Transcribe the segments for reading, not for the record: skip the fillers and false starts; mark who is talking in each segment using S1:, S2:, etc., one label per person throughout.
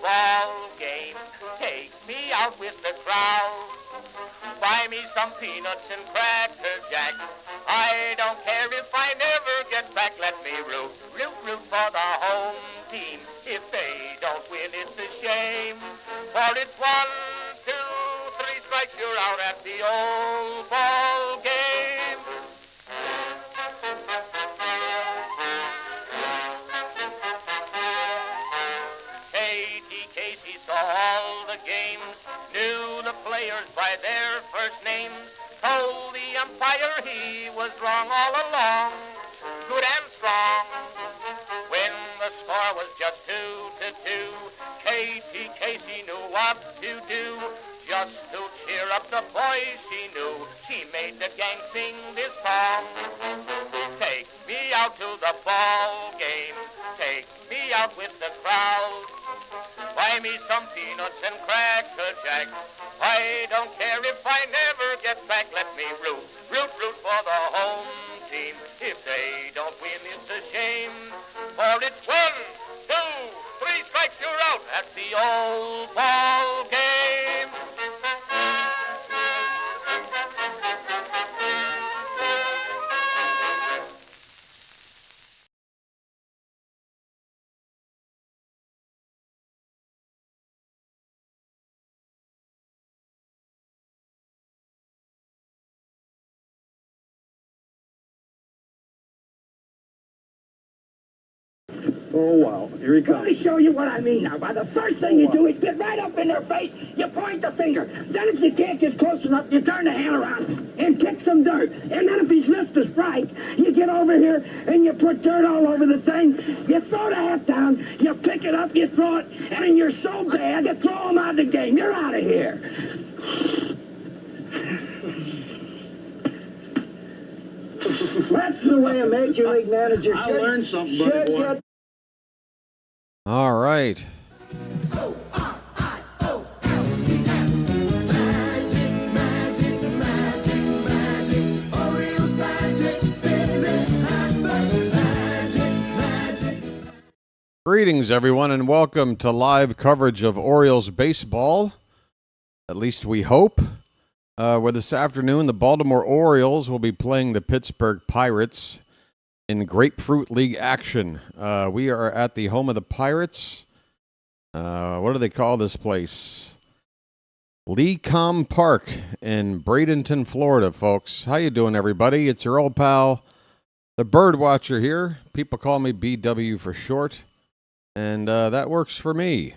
S1: ball game. Take me out with the crowd. Buy me some peanuts and cracker jack. I don't care if I never get back. Let me root for the home team. If they don't win, it's a shame. For it's 1, 2, 3 strikes, you're out at the old ball game. Katie Casey saw all the games, knew the players by their first names, told the umpire he was wrong all along, good and strong. When the score was just 2-2, Katie Casey knew what to do. Just to cheer up the boys she knew, she made the gang sing this song. Take me out to the ball game, take me out with the crowd. Buy me some peanuts and cracker jack. I don't care if I never get back. Let me root for the home team. If they don't win, it's a shame. For it's 1, 2, 3 strikes, you're out at the old ball game.
S2: Oh, wow. Here he comes.
S3: Let me show you what I mean now. By the first thing you do is get right up in their face, you point the finger. Then if you can't get close enough, you turn the hand around and kick some dirt. And then if he's missed a strike, you get over here and you put dirt all over the thing. You throw the hat down, you pick it up, you throw it, and you're so bad, you throw him out of the game. You're out of here. That's the way a major league manager should.
S2: I learned something, buddy boy.
S4: All right.
S5: O-R-I-O-L-E-S. Magic, magic, magic, magic. Orioles magic, magic.
S4: Greetings, everyone, and welcome to live coverage of Orioles baseball. At least we hope. Where this afternoon, the Baltimore Orioles will be playing the Pittsburgh Pirates in Grapefruit League action. We are at the home of the Pirates. What do they call this place? Lecom Park in Bradenton, Florida, folks. How you doing, everybody? It's your old pal, the BirdWatcher here. People call me BW for short, and that works for me.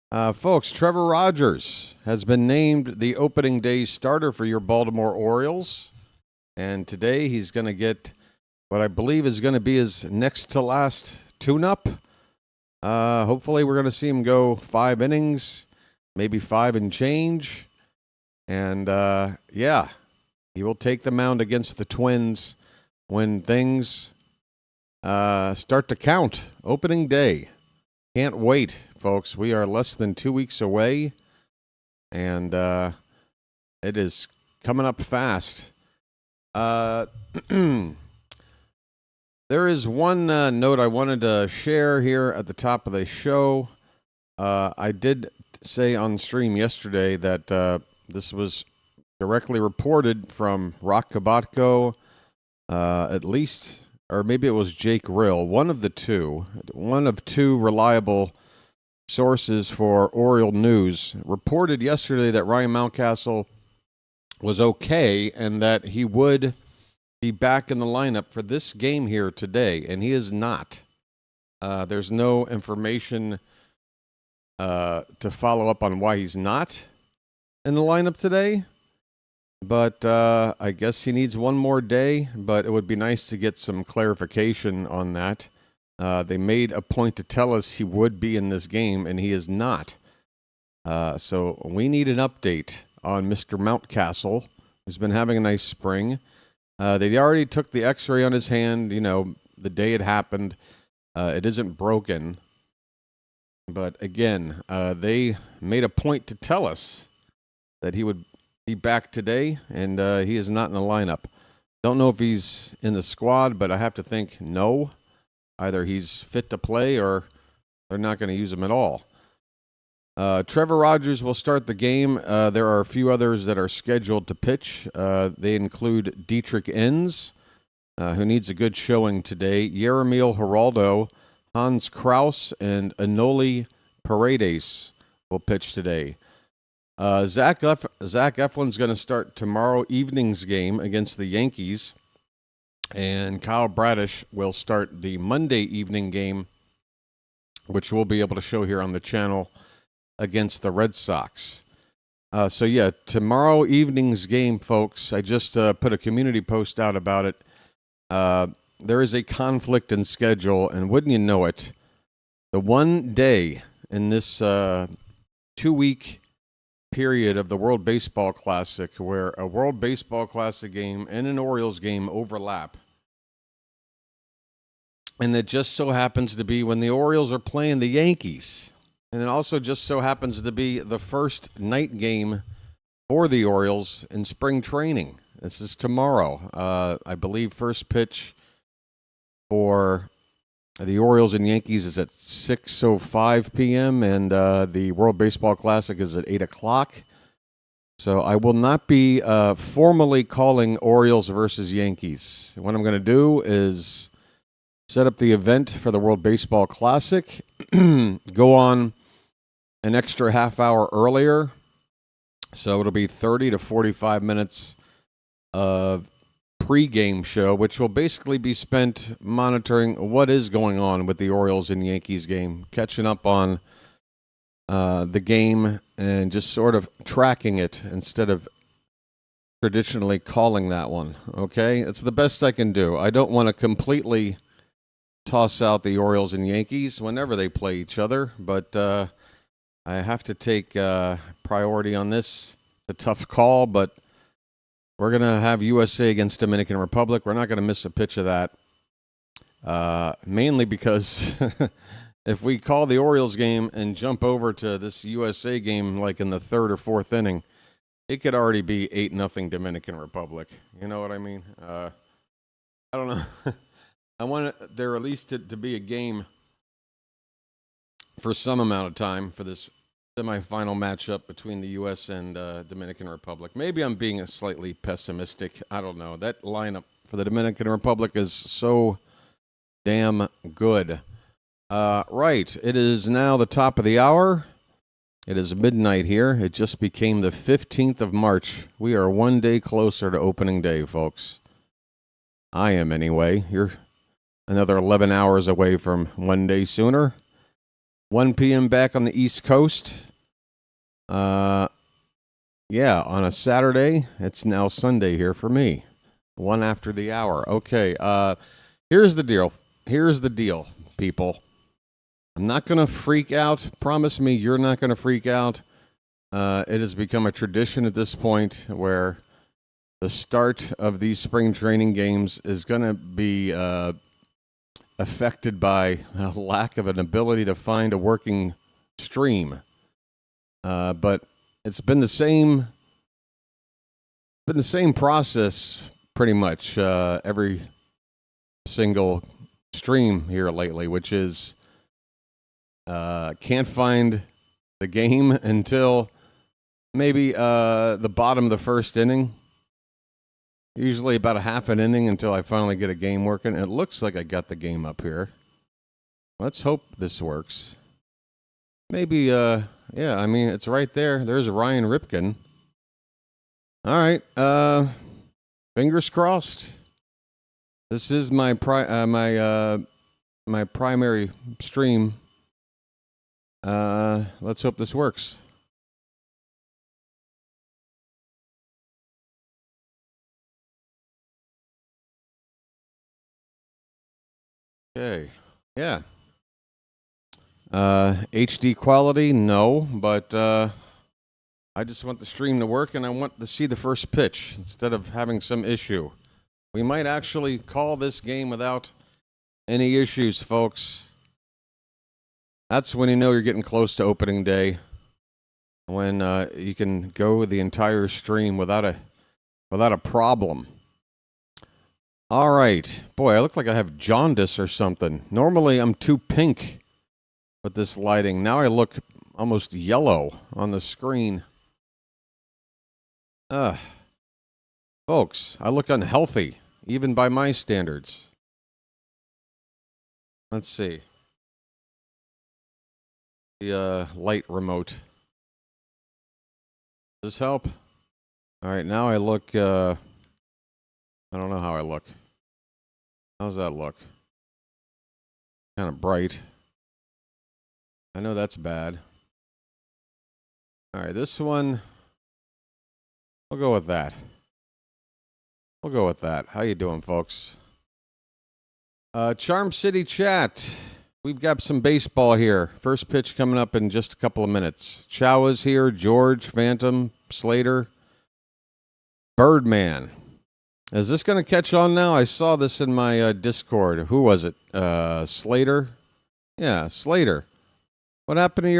S4: Folks, Trevor Rogers has been named the opening day starter for your Baltimore Orioles, and today he's going to get what I believe is going to be his next to last tune-up. Hopefully we're going to see him go 5 innings, maybe 5 and change. And, yeah, he will take the mound against the Twins when things start to count. Opening day. Can't wait, folks. We are less than 2 weeks away, and it is coming up fast. There is one note I wanted to share here at the top of the show. I did say on stream yesterday that this was directly reported from Rock Kabatko, at least, or maybe it was Jake Rill, one of two reliable sources for Oriole News, reported yesterday that Ryan Mountcastle was okay and that he would be back in the lineup for this game here today, and he is not. There's no information to follow up on why he's not in the lineup today, but I guess he needs one more day, but it would be nice to get some clarification on that. They made a point to tell us he would be in this game, and he is not. So we need an update on Mr. Mountcastle, who's been having a nice spring. They already took the x-ray on his hand, the day it happened. It isn't broken. But again, they made a point to tell us that he would be back today, and he is not in the lineup. Don't know if he's in the squad, but I have to think no. Either he's fit to play or they're not going to use him at all. Trevor Rogers will start the game. There are a few others that are scheduled to pitch. They include Dietrich Enns, who needs a good showing today, Yeremil Geraldo, Hans Kraus, and Anoli Paredes will pitch today. Zach Eflin's going to start tomorrow evening's game against the Yankees, and Kyle Bradish will start the Monday evening game, which we'll be able to show here on the channel, against the Red Sox. So yeah, tomorrow evening's game, folks, I just put a community post out about it. There is a conflict in schedule, and wouldn't you know it, the one day in this 2-week period of the World Baseball Classic where a World Baseball Classic game and an Orioles game overlap. And it just so happens to be when the Orioles are playing the Yankees. And it also just so happens to be the first night game for the Orioles in spring training. This is tomorrow. I believe first pitch for the Orioles and Yankees is at 6:05 p.m. and the World Baseball Classic is at 8 o'clock. So I will not be formally calling Orioles versus Yankees. What I'm going to do is set up the event for the World Baseball Classic, go on an extra half hour earlier. So it'll be 30 to 45 minutes of pre-game show, which will basically be spent monitoring what is going on with the Orioles and Yankees game, catching up on the game and just sort of tracking it instead of traditionally calling that one. Okay, it's the best I can do. I don't want to completely toss out the Orioles and Yankees whenever they play each other, but I have to take priority on this. It's a tough call, but we're going to have USA against Dominican Republic. We're not going to miss a pitch of that, mainly because if we call the Orioles game and jump over to this USA game like in the third or fourth inning, it could already be 8-0 Dominican Republic. You know what I mean? I don't know. I want there at least to be a game for some amount of time for this semifinal matchup between the U.S. and Dominican Republic. Maybe I'm being slightly pessimistic. I don't know. That lineup for the Dominican Republic is so damn good. Right. It is now the top of the hour. It is midnight here. It just became the 15th of March. We are one day closer to opening day, folks. I am anyway. You're another 11 hours away from one day sooner. 1 p.m. back on the East Coast. Yeah, on a Saturday. It's now Sunday here for me. 1 after the hour. Okay, here's the deal. Here's the deal, people. I'm not going to freak out. Promise me you're not going to freak out. It has become a tradition at this point where the start of these spring training games is going to be affected by a lack of an ability to find a working stream. But it's been the same process pretty much every single stream here lately, which is can't find the game until maybe the bottom of the first inning. Usually about a half an inning until I finally get a game working. It looks like I got the game up here. Let's hope this works. Maybe, yeah, I mean, it's right there. There's Ryan Ripken. All right, fingers crossed. This is my my primary stream. Let's hope this works. Okay, yeah. HD quality, no, but I just want the stream to work and I want to see the first pitch instead of having some issue. We might actually call this game without any issues, folks. That's when you know you're getting close to opening day. When you can go the entire stream without a problem. All right. Boy, I look like I have jaundice or something. Normally, I'm too pink with this lighting. Now I look almost yellow on the screen. Folks, I look unhealthy, even by my standards. Let's see. The light remote. Does this help? All right, now I look, I don't know how I look. How's that look? Kind of bright. I know that's bad. All right, this one, we'll go with that. We'll go with that. How you doing, folks? Charm City chat. We've got some baseball here. First pitch coming up in just a couple of minutes. Chow is here. George, Phantom, Slater, Birdman. Is this going to catch on now? I saw this in my Discord. Who was it? Slater? Yeah, Slater. What happened to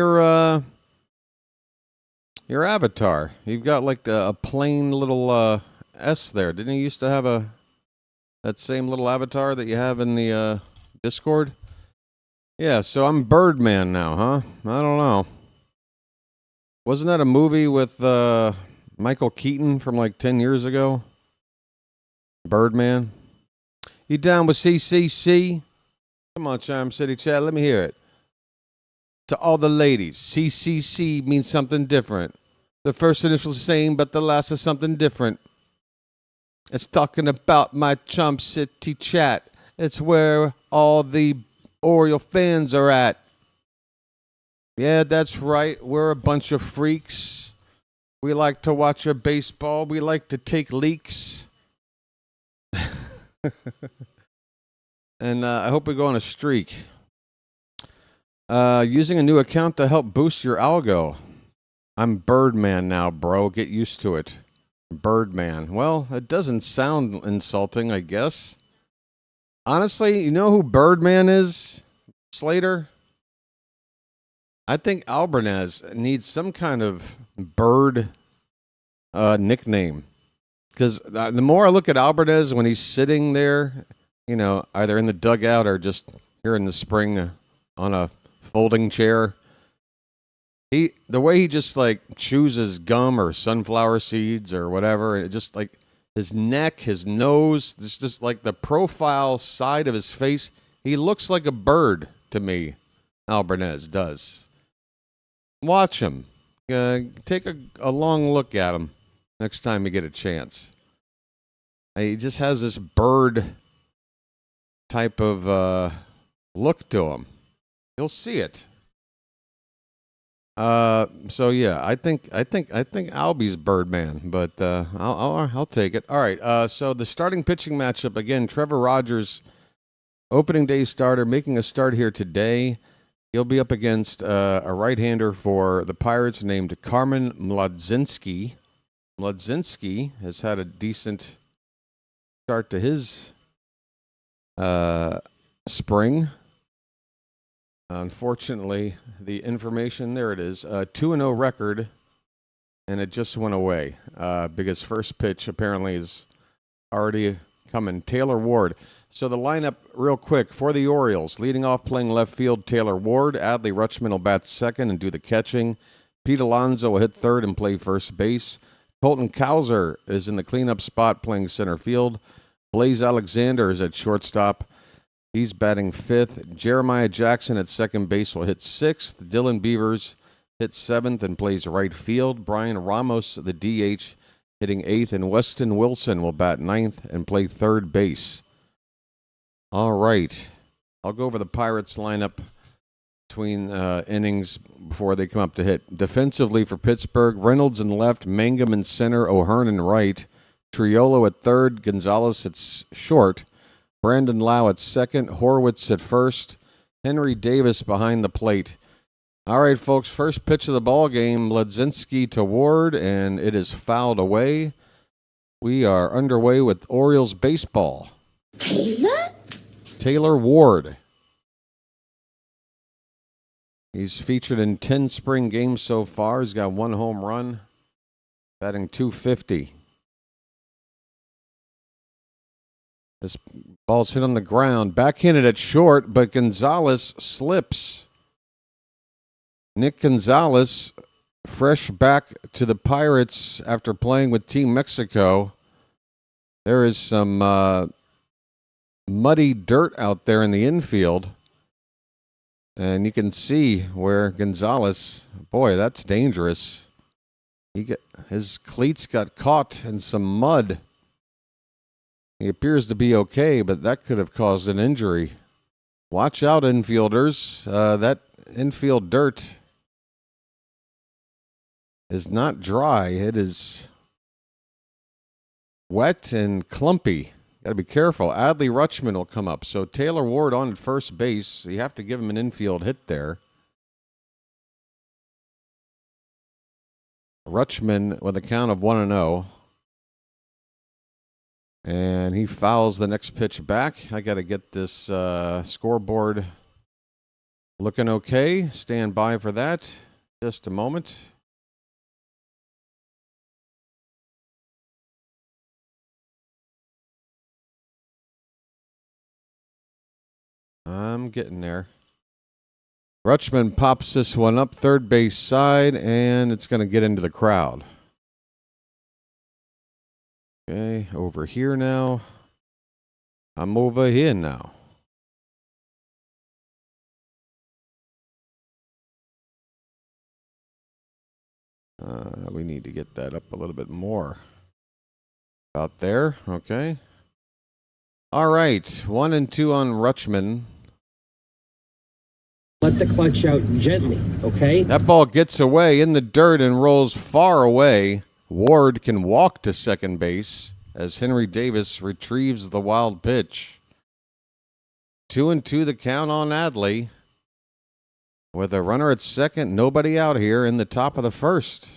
S4: your avatar? You've got like a plain little S there. Didn't you used to have that same little avatar that you have in the Discord? Yeah, so I'm Birdman now, huh? I don't know. Wasn't that a movie with Michael Keaton from like 10 years ago? Birdman. You down with CCC? Come on, Charm City chat, let me hear it. To all the ladies, CCC means something different. The first initial's the same, but the last is something different. It's talking about my Charm City chat. It's where all the Oriole fans are at. Yeah, that's right. We're a bunch of freaks. We like to watch our baseball. We like to take leaks. And I hope we go on a streak. Using a new account to help boost your algo. I'm Birdman now, bro. Get used to it. Birdman. Well, it doesn't sound insulting, I guess. Honestly, you know who Birdman is, Slater? I think Albarnez needs some kind of bird nickname. Because the more I look at Albarnez when he's sitting there, you know, either in the dugout or just here in the spring on a folding chair, the way he just like chews gum or sunflower seeds or whatever, it just like his neck, his nose, this just like the profile side of his face, he looks like a bird to me. Albarnez does. Watch him. Take a long look at him next time you get a chance. He just has this bird type of look to him. You'll see it. So yeah, I think Albie's Birdman, but I'll take it. All right. So the starting pitching matchup again, Trevor Rogers, opening day starter, making a start here today. He'll be up against a right-hander for the Pirates named Carmen Mlodzinski. Mlodzinski has had a decent start to his spring. Unfortunately, the information, there it is, 2-0 record, and it just went away because first pitch apparently is already coming. Taylor Ward. So the lineup real quick for the Orioles. Leading off playing left field, Taylor Ward. Adley Rutschman will bat second and do the catching. Pete Alonso will hit third and play first base. Colton Cowser is in the cleanup spot playing center field. Blaze Alexander is at shortstop. He's batting fifth. Jeremiah Jackson at second base will hit sixth. Dylan Beavers hits seventh and plays right field. Brian Ramos, the DH, hitting eighth. And Weston Wilson will bat ninth and play third base. All right. I'll go over the Pirates lineup between innings before they come up to hit. Defensively for Pittsburgh, Reynolds in left, Mangum in center, O'Hearn in right, Triolo at third, Gonzalez at short, Brandon Lau at second, Horwitz at first, Henry Davis behind the plate. All right, folks, first pitch of the ball game, Ledzinski to Ward, and it is fouled away. We are underway with Orioles baseball. Taylor Ward. He's featured in 10 spring games so far. He's got one home run, batting .250. This ball's hit on the ground. Backhanded at short, but Gonzalez slips. Nick Gonzalez, fresh back to the Pirates after playing with Team Mexico. There is some muddy dirt out there in the infield. And you can see where Gonzalez, boy, that's dangerous. His cleats got caught in some mud. He appears to be okay, but that could have caused an injury. Watch out, infielders. That infield dirt is not dry. It is wet and clumpy. Got to be careful. Adley Rutschman will come up. So Taylor Ward on at first base. You have to give him an infield hit there. Rutschman with a count of 1-0. And he fouls the next pitch back. I got to get this scoreboard looking okay. Stand by for that. Just a moment. I'm getting there. Rutschman pops this one up third base side, and it's going to get into the crowd. Okay, over here now. I'm over here now. We need to get that up a little bit more. About there, okay. All right, 1-2 on Rutschman.
S6: Let the clutch out gently, okay?
S4: That ball gets away in the dirt and rolls far away. Ward can walk to second base as Henry Davis retrieves the wild pitch. 2-2 the count on Adley. With a runner at second, nobody out here in the top of the first.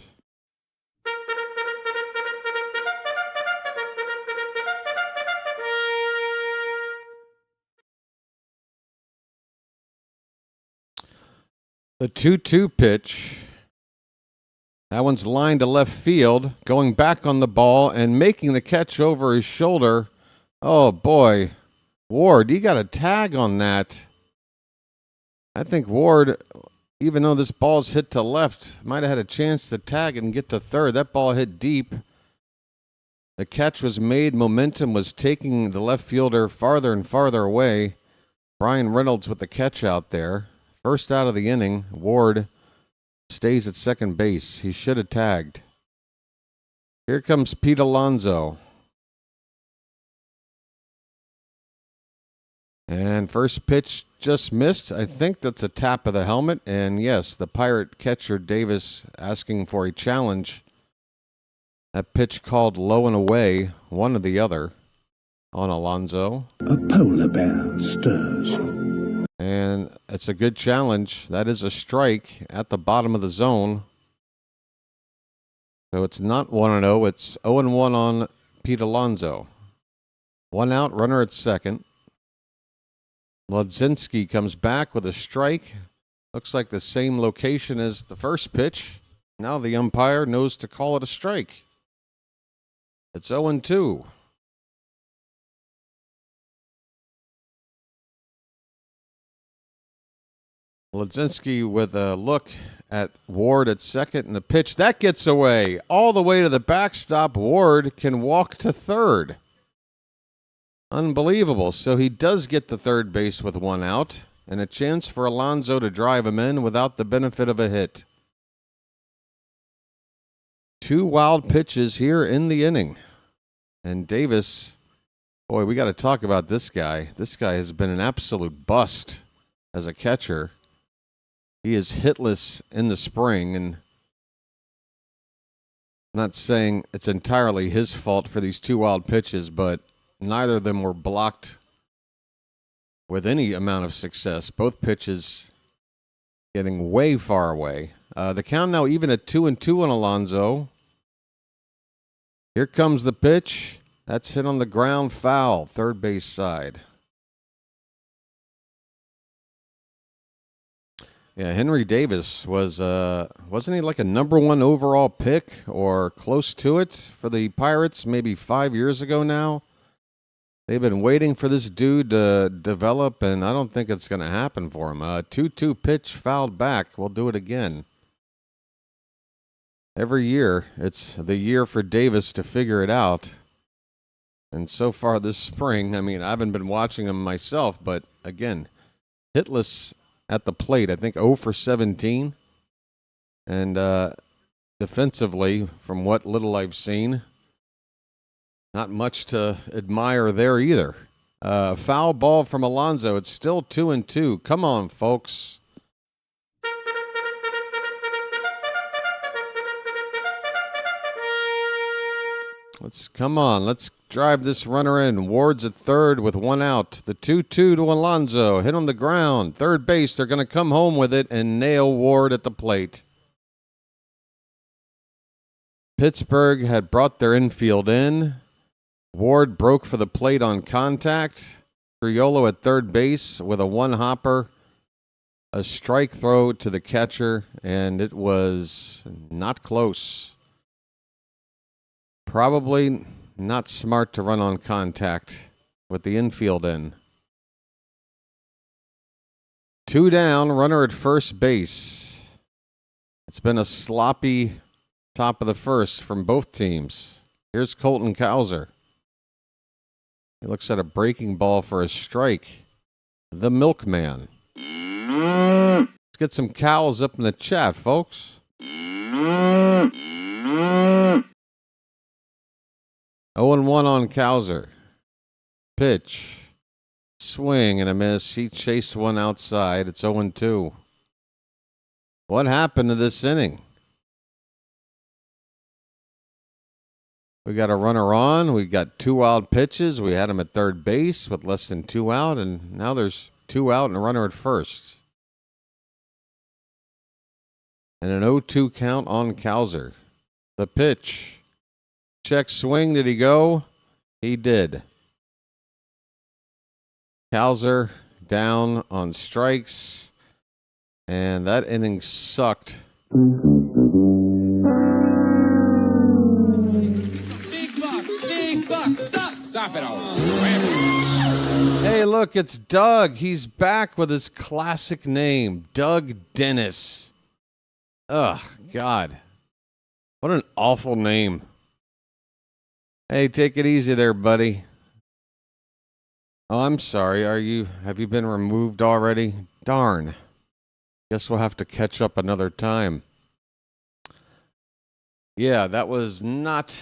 S4: The 2-2 pitch. That one's lined to left field, going back on the ball and making the catch over his shoulder. Oh, boy. Ward, you got a tag on that. I think Ward, even though this ball's hit to left, might have had a chance to tag and get to third. That ball hit deep. The catch was made. Momentum was taking the left fielder farther and farther away. Brian Reynolds with the catch out there. First out of the inning, Ward stays at second base. He should have tagged. Here comes Pete Alonso. And first pitch just missed. I think that's a tap of the helmet. And yes, the Pirate catcher Davis asking for a challenge. That pitch called low and away, one or the other, on Alonso.
S3: A polar bear stirs.
S4: And it's a good challenge. That is a strike at the bottom of the zone. So it's not 1-0. It's 0-1 on Pete Alonso. One out, runner at second. Lodzinski comes back with a strike. Looks like the same location as the first pitch. Now the umpire knows to call it a strike. It's 0-2. Lodzinski with a look at Ward at second, and the pitch that gets away all the way to the backstop. Ward can walk to third. Unbelievable. So he does get to third base with one out and a chance for Alonso to drive him in without the benefit of a hit. Two wild pitches here in the inning. And Davis, boy, we got to talk about this guy. This guy has been an absolute bust as a catcher. He is hitless in the spring, and I'm not saying it's entirely his fault for these two wild pitches, but neither of them were blocked with any amount of success. Both pitches getting way far away. The count now even at 2-2 on Alonso. Here comes the pitch. That's hit on the ground, foul, third base side. Yeah, Henry Davis wasn't he like a number one overall pick or close to it for the Pirates maybe 5 years ago now? They've been waiting for this dude to develop, and I don't think it's going to happen for him. 2-2 pitch fouled back. We'll do it again. Every year, it's the year for Davis to figure it out. And so far this spring, I mean, I haven't been watching him myself, but again, hitless at the plate. I think 0 for 17. And defensively, from what little I've seen, not much to admire there either. Foul ball from Alonso. It's still 2-2. Come on, folks. Let's drive this runner in. Ward's at third with one out. The 2-2 to Alonso. Hit on the ground. Third base. They're going to come home with it and nail Ward at the plate. Pittsburgh had brought their infield in. Ward broke for the plate on contact. Triolo at third base with a one-hopper. A strike throw to the catcher, and it was not close. Probably not smart to run on contact with the infield in. 2 down, runner at first base. It's been a sloppy top of the first from both teams. Here's Colton Cowser. He looks at a breaking ball for a strike. The milkman. Let's get some cows up in the chat, folks. 0-1 on Cowser. Pitch. Swing and a miss. He chased one outside. It's 0-2. What happened to this inning? We got a runner on. We got 2 wild pitches. We had him at third base with less than 2 out, and now there's 2 out and a runner at first. And an 0-2 count on Cowser. The pitch. Check swing. Did he go? He did. Cowser down on strikes. And that inning sucked.
S5: Big buck, stop it all.
S4: Hey, look, it's Doug. He's back with his classic name, Doug Dennis. Ugh, God. What an awful name. Hey, take it easy there, buddy. Oh, I'm sorry. Have you been removed already? Darn. Guess we'll have to catch up another time. Yeah, that was not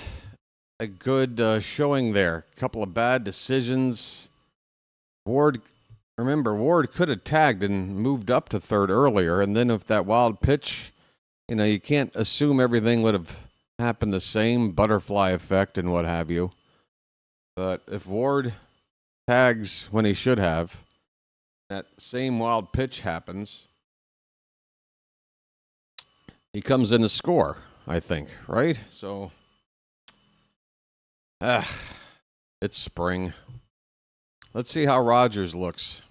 S4: a good showing there. A couple of bad decisions. Ward could have tagged and moved up to third earlier, and then if that wild pitch, you can't assume everything would have happened the same, butterfly effect and what have you. But if Ward tags when he should have, that same wild pitch happens, he comes in to score, I think, right? So, it's spring. Let's see how Rogers looks.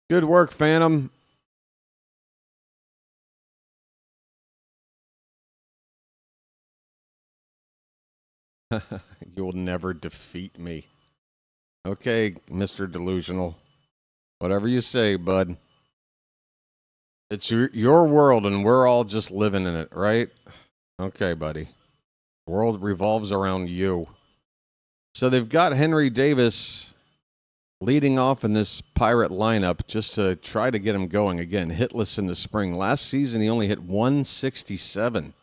S4: Good work, Phantom. You'll never defeat me. Okay, Mr. Delusional. Whatever you say, bud. It's your world, and we're all just living in it, right? Okay, buddy. The world revolves around you. So they've got Henry Davis leading off in this Pirate lineup just to try to get him going. Again, hitless in the spring. Last season, he only hit 167.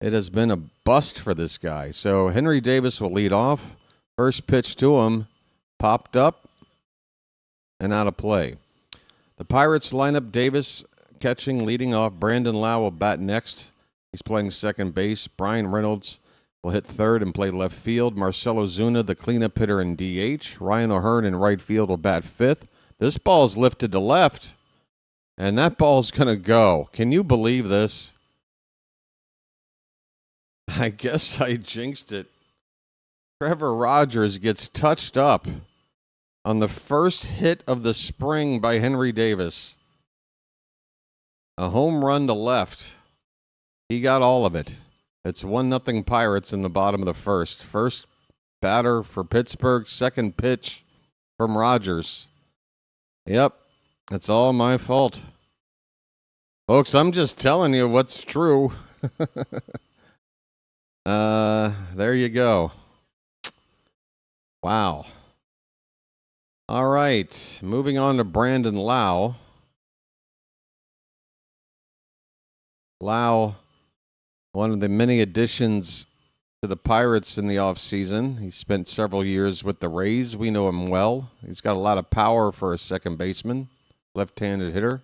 S4: It has been a bust for this guy. So Henry Davis will lead off. First pitch to him, popped up, and out of play. The Pirates lineup, Davis catching, leading off. Brandon Lau will bat next. He's playing second base. Brian Reynolds will hit third and play left field. Marcelo Zuna, the cleanup hitter, in DH. Ryan O'Hearn in right field will bat fifth. This ball's lifted to left, and that ball's going to go. Can you believe this? I guess I jinxed it. Trevor Rogers gets touched up on the first hit of the spring by Henry Davis. A home run to left. He got all of it. It's 1-0 Pirates in the bottom of the first. First batter for Pittsburgh, second pitch from Rogers. Yep, it's all my fault. Folks, I'm just telling you what's true. There you go. Wow. All right, moving on to Brandon Lau. Lau, one of the many additions to the Pirates in the offseason. He spent several years with the Rays. We know him well. He's got a lot of power for a second baseman, left-handed hitter.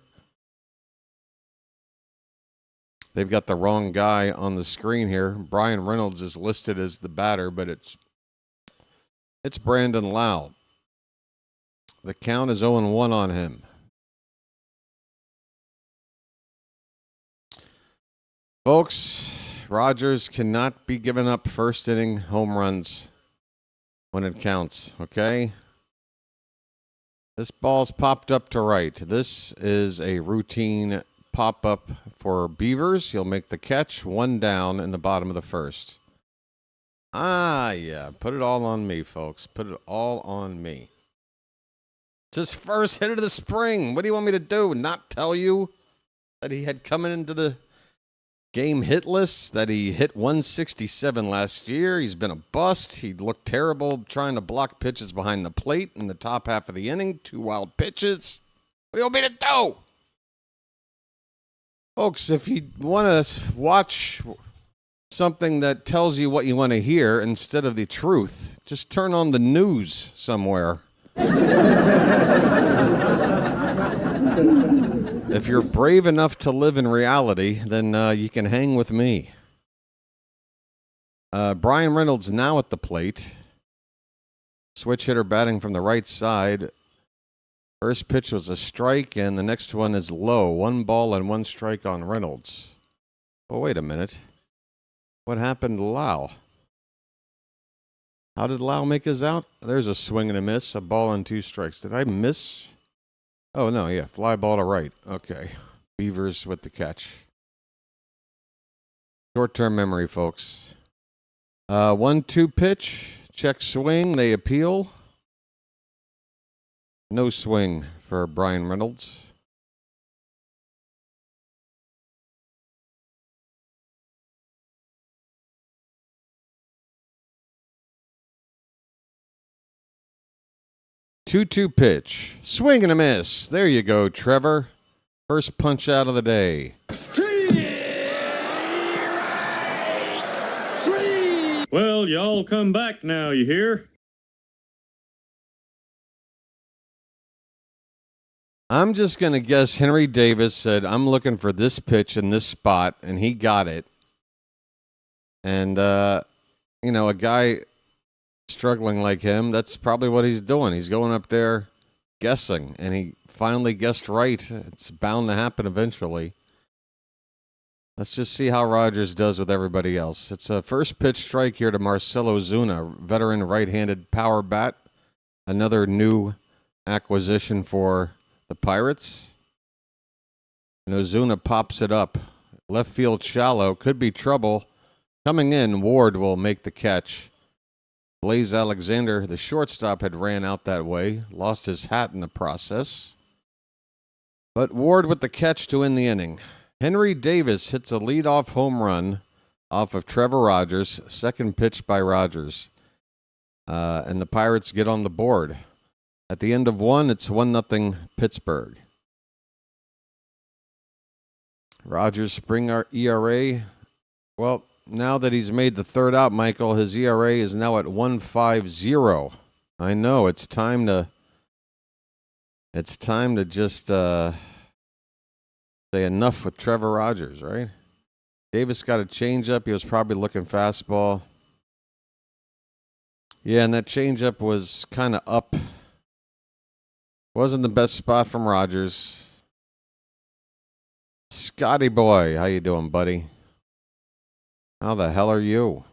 S4: They've got the wrong guy on the screen here. Brian Reynolds is listed as the batter, but it's Brandon Lau. The count is 0-1 on him. Folks, Rogers cannot be giving up first inning home runs when it counts, okay? This ball's popped up to right. This is a routine pop-up for Beavers. He'll make the catch, 1 down in the bottom of the first. Ah, yeah. Put it all on me, folks. Put it all on me. It's his first hit of the spring. What do you want me to do? Not tell you that he had coming into the game hitless, that he hit 167 last year. He's been a bust. He looked terrible trying to block pitches behind the plate in the top half of the inning. 2 wild pitches. What do you want me to do? Folks, if you want to watch something that tells you what you want to hear instead of the truth, just turn on the news somewhere. If you're brave enough to live in reality, then you can hang with me. Brian Reynolds now at the plate. Switch hitter batting from the right side. First pitch was a strike, and the next one is low. 1 ball and 1 strike on Reynolds. Oh, wait a minute. What happened to Lau? How did Lau make his out? There's a swing and a miss, a ball and 2 strikes. Did I miss? Oh, no, yeah, fly ball to right. Okay. Beavers with the catch. Short-term memory, folks. 1-2 pitch, check swing, they appeal. No swing for Brian Reynolds. Two-two pitch. Swing and a miss. There you go, Trevor. First punch out of the day.
S2: Well, y'all come back now, you hear?
S4: I'm just going to guess Henry Davis said, I'm looking for this pitch in this spot, and he got it. And, a guy struggling like him, that's probably what he's doing. He's going up there guessing, and he finally guessed right. It's bound to happen eventually. Let's just see how Rogers does with everybody else. It's a first pitch strike here to Marcell Ozuna, veteran right-handed power bat. Another new acquisition for the Pirates. And Ozuna pops it up. Left field shallow. Could be trouble. Coming in, Ward will make the catch. Blaze Alexander, the shortstop, had ran out that way. Lost his hat in the process. But Ward with the catch to end the inning. Henry Davis hits a leadoff home run off of Trevor Rogers. Second pitch by Rogers. And the Pirates get on the board. At the end of 1, it's 1-0 Pittsburgh. Rogers' spring ERA. Well, now that he's made the third out, Michael, his ERA is now at 1.50. I know, it's time to just say enough with Trevor Rogers, right? Davis got a changeup. He was probably looking fastball. Yeah, and that changeup was kind of up. Wasn't the best spot from Rogers. Scotty boy, how you doing, buddy? How the hell are you?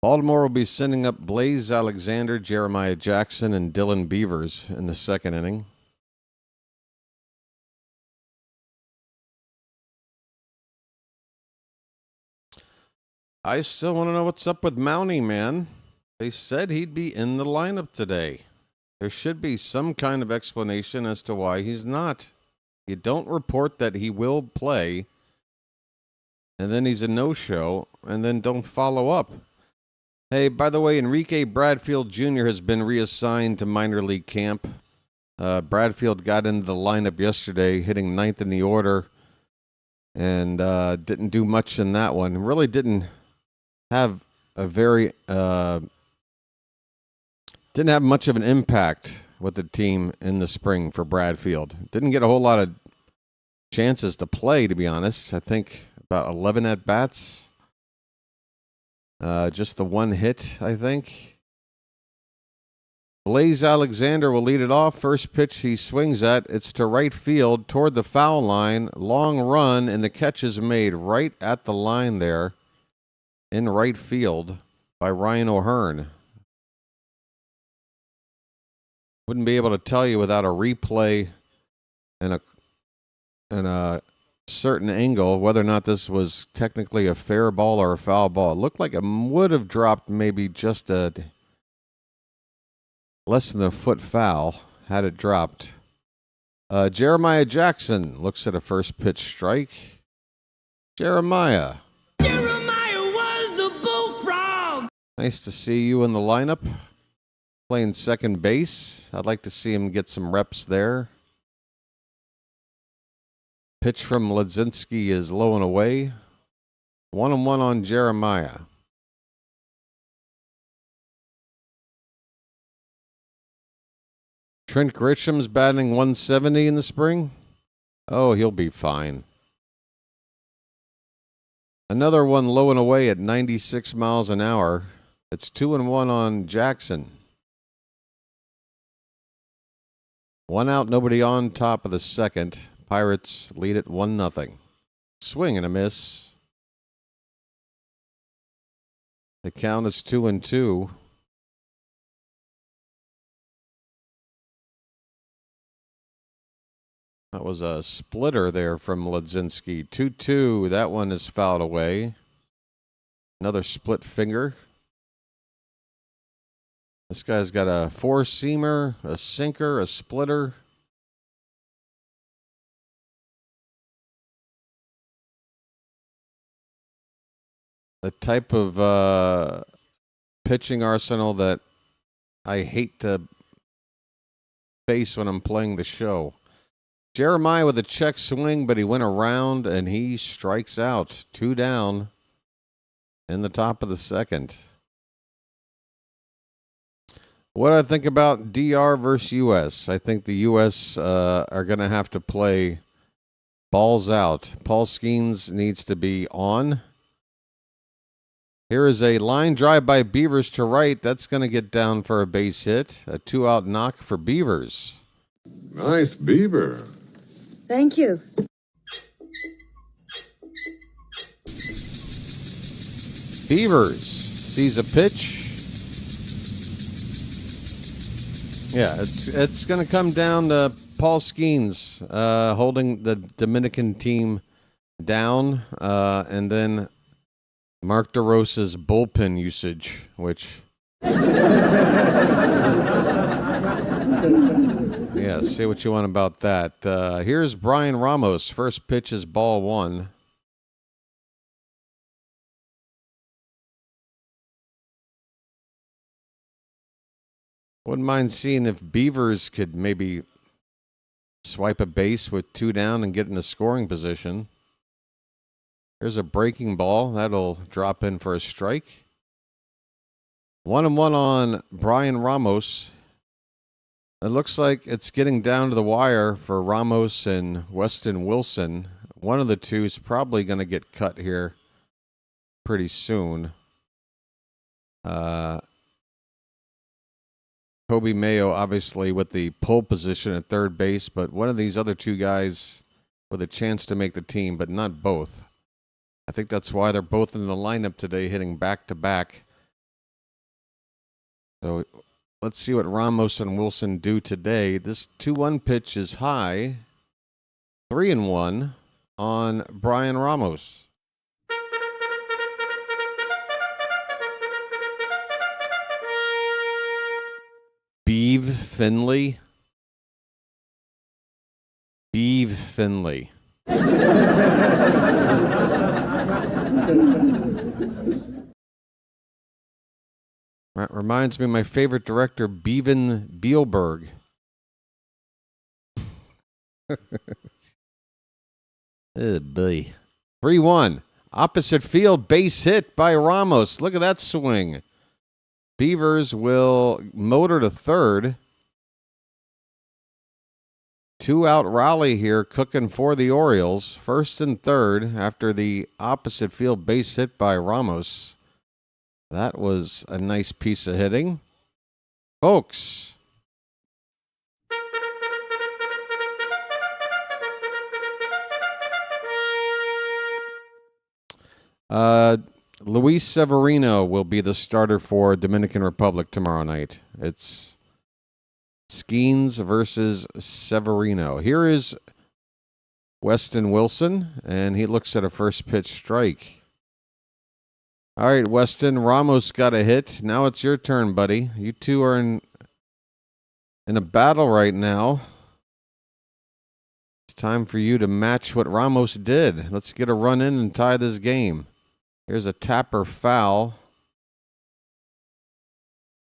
S4: Baltimore will be sending up Blaze Alexander, Jeremiah Jackson, and Dylan Beavers in the second inning. I still want to know what's up with Mountie, man. They said he'd be in the lineup today. There should be some kind of explanation as to why he's not. You don't report that he will play, and then he's a no-show, and then don't follow up. Hey, by the way, Enrique Bradfield Jr. has been reassigned to minor league camp. Bradfield got into the lineup yesterday, hitting 9th in the order, and didn't do much in that one. Really didn't have a very didn't have much of an impact with the team in the spring for Bradfield. Didn't get a whole lot of chances to play, to be honest. I think about 11 at bats. Just the one hit, I think. Blaze Alexander will lead it off. First pitch he swings at, it's to right field toward the foul line. Long run, and the catch is made right at the line there in right field by Ryan O'Hearn. Wouldn't be able to tell you without a replay and a certain angle whether or not this was technically a fair ball or a foul ball. It looked like it would have dropped maybe just a less than a foot foul had it dropped. Jeremiah Jackson looks at a first pitch strike. Jeremiah was a bullfrog. Nice to see you in the lineup. Playing second base. I'd like to see him get some reps there. Pitch from Ledzinski is low and away. 1-1 on Jeremiah. Trent Grisham's batting 170 in the spring. Oh, he'll be fine. Another one low and away at 96 miles an hour. It's 2-1 on Jackson. One out, nobody on, top of the second. Pirates lead it 1-0. Swing and a miss. The count is 2-2. That was a splitter there from Ledzinski. 2-2. That one is fouled away. Another split finger. This guy's got a four-seamer, a sinker, a splitter. The type of pitching arsenal that I hate to face when I'm playing the show. Jeremiah with a check swing, but he went around and he strikes out. 2 down in the top of the second. What do I think about DR versus U.S.? I think the U.S. Are going to have to play balls out. Paul Skeens needs to be on. Here is a line drive by Beavers to right. That's going to get down for a base hit. A 2-out knock for Beavers.
S7: Nice beaver.
S8: Thank you.
S4: Beavers sees a pitch. Yeah, it's going to come down to Paul Skeens holding the Dominican team down, and then Mark DeRosa's bullpen usage, which... Yeah, say what you want about that. Here's Brian Ramos. First pitch is ball 1. Wouldn't mind seeing if Beavers could maybe swipe a base with 2 down and get in a scoring position. Here's a breaking ball. That'll drop in for a strike. 1-1 on Brian Ramos. It looks like it's getting down to the wire for Ramos and Weston Wilson. One of the two is probably going to get cut here pretty soon. Kobe Mayo, obviously, with the pole position at third base, but one of these other two guys with a chance to make the team, but not both. I think that's why they're both in the lineup today, hitting back-to-back. So let's see what Ramos and Wilson do today. This 2-1 pitch is high. 3-1 on Brian Ramos. Beeve Finley. Beeve Finley. That reminds me of my favorite director, Bevan Bielberg. Oh, boy. 3-1. Opposite field, base hit by Ramos. Look at that swing. Beavers will motor to third. 2-out rally here, cooking for the Orioles. First and third after the opposite field base hit by Ramos. That was a nice piece of hitting. Folks. Luis Severino will be the starter for Dominican Republic tomorrow night. It's Skeens versus Severino. Here is Weston Wilson, and he looks at a first pitch strike. All right, Weston, Ramos got a hit. Now it's your turn, buddy. You two are in a battle right now. It's time for you to match what Ramos did. Let's get a run in and tie this game. Here's a tapper foul.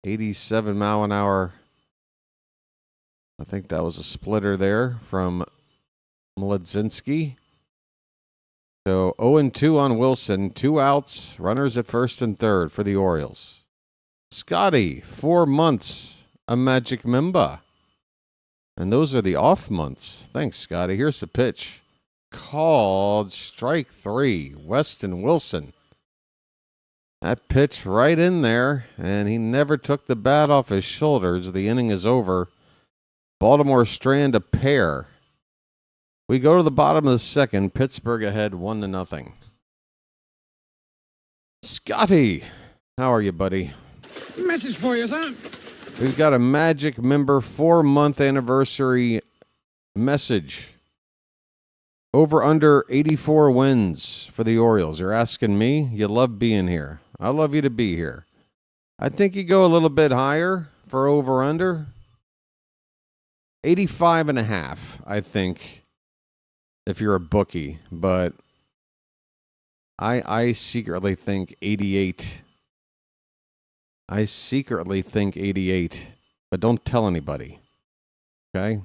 S4: 87 mile an hour. I think that was a splitter there from Mladzinski. So 0-2 on Wilson. 2 outs. Runners at first and third for the Orioles. Scotty, 4 months. A magic member. And those are the off months. Thanks, Scotty. Here's the pitch. Called strike 3. Weston Wilson. That pitch right in there, and he never took the bat off his shoulders. The inning is over. Baltimore strand a pair. We go to the bottom of the second. Pittsburgh ahead 1-0. Scotty, how are you, buddy?
S5: Message for you, son.
S4: We've got a Magic member 4-month anniversary message. Over under 84 wins for the Orioles. You're asking me? You love being here. I love you to be here. I think you go a little bit higher for over under. 85.5, I think, if you're a bookie. But I secretly think 88. I secretly think 88. But don't tell anybody. Okay?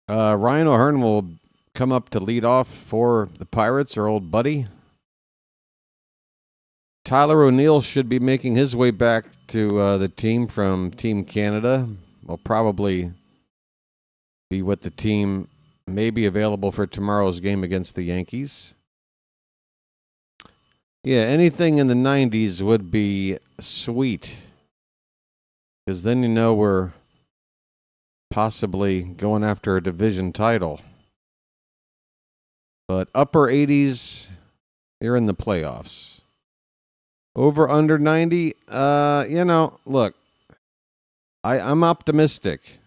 S4: Ryan O'Hearn will come up to lead off for the Pirates, our old buddy. Tyler O'Neill should be making his way back to the team from Team Canada. Will probably be with the team, maybe available for tomorrow's game against the Yankees. Yeah, anything in the 90s would be sweet. Because then you know we're possibly going after a division title. But upper 80s, you're in the playoffs. Over under 90, look, I'm optimistic.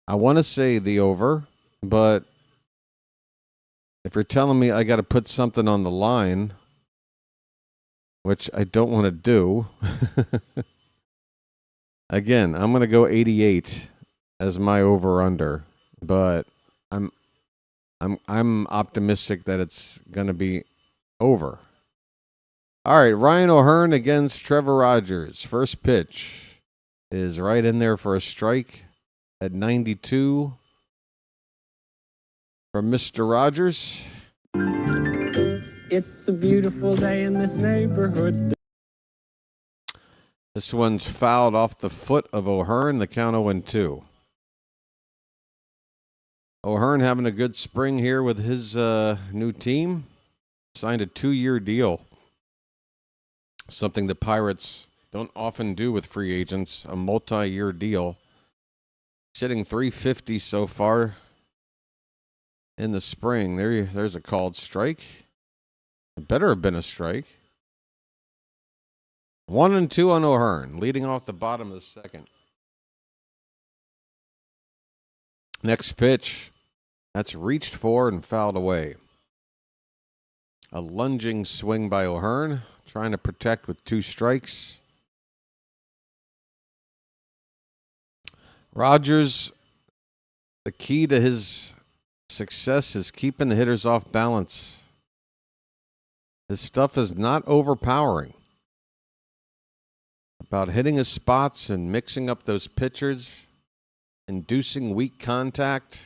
S4: I want to say the over, but if you're telling me I got to put something on the line, which I don't want to do, again, I'm going to go 88 as my over under, but I'm optimistic that it's going to be over. All right, Ryan O'Hearn against Trevor Rogers. First pitch is right in there for a strike at 92 from Mr. Rogers.
S8: It's a beautiful day in this neighborhood.
S4: This one's fouled off the foot of O'Hearn. The count 0-2. O'Hearn having a good spring here with his new team. Signed a 2-year deal. Something the Pirates don't often do with free agents, a multi-year deal. Sitting .350 so far in the spring. There's a called strike. It better have been a strike. 1-2 on O'Hearn, leading off the bottom of the second. Next pitch. That's reached for and fouled away. A lunging swing by O'Hearn. trying to protect with 2 strikes. Rogers, the key to his success is keeping the hitters off balance. His stuff is not overpowering. About hitting his spots and mixing up those pitchers, inducing weak contact,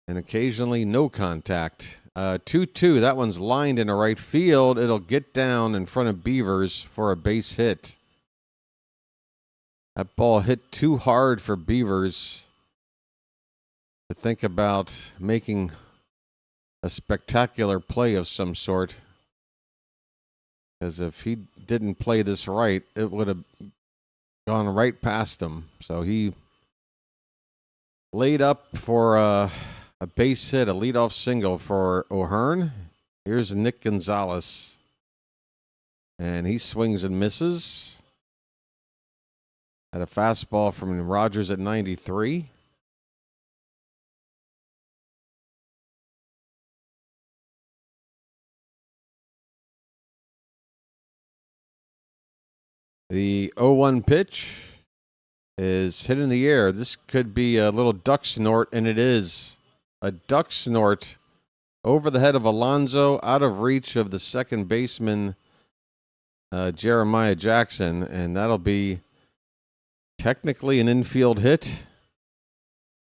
S4: and occasionally no contact. 2-2, that one's lined into right field. It'll get down in front of Beavers for a base hit. That ball hit too hard for Beavers to think about making a spectacular play of some sort. Because if he didn't play this right, it would have gone right past him. So he laid up for a base hit, a leadoff single for O'Hearn. Here's Nick Gonzalez. And he swings and misses. Had a fastball from Rogers at 93. The 0-1 pitch is hit in the air. This could be a little duck snort, and it is. A duck snort over the head of Alonso, out of reach of the second baseman, Jeremiah Jackson, and that'll be technically an infield hit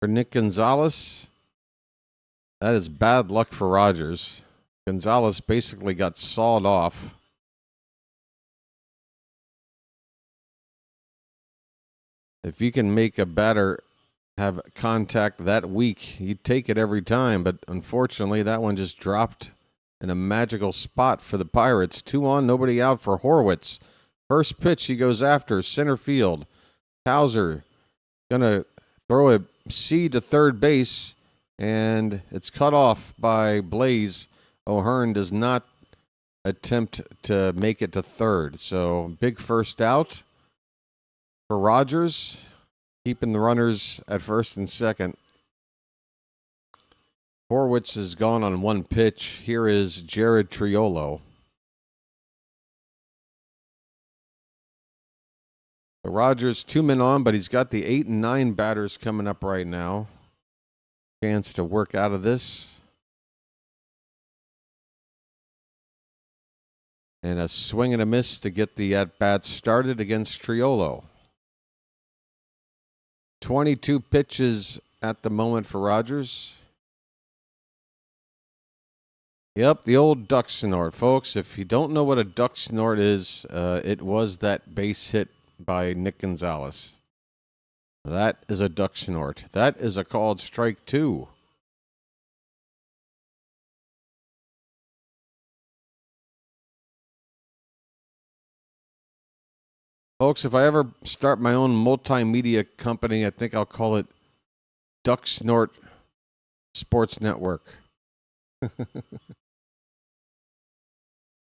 S4: for Nick Gonzalez. That is bad luck for Rogers. Gonzalez basically got sawed off. If you can make a batter have contact that weak, you take it every time. But unfortunately, that one just dropped in a magical spot for the Pirates. 2 on, nobody out for Horwitz. First pitch he goes after, center field. Hauser gonna throw a seed to third base, and it's cut off by Blaze. O'Hearn does not attempt to make it to third. So big first out for Rogers, keeping the runners at first and second. Horwitz is gone on 1 pitch. Here is Jared Triolo. So Rogers 2 men on, but he's got the 8 and 9 batters coming up right now. Chance to work out of this. And a swing and a miss to get the at-bat started against Triolo. 22 pitches at the moment for Rogers. Yep, the old duck snort, folks. If you don't know what a duck snort is, it was that base hit by Nick Gonzalez. That is a duck snort. That is a called strike 2. Folks, if I ever start my own multimedia company, I think I'll call it Duck Snort Sports Network.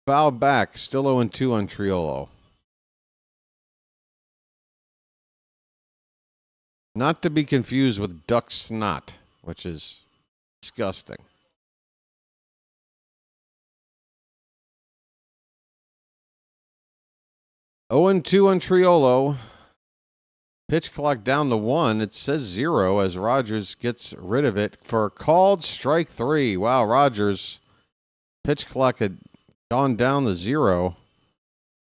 S4: Foul back, still 0-2 on Triolo. Not to be confused with duck snot, which is disgusting. Oh and 2 on Triolo. Pitch clock down to 1. It says 0 as Rogers gets rid of it for a called strike 3. Wow, Rogers. Pitch clock had gone down to 0.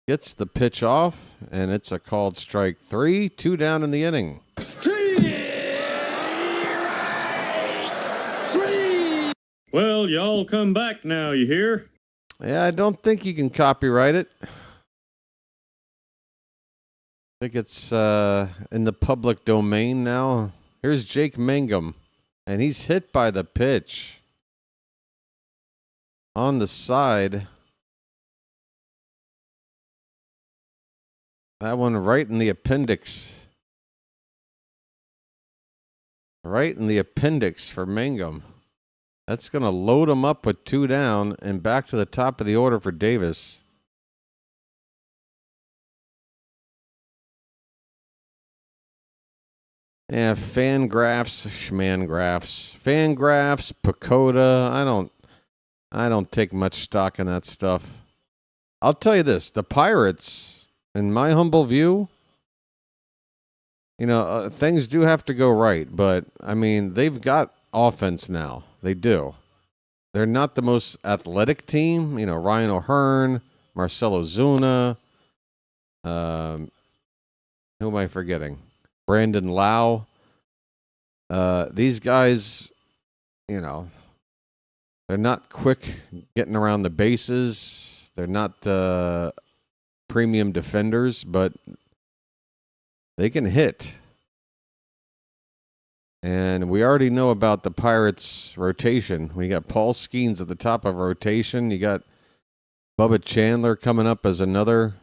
S4: Gets the pitch off, and it's a called strike 3. 2 down in the inning.
S2: Well, y'all come back now, you hear?
S4: Yeah, I don't think you can copyright it. I think it's in the public domain now. Here's Jake Mangum, and he's hit by the pitch. On the side. That one right in the appendix. Right in the appendix for Mangum. That's going to load him up with 2 down and back to the top of the order for Davis. Yeah, Fangraphs, Schmangraphs, Fangraphs, Pacoda. I don't take much stock in that stuff. I'll tell you this. The Pirates, in my humble view, things do have to go right. But, I mean, they've got offense now. They do. They're not the most athletic team. Ryan O'Hearn, Marcelo Zuna. Who am I forgetting? Brandon Lau. These guys, they're not quick getting around the bases. They're not premium defenders, but they can hit. And we already know about the Pirates' rotation. We got Paul Skeens at the top of rotation. You got Bubba Chandler coming up as another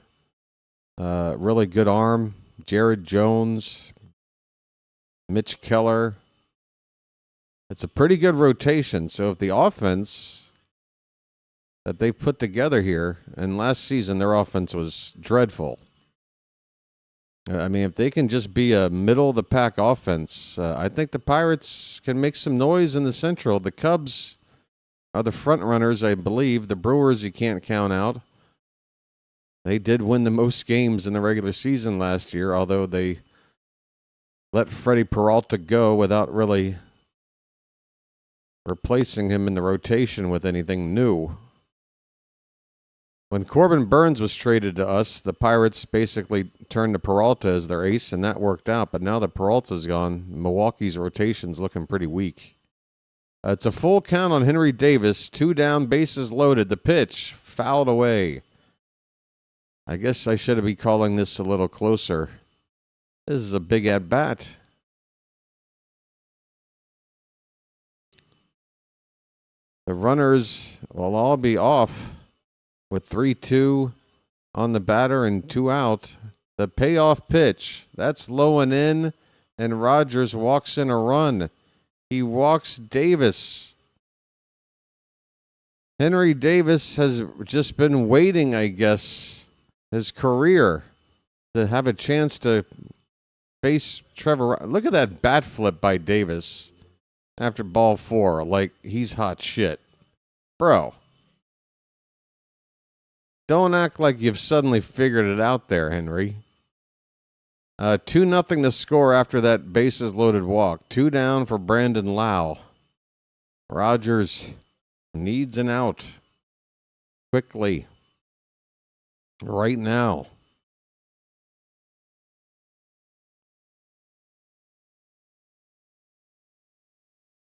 S4: really good arm. Jared Jones, Mitch Keller. It's a pretty good rotation. So if the offense that they put together here, and last season their offense was dreadful. I mean, if they can just be a middle-of-the-pack offense, I think the Pirates can make some noise in the Central. The Cubs are the front runners, I believe. The Brewers you can't count out. They did win the most games in the regular season last year, although they let Freddie Peralta go without really replacing him in the rotation with anything new. When Corbin Burns was traded to us, the Pirates basically turned to Peralta as their ace, and that worked out. But now that Peralta's gone, Milwaukee's rotation's looking pretty weak. It's a full count on Henry Davis. 2 down, bases loaded. The pitch fouled away. I guess I should be calling this a little closer. This is a big at-bat. The runners will all be off with 3-2 on the batter and 2 out. The payoff pitch, that's low and in, and Rogers walks in a run. He walks Davis. Henry Davis has just been waiting, I guess, his career to have a chance to face Trevor. Look at that bat flip by Davis after ball 4. Like, he's hot shit. Bro. Don't act like you've suddenly figured it out there, Henry. 2-0 to score after that bases loaded walk. 2 down for Brandon Lau. Rogers needs an out. Quickly. Right now.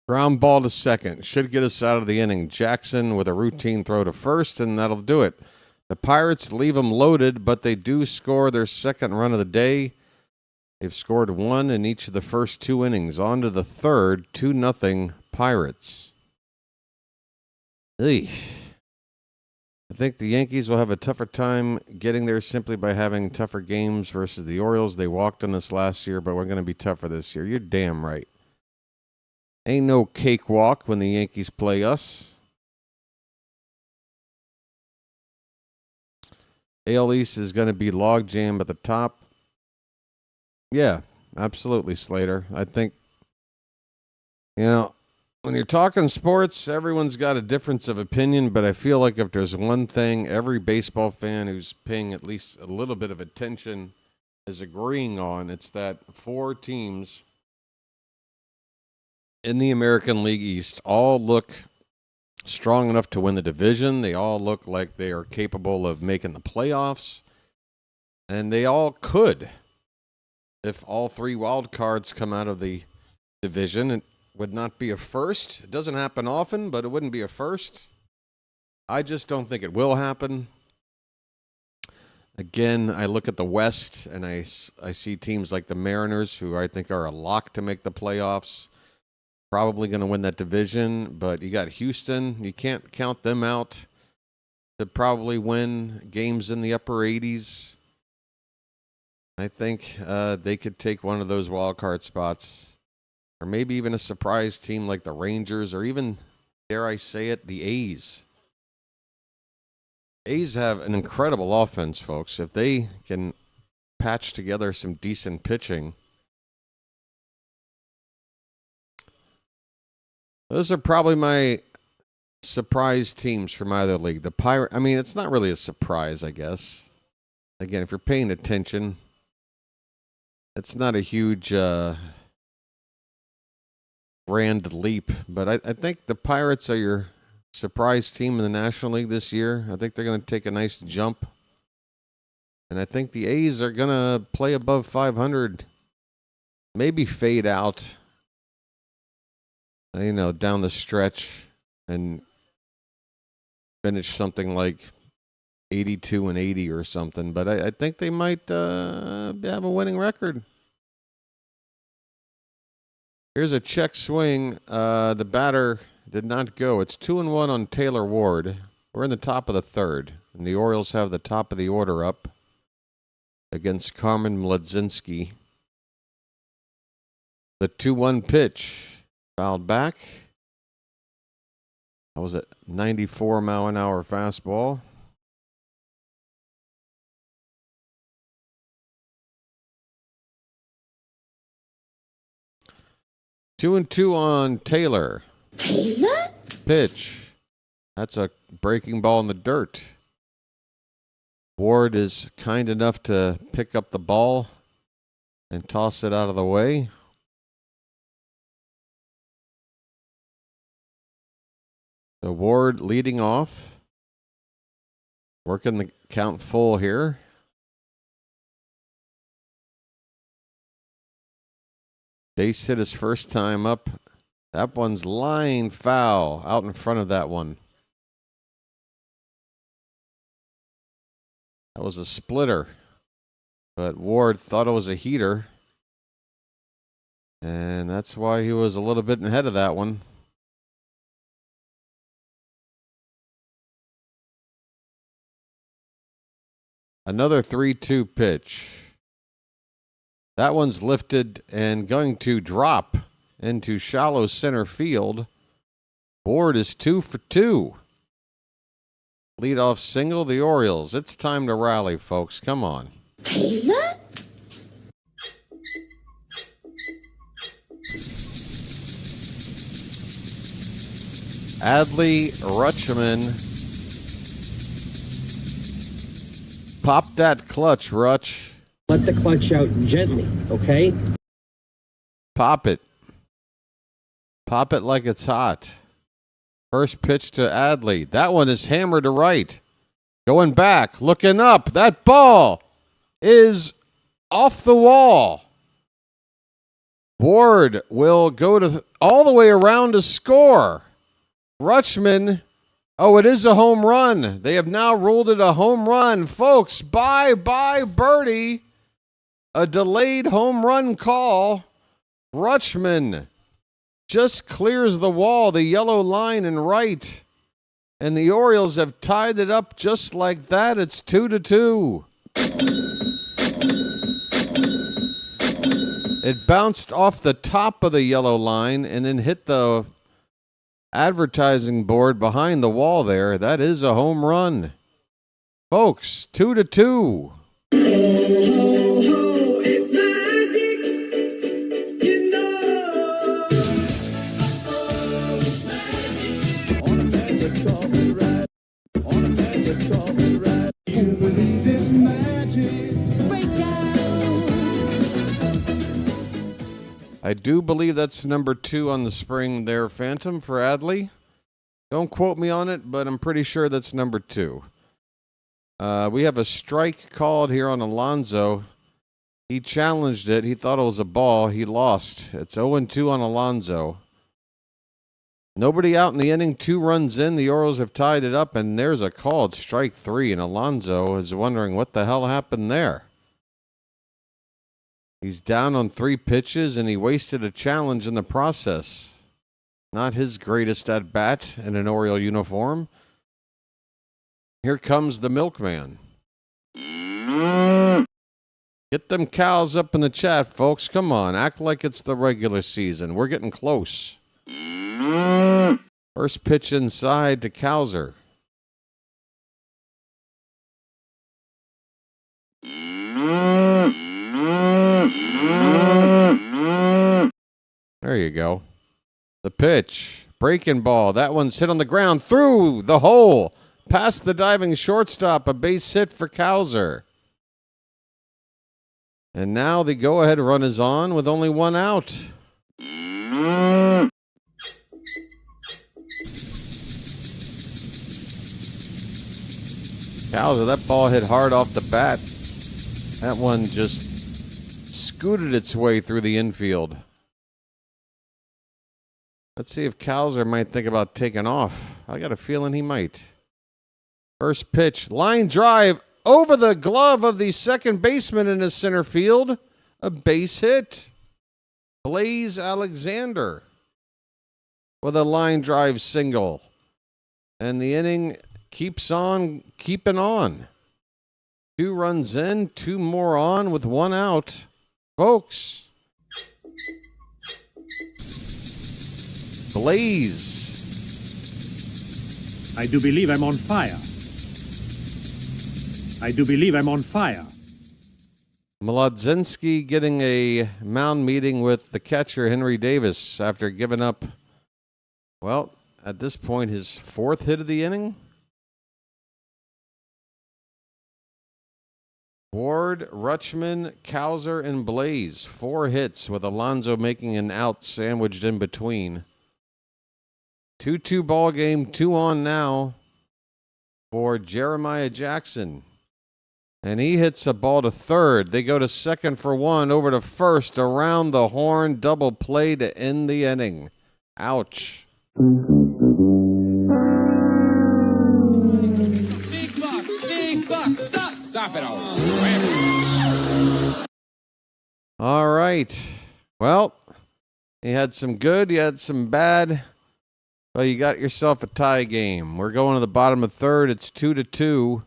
S4: Ground ball to second. Should get us out of the inning. Jackson with a routine throw to first, and that'll do it. The Pirates leave them loaded, but they do score their second run of the day. They've scored 1 in each of the first 2 innings. On to the third, 2-0 Pirates. Eesh. I think the Yankees will have a tougher time getting there simply by having tougher games versus the Orioles. They walked on us last year, but we're going to be tougher this year. You're damn right. Ain't no cakewalk when the Yankees play us. AL East is going to be logjam at the top. Yeah, absolutely, Slater. I think, when you're talking sports, everyone's got a difference of opinion, but I feel like if there's one thing every baseball fan who's paying at least a little bit of attention is agreeing on, it's that 4 teams in the American League East all look strong enough to win the division. They all look like they are capable of making the playoffs. And they all could. If all 3 wild cards come out of the division, it would not be a first. It doesn't happen often, but it wouldn't be a first. I just don't think it will happen. Again, I look at the West, and I see teams like the Mariners, who I think are a lock to make the playoffs. Probably going to win that division, but you got Houston. You can't count them out to probably win games in the upper 80s. I think they could take one of those wild card spots, or maybe even a surprise team like the Rangers, or even, dare I say it, the A's. A's have an incredible offense, folks. If they can patch together some decent pitching, those are probably my surprise teams from either league. The Pirate. I mean, it's not really a surprise, I guess. Again, if you're paying attention, it's not a huge grand leap. But I think the Pirates are your surprise team in the National League this year. I think they're going to take a nice jump. And I think the A's are going to play above 500. Maybe fade out, down the stretch and finish something like 82-80 or something. But I think they might have a winning record. Here's a check swing. The batter did not go. It's 2-1 on Taylor Ward. We're in the top of the third, and the Orioles have the top of the order up against Carmen Mladzinski. The 2-1 pitch fouled back. That was a 94-mile-an-hour fastball. Two and two on Taylor.
S9: Taylor?
S4: Pitch. That's a breaking ball in the dirt. Ward is kind enough to pick up the ball and toss it out of the way. So Ward leading off. Working the count full here. Base hit his first time up. That one's line foul out in front of that one. That was a splitter. But Ward thought it was a heater. And that's why he was a little bit ahead of that one. Another 3-2 pitch. That one's lifted and going to drop into shallow center field. Ward is 2 for 2. Leadoff single, the Orioles. It's time to rally, folks. Come on.
S9: Taylor?
S4: Adley Rutschman. Pop that clutch, Rutsch.
S6: Let the clutch out gently, okay?
S4: Pop it. Pop it like it's hot. First pitch to Adley. That one is hammered to right. Going back, looking up. That ball is off the wall. Ward will go all the way around to score. Rutschman. Oh, it is a home run. They have now ruled it a home run. Folks, bye-bye birdie. A delayed home run call. Rutschman just clears the wall, the yellow line in right. And the Orioles have tied it up just like that. It's 2-2. It bounced off the top of the yellow line and then hit the advertising board behind the wall there. That is a home run. Folks, 2-2.
S8: It's magic, you know. It's magic. On a magic carpet ride. On a magic carpet ride. You believe in magic. Break out.
S4: I do believe that's number 2 on the spring there, Phantom, for Adley. Don't quote me on it, but I'm pretty sure that's number 2. We have a strike called here on Alonso. He challenged it. He thought it was a ball. He lost. It's 0-2 on Alonso. Nobody out in the inning. 2 runs in. The Orioles have tied it up, and there's a call. It's strike 3, and Alonso is wondering what the hell happened there. He's down on 3 pitches, and he wasted a challenge in the process. Not his greatest at-bat in an Oriole uniform. Here comes the milkman. Get them cows up in the chat, folks. Come on, act like it's the regular season. We're getting close. First pitch inside to Cowser. There you go. The pitch. Breaking ball. That one's hit on the ground through the hole. Past the diving shortstop. A base hit for Cowser. And now the go-ahead run is on with only one out. Cowser, that ball hit hard off the bat. That one just scooted its way through the infield. Let's see if Cowser might think about taking off. I got a feeling he might. First pitch, line drive over the glove of the second baseman in his center field. A base hit. Blaze Alexander with a line drive single. And the inning keeps on keeping on. 2 runs in, 2 more on with 1 out. Folks, Blaze.
S2: I do believe I'm on fire. I do believe I'm on fire.
S4: Mlodzinski getting a mound meeting with the catcher, Henry Davis, after giving up, well, at this point, his 4th hit of the inning. Ward, Rutschman, Cowser, and Blaze. 4 hits with Alonso making an out sandwiched in between. 2-2 ball game, 2 on now for Jeremiah Jackson. And he hits a ball to third. They go to second for 1, over to first, around the horn, double play to end the inning. Ouch.
S8: Big buck, big buck. Stop it all.
S4: All right. Well, you had some good, you had some bad. Well, you got yourself a tie game. We're going to the bottom of third. It's 2-2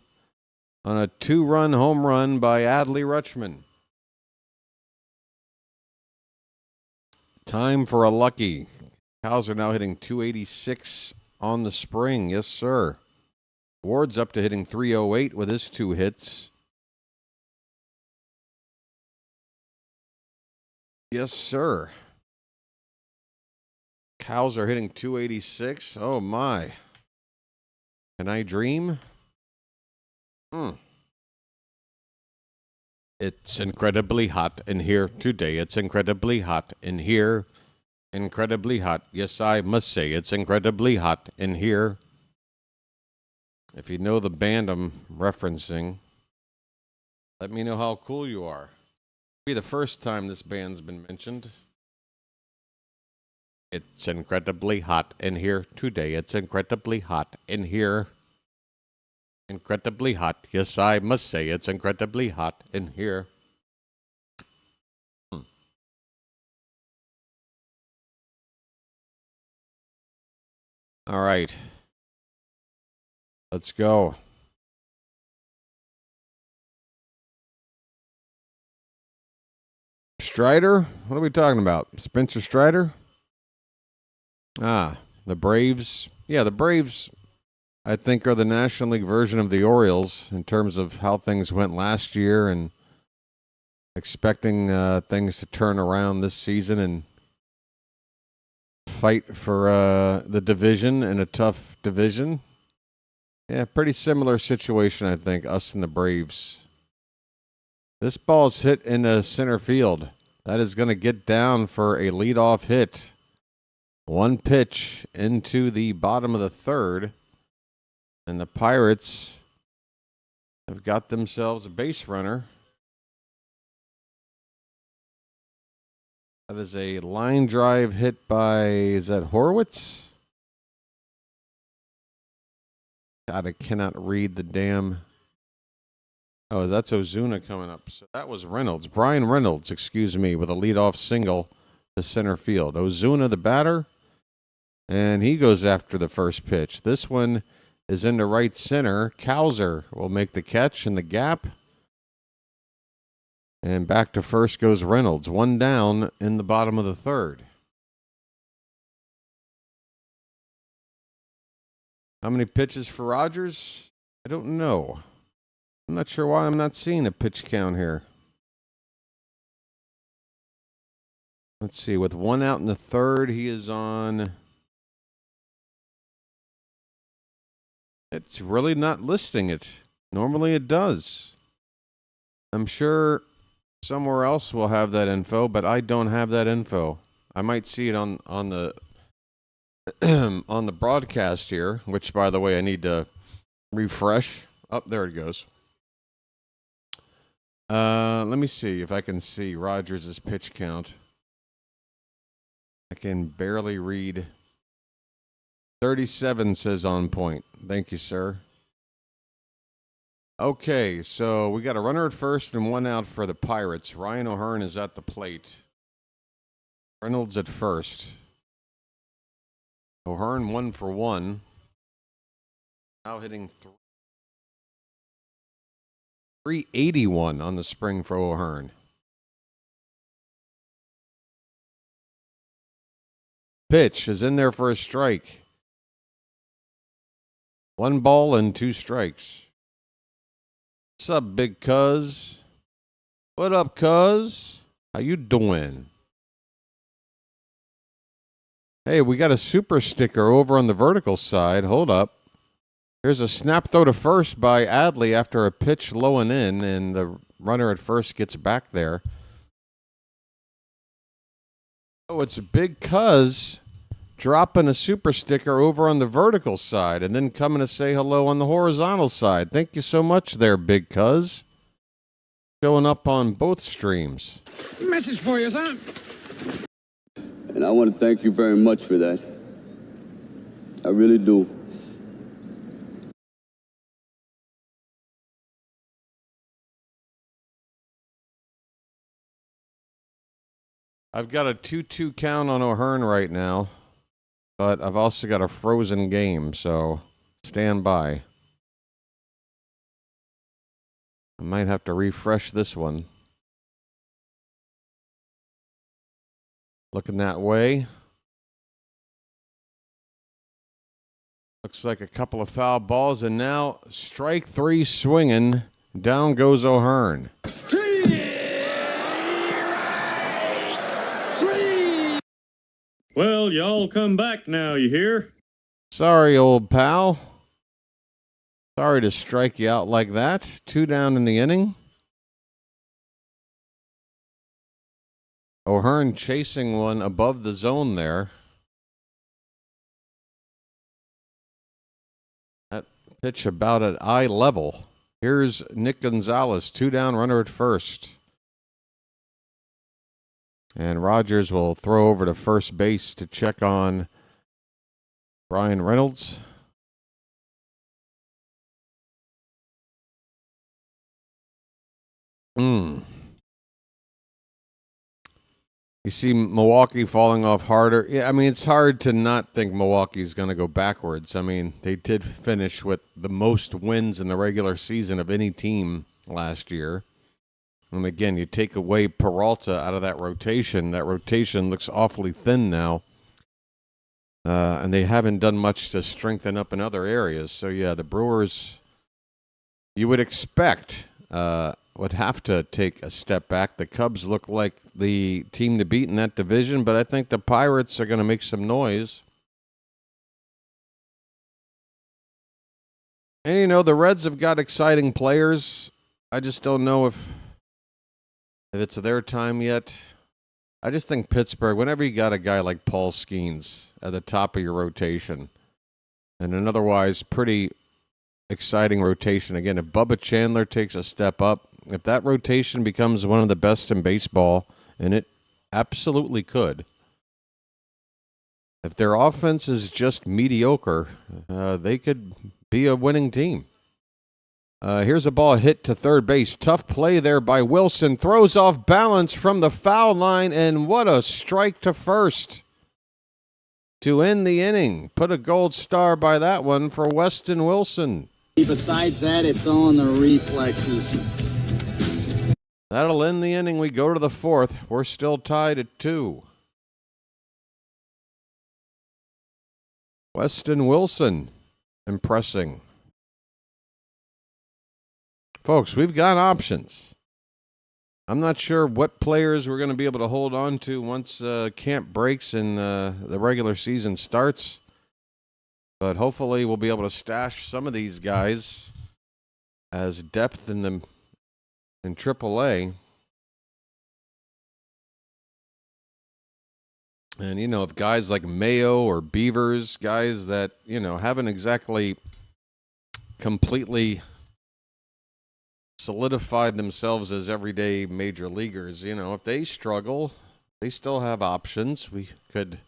S4: on a 2-run home run by Adley Rutschman. Time for a lucky. Cows are now hitting 286 on the spring. Yes, sir. Ward's up to hitting 308 with his 2 hits. Yes, sir. Cows are hitting 286. Oh, my. Can I dream? It's incredibly hot in here today. It's incredibly hot in here. Incredibly hot. Yes, I must say it's incredibly hot in here. If you know the band I'm referencing, let me know how cool you are. It'll be the first time this band's been mentioned. It's incredibly hot in here today. It's incredibly hot in here. Incredibly hot. Yes, I must say it's incredibly hot in here. All right. Let's go. Strider? What are we talking about? Spencer Strider? The Braves. Yeah, the Braves, I think, are the National League version of the Orioles in terms of how things went last year and expecting things to turn around this season and fight for the division in a tough division. Yeah, pretty similar situation, I think, us and the Braves. This ball's hit in the center field. That is going to get down for a leadoff hit. 1 pitch into the bottom of the third. And the Pirates have got themselves a base runner. That is a line drive hit by, is that Horwitz? God, I cannot read the damn. Oh, that's Ozuna coming up. So that was Reynolds. Brian Reynolds, excuse me, with a leadoff single to center field. Ozuna, the batter, and he goes after the first pitch. This one is into right center. Cowser will make the catch in the gap. And back to first goes Reynolds. 1 down in the bottom of the third. How many pitches for Rogers? I don't know. I'm not sure why I'm not seeing a pitch count here. Let's see. With 1 out in the third, he is on It's really not listing it. Normally it does. I'm sure somewhere else will have that info, but I don't have that info. I might see it on the on the broadcast here, which, by the way, I need to refresh. Oh, there it goes. Let me see if I can see Rogers' pitch count. I can barely read. 37 says on point. Thank you, sir. Okay, so we got a runner at first and one out for the Pirates. Ryan O'Hearn is at the plate. Reynolds at first. O'Hearn 1 for 1. Now hitting 381 on the spring for O'Hearn. Pitch is in there for a strike. 1 ball and 2 strikes. What's up, big cuz? What up, cuz? How you doing? Hey, we got a super sticker over on the vertical side. Hold up. Here's a snap throw to first by Adley after a pitch low and in, and the runner at first gets back there. Oh, it's Big Cuz dropping a super sticker over on the vertical side and then coming to say hello on the horizontal side. Thank you so much there, Big Cuz. Showing up on both streams.
S5: Message for you, son.
S9: And I want to thank you very much for that. I really do.
S4: I've got a 2-2 count on O'Hearn right now, but I've also got a frozen game, so stand by. I might have to refresh this one. Looking that way. Looks like a couple of foul balls, and now strike 3 swinging. Down goes O'Hearn.
S2: Well, y'all come back now, you hear?
S4: Sorry, old pal. Sorry to strike you out like that. 2 down in the inning. O'Hearn chasing one above the zone there. That pitch about at eye level. Here's Nick Gonzalez, 2 down, runner at first. And Rogers will throw over to first base to check on Brian Reynolds. You see Milwaukee falling off harder. Yeah, I mean, it's hard to not think Milwaukee's going to go backwards. I mean, they did finish with the most wins in the regular season of any team last year. And again, you take away Peralta out of that rotation. That rotation looks awfully thin now. And they haven't done much to strengthen up in other areas. So, yeah, the Brewers, you would expect, would have to take a step back. The Cubs look like the team to beat in that division, but I think the Pirates are going to make some noise. And, you know, the Reds have got exciting players. I just don't know if it's their time yet. I just think Pittsburgh, whenever you got a guy like Paul Skeens at the top of your rotation, and an otherwise pretty exciting rotation, again, if Bubba Chandler takes a step up, if that rotation becomes one of the best in baseball, and it absolutely could, if their offense is just mediocre, they could be a winning team. Here's a ball hit to third base. Tough play there by Wilson. Throws off balance from the foul line, and what a strike to first to end the inning. Put a gold star by that one for Weston Wilson.
S6: Besides that, it's on the reflexes.
S4: That'll end the inning. We go to the fourth. We're still tied at 2. Weston Wilson impressing. Folks, we've got options. I'm not sure what players we're going to be able to hold on to once camp breaks and the regular season starts. But hopefully we'll be able to stash some of these guys as depth in AAA. And, if guys like Mayo or Beavers, guys that, haven't exactly completely solidified themselves as everyday major leaguers, if they struggle, they still have options. We could,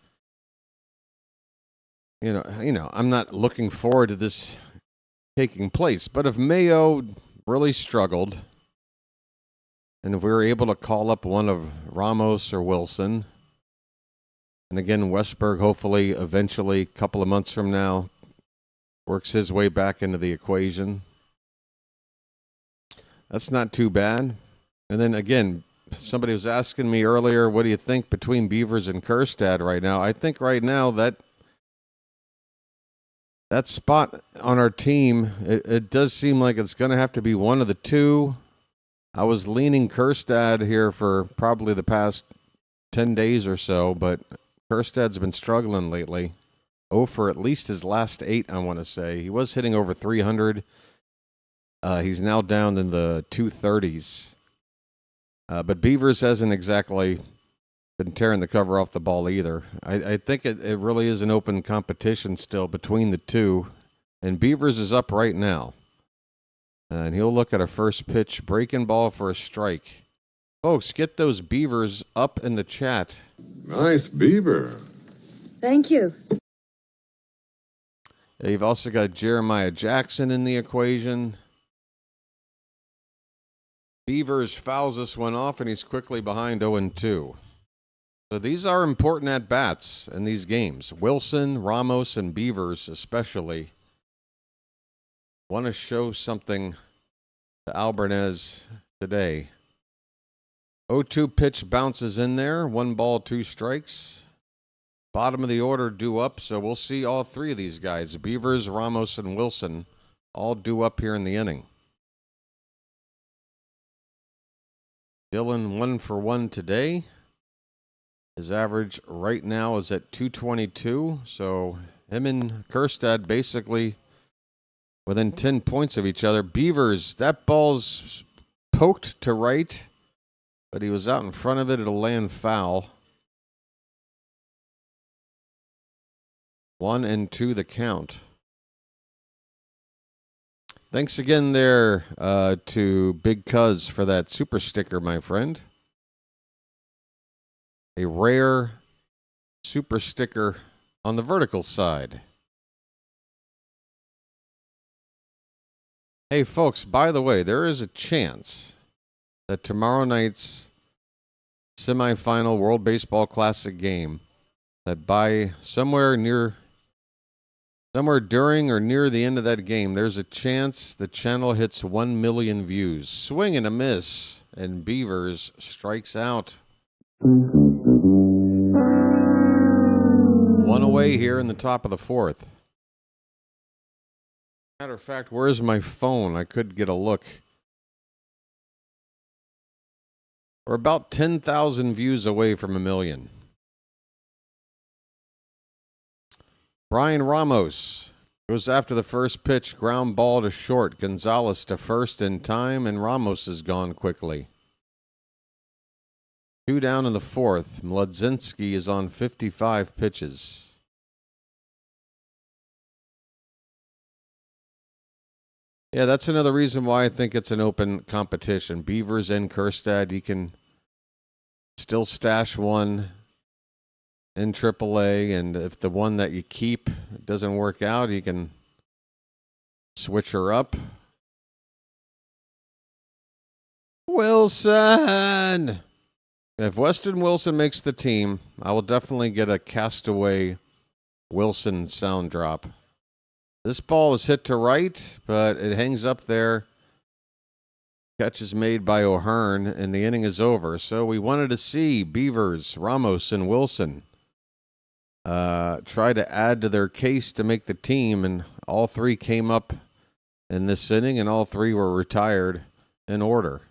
S4: I'm not looking forward to this taking place, but if Mayo really struggled, and if we were able to call up one of Ramos or Wilson, and again, Westberg, hopefully, eventually, a couple of months from now, works his way back into the equation. That's not too bad. And then again, somebody was asking me earlier, what do you think between Beavers and Kjerstad right now? I think right now that spot on our team, it does seem like it's going to have to be one of the two. I was leaning Kjerstad here for probably the past 10 days or so, but Kjerstad's been struggling lately. For at least his last 8, I want to say. He was hitting over 300. He's now down in the 230s. But Beavers hasn't exactly been tearing the cover off the ball either. I think it really is an open competition still between the two. And Beavers is up right now. And he'll look at a first pitch breaking ball for a strike. Folks, get those Beavers up in the chat.
S7: Nice beaver.
S10: Thank you.
S4: You've also got Jeremiah Jackson in the equation. Beavers fouls this one off, and he's quickly behind 0-2. So these are important at-bats in these games. Wilson, Ramos, and Beavers especially want to show something to Albernez today. 0-2 pitch bounces in there. 1 ball, 2 strikes. Bottom of the order due up, so we'll see all 3 of these guys, Beavers, Ramos, and Wilson, all due up here in the inning. Dylan 1 for 1 today. His average right now is at 222, so him and Kjerstad basically within 10 points of each other. Beavers, that ball's poked to right, but he was out in front of it. It'll land foul. 1-2 the count. Thanks again there to Big Cuz for that super sticker, my friend. A rare super sticker on the vertical side. Hey, folks, by the way, there is a chance that tomorrow night's semifinal World Baseball Classic game, that by somewhere during or near the end of that game, there's a chance the channel hits 1 million views. Swing and a miss, and Beavers strikes out. 1 away here in the top of the 4th. Matter of fact, where's my phone? I could get a look. We're about 10,000 views away from 1 million. Brian Ramos goes after the first pitch, ground ball to short. Gonzalez to first in time, and Ramos is gone quickly. 2 down in the 4th. Mladzinski is on 55 pitches. Yeah, that's another reason why I think it's an open competition. Beavers and Kjerstad, you can still stash one in AAA, and if the one that you keep doesn't work out, you can switch her up. Wilson! If Weston Wilson makes the team, I will definitely get a Castaway Wilson sound drop. This ball is hit to right, but it hangs up there. Catch is made by O'Hearn, and the inning is over. So we wanted to see Beavers, Ramos, and Wilson try to add to their case to make the team, and all 3 came up in this inning, and all 3 were retired in order.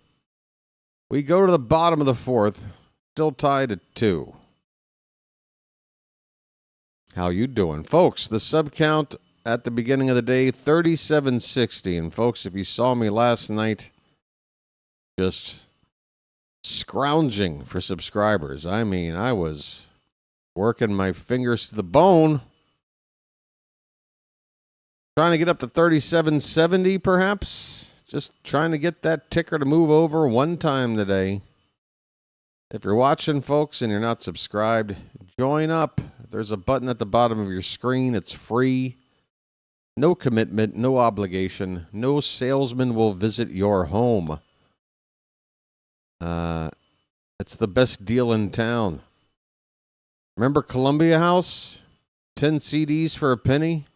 S4: We go to the bottom of the 4th, still tied at 2. How you doing? Folks, the sub count at the beginning of the day, 3760. And folks, if you saw me last night, just scrounging for subscribers. I mean, I was working my fingers to the bone, trying to get up to 3770, perhaps. Just trying to get that ticker to move over one time today. If you're watching, folks, and you're not subscribed, join up. There's a button at the bottom of your screen. It's free. No commitment, no obligation. No salesman will visit your home. It's the best deal in town. Remember Columbia House? 10 CDs for a penny?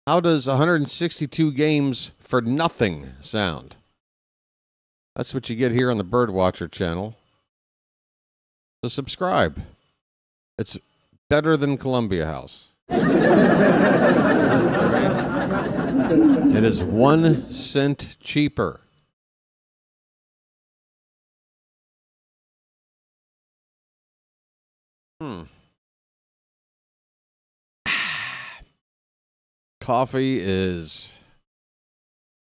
S4: How does 162 games for nothing sound? That's what you get here on the BirdWatcher Channel. So subscribe. It's better than Columbia House. It is 1 cent cheaper. Coffee is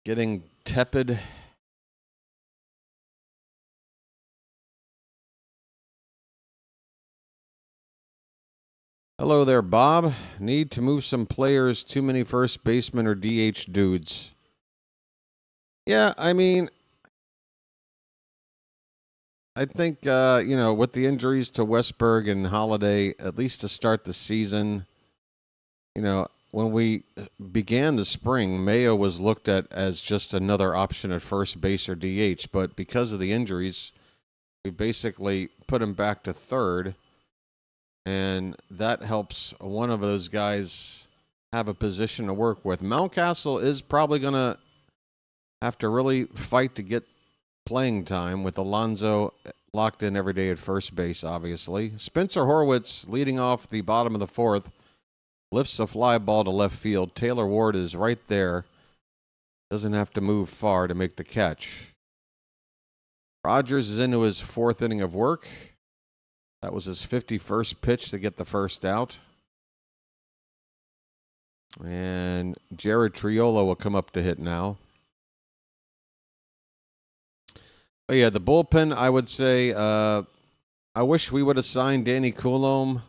S4: getting tepid. Hello there, Bob. Need to move some players. Too many first basemen or DH dudes. Yeah, I mean, I think, with the injuries to Westberg and Holiday, at least to start the season, when we began the spring, Mayo was looked at as just another option at first base or DH. But because of the injuries, we basically put him back to third. And that helps one of those guys have a position to work with. Mountcastle is probably going to have to really fight to get playing time with Alonso locked in every day at first base, obviously. Spencer Horwitz leading off the bottom of the fourth. Lifts a fly ball to left field. Taylor Ward is right there. Doesn't have to move far to make the catch. Rogers is into his fourth inning of work. That was his 51st pitch to get the first out. And Jared Triolo will come up to hit now. But yeah, the bullpen, I would say, I wish we would have signed Danny Coulombe.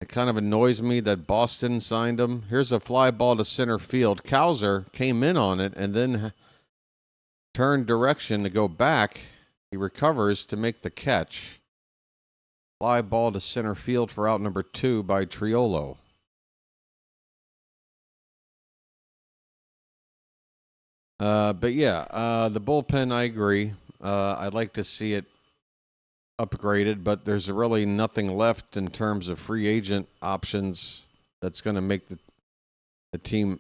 S4: It kind of annoys me that Boston signed him. Here's a fly ball to center field. Cowser came in on it and then turned direction to go back. He recovers to make the catch. Fly ball to center field for out number 2 by Triolo. But yeah, the bullpen, I agree. I'd like to see it upgraded, but there's really nothing left in terms of free agent options that's going to make the team,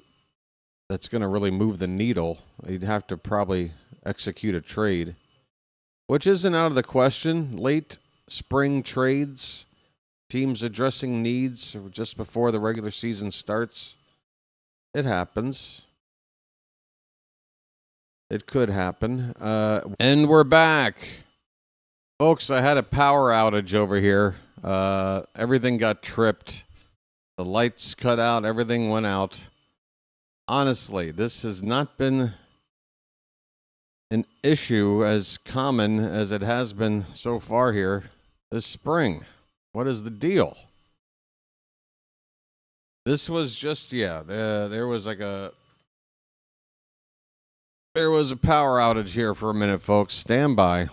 S4: that's going to really move the needle. You'd have to probably execute a trade, which isn't out of the question. Late spring trades, teams addressing needs just before the regular season starts. It happens. It could happen. And we're back. Folks, I had a power outage over here. Everything got tripped. The lights cut out. Everything went out. Honestly, this has not been an issue as common as it has been so far here this spring. What is the deal? This was just, there was a power outage here for a minute, folks. Stand by.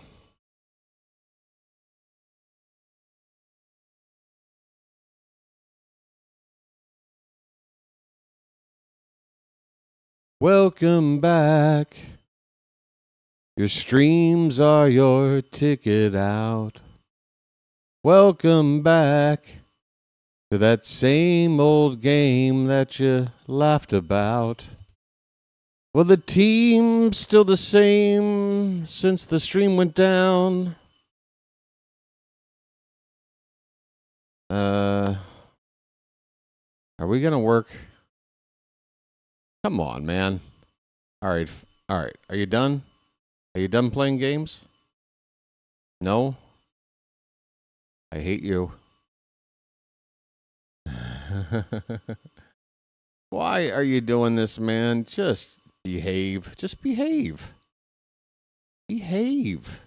S4: Welcome back. Your streams are your ticket out. Welcome back to that same old game that you laughed about. Well, the team's still the same since the stream went down. Are we going to work? Come on, man. All right. Are you done? Are you done playing games? No? I hate you. Why are you doing this, man? Just behave. Just behave. Behave.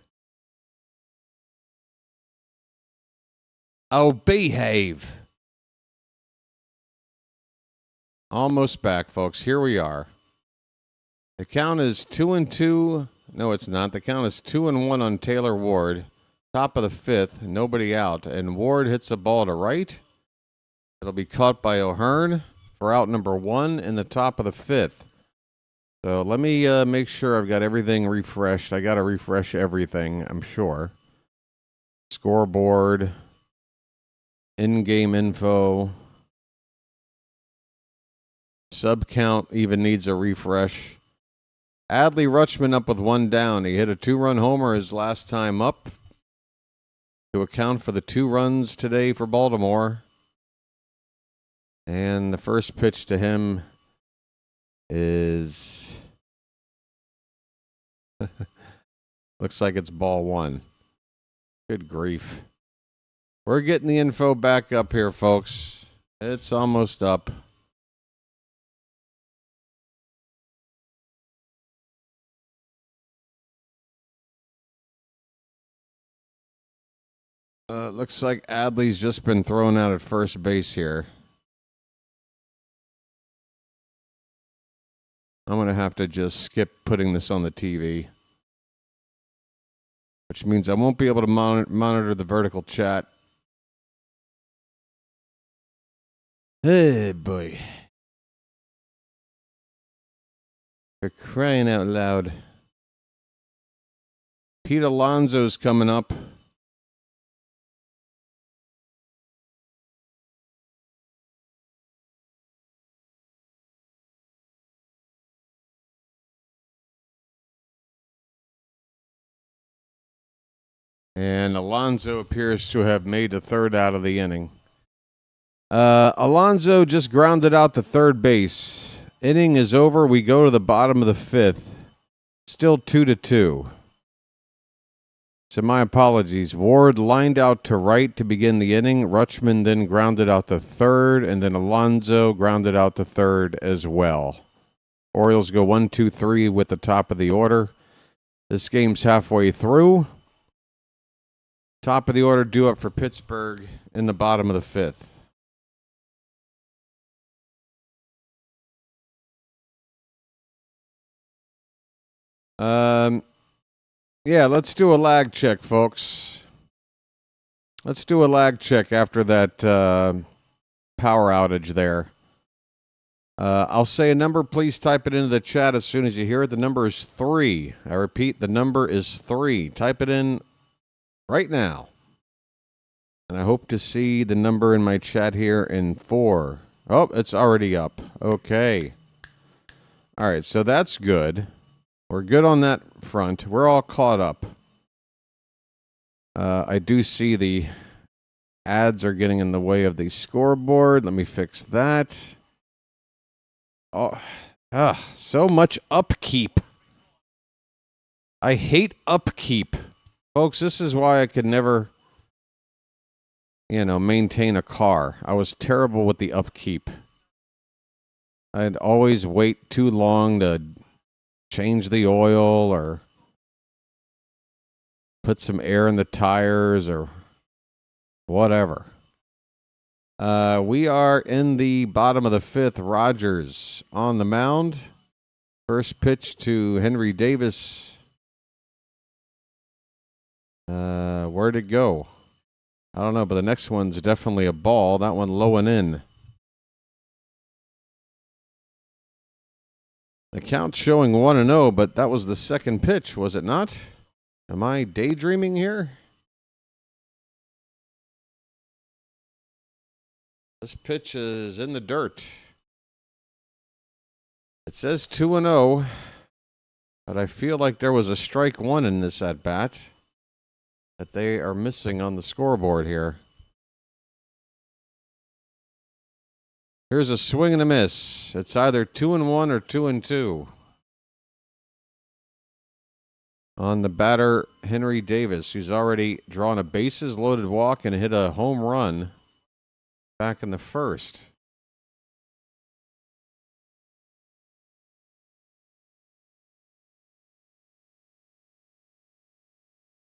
S4: Oh, behave. Almost back, folks. Here we are. The count is 2-2. No, it's not. The count is 2-1 on Taylor Ward. Top of the fifth. Nobody out. And Ward hits a ball to right. It'll be caught by O'Hearn for out number 1 in the top of the fifth. So let me make sure I've got everything refreshed. I got to refresh everything, I'm sure. Scoreboard. In-game info. Sub count even needs a refresh. Adley Rutschman up with 1 down. He hit a 2-run homer his last time up to account for the 2 runs today for Baltimore. And the first pitch to him is... looks like it's ball 1. Good grief. We're getting the info back up here, folks. It's almost up. Looks like Adley's just been thrown out at first base here. I'm going to have to just skip putting this on the TV. Which means I won't be able to monitor the vertical chat. Hey, boy. For crying out loud. Pete Alonso's coming up. And Alonso appears to have made a third out of the inning. Alonso just grounded out to third base. Inning is over. We go to the bottom of the fifth. Still 2-2. So my apologies. Ward lined out to right to begin the inning. Rutschman then grounded out to third, and then Alonso grounded out to third as well. Orioles go 1-2-3 with the top of the order. This game's halfway through. Top of the order due up for Pittsburgh in the bottom of the fifth. Yeah, let's do a lag check, folks. Let's do a lag check after that power outage there. I'll say a number. Please type it into the chat as soon as you hear it. The number is 3. I repeat, the number is 3. Type it in right now. And I hope to see the number in my chat here in 4. Oh, it's already up. Okay. All right, so that's good. We're good on that front. We're all caught up. I do see the ads are getting in the way of the scoreboard. Let me fix that. Oh, so much upkeep. I hate upkeep. Folks, this is why I could never, maintain a car. I was terrible with the upkeep. I'd always wait too long to change the oil or put some air in the tires or whatever. We are in the bottom of the fifth. Rogers on the mound. First pitch to Henry Davis. Where'd it go? I don't know, but the next one's definitely a ball. That one low and in. The count's showing 1-0, but that was the second pitch, was it not? Am I daydreaming here? This pitch is in the dirt. It says 2-0, but I feel like there was a strike 1 in this at-bat that they are missing on the scoreboard here. Here's a swing and a miss. It's either 2-1 or 2-2. On the batter, Henry Davis, who's already drawn a bases loaded walk and hit a home run back in the first.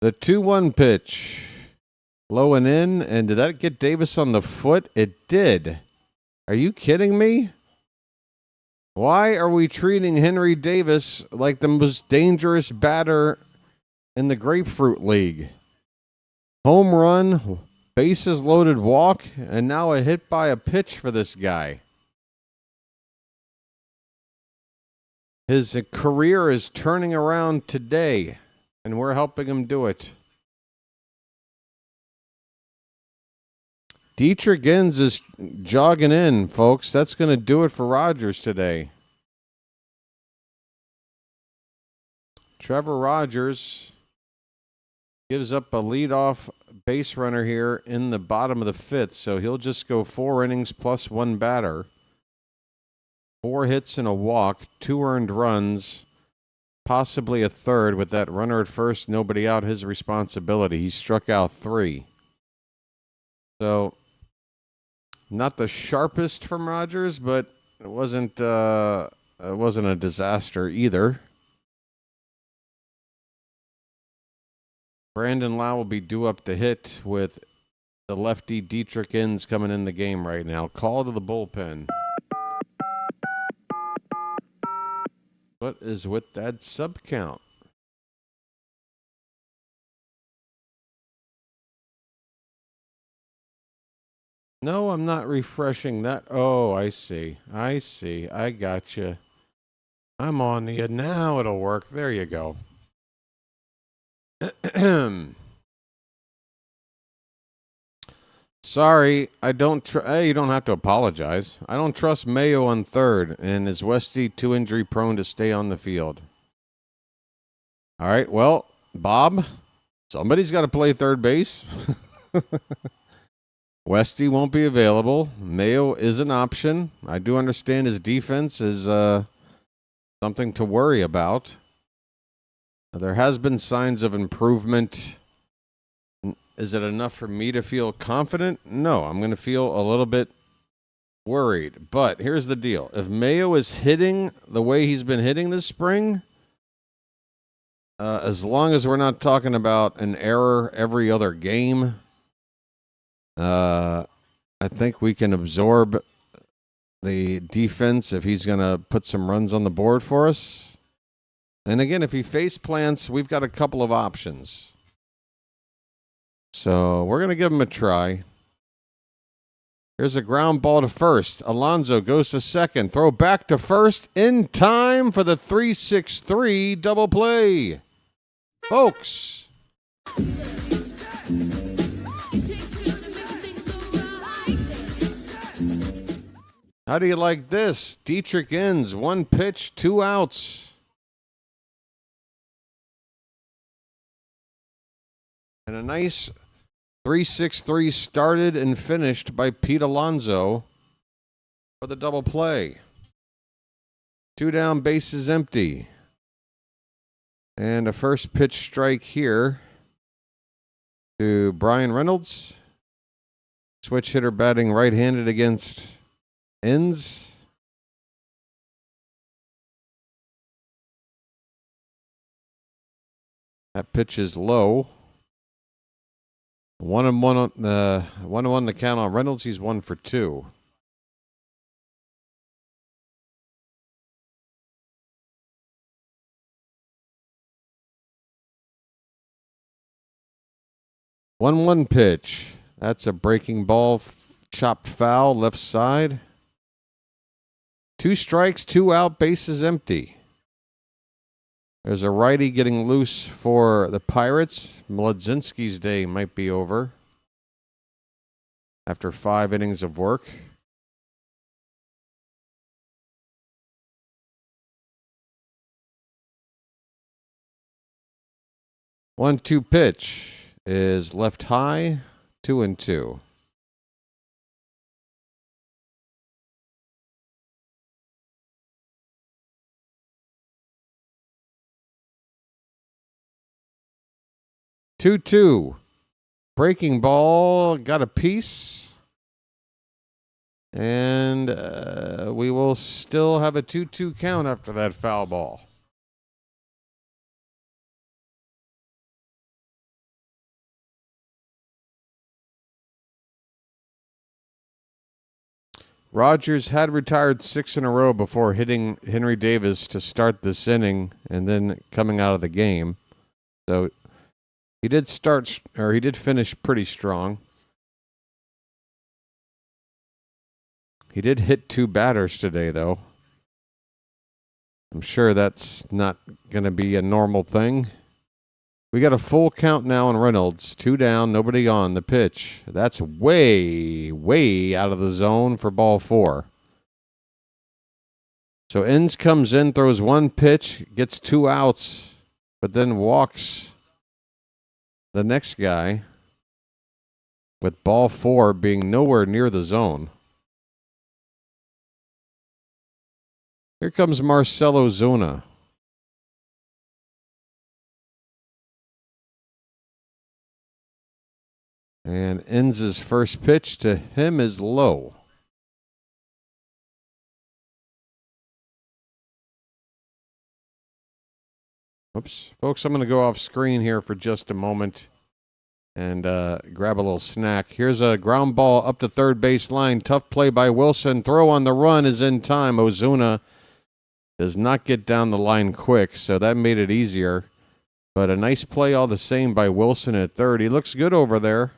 S4: The 2-1 pitch. Low and in. And did that get Davis on the foot? It did. Are you kidding me? Why are we treating Henry Davis like the most dangerous batter in the Grapefruit League? Home run, bases loaded walk, and now a hit by a pitch for this guy. His career is turning around today, and we're helping him do it. Dietrich Inns is jogging in, folks. That's going to do it for Rogers today. Trevor Rogers gives up a leadoff base runner here in the bottom of the fifth, so he'll just go 4 innings plus 1 batter. 4 hits and a walk, 2 earned runs, possibly a third with that runner at first, nobody out, his responsibility. He struck out 3. So, not the sharpest from Rogers, but it wasn't a disaster either. Brandon Lau will be due up to hit with the lefty Dietrich Inns coming in the game right now. Call to the bullpen. What is with that sub count? No, I'm not refreshing that. Oh, I see. I got you. I'm on you. Now it'll work. There you go. Sorry, I don't. Hey, you don't have to apologize. I don't trust Mayo on third, and is Westy too injury prone to stay on the field? All right, well, Bob, somebody's got to play third base. Westy won't be available. Mayo is an option. I do understand his defense is something to worry about. There has been signs of improvement. Is it enough for me to feel confident? No, I'm going to feel a little bit worried. But here's the deal. If Mayo is hitting the way he's been hitting this spring, as long as we're not talking about an error every other game, I think we can absorb the defense if he's going to put some runs on the board for us. And again, if he face plants, we've got a couple of options. So we're going to give him a try. Here's a ground ball to first. Alonso goes to second. Throw back to first in time for the 3-6-3 double play. Folks. How do you like this? Dietrich Inns, 1 pitch, 2 outs. And a nice 3-6-3 started and finished by Pete Alonso for the double play. 2 down, bases empty. And a first pitch strike here to Brian Reynolds. Switch hitter batting right-handed against Inns. That pitch is low. 1-1 1-1 the count on Reynolds. He's 1 for 2. One pitch. That's a breaking ball, chopped foul, left side. 2 strikes, 2 out, bases empty. There's a righty getting loose for the Pirates. Mlodzinski's day might be over after 5 innings of work. One-two pitch is left high, 2-2. Two. Breaking ball, got a piece. And we will still have a 2-2 count after that foul ball. Rogers had retired 6 in a row before hitting Henry Davis to start this inning and then coming out of the game. So he did finish pretty strong. He did hit 2 batters today, though. I'm sure that's not going to be a normal thing. We got a full count now on Reynolds. 2 down, nobody on. The pitch. That's way, way out of the zone for ball 4. So Inns comes in, throws 1 pitch, gets 2 outs, but then walks the next guy with ball 4 being nowhere near the zone. Here comes Marcelo Zuna. And Inns' first pitch to him is low. Oops. Folks, I'm going to go off screen here for just a moment and grab a little snack. Here's a ground ball up to third base line. Tough play by Wilson. Throw on the run is in time. Ozuna does not get down the line quick, so that made it easier. But a nice play all the same by Wilson at third. He looks good over there.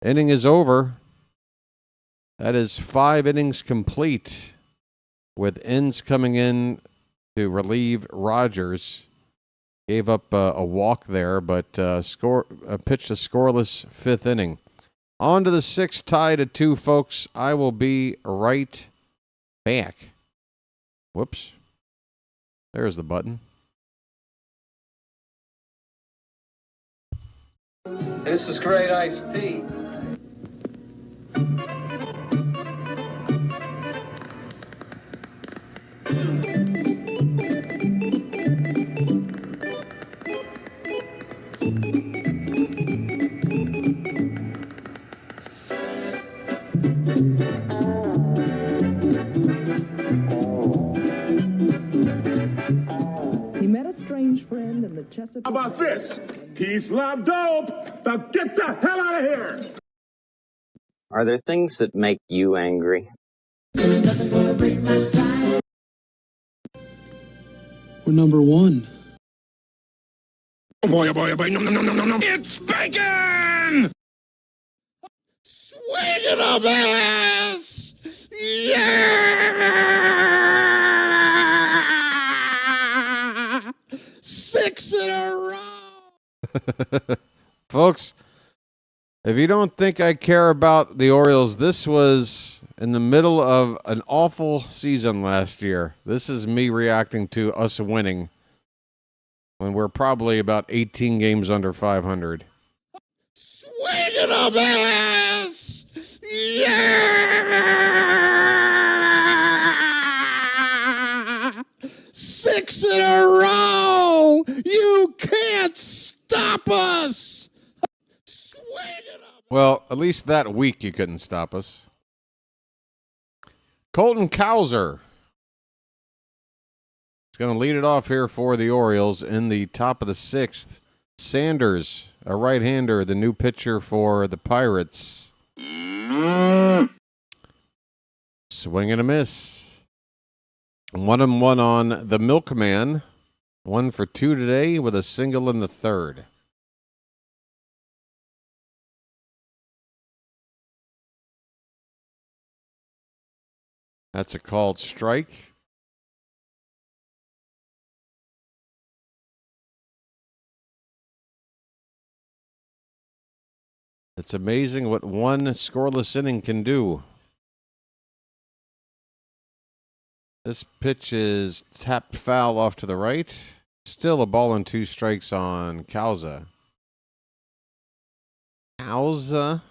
S4: Inning is over. That is 5 innings complete with Inns coming in to relieve Rogers. Gave up a walk there, but pitched a scoreless 5th inning. On to the 6th, tied at 2, folks. I will be right back. Whoops. There's the button.
S10: This is great iced tea.
S11: He met a strange friend in the Chesapeake.
S12: How about this? Peace, love, dope. Now get the hell out of here.
S13: Are there things that make you angry?
S8: We're number 1.
S12: Oh boy, no, no, no, no, no, no. It's bacon! Swing it up, ass! Yeah! 6 in a row!
S4: Folks, if you don't think I care about the Orioles, this was in the middle of an awful season last year. This is me reacting to us winning when we're probably about 18 games under 500.
S12: Swing it up, ass! Yeah! 6 in a row! You can't stop us! Swing it up!
S4: Well, at least that week you couldn't stop us. Colton Cowser is going to lead it off here for the Orioles in the top of the 6th. Sanders, a right-hander, the new pitcher for the Pirates. Swing and a miss. 1-1 on the Milkman. 1 for 2 today with a single in the 3rd. That's a called strike. It's amazing what one scoreless inning can do. This pitch is tapped foul off to the right. Still a ball and 2 strikes on Causa. Causa.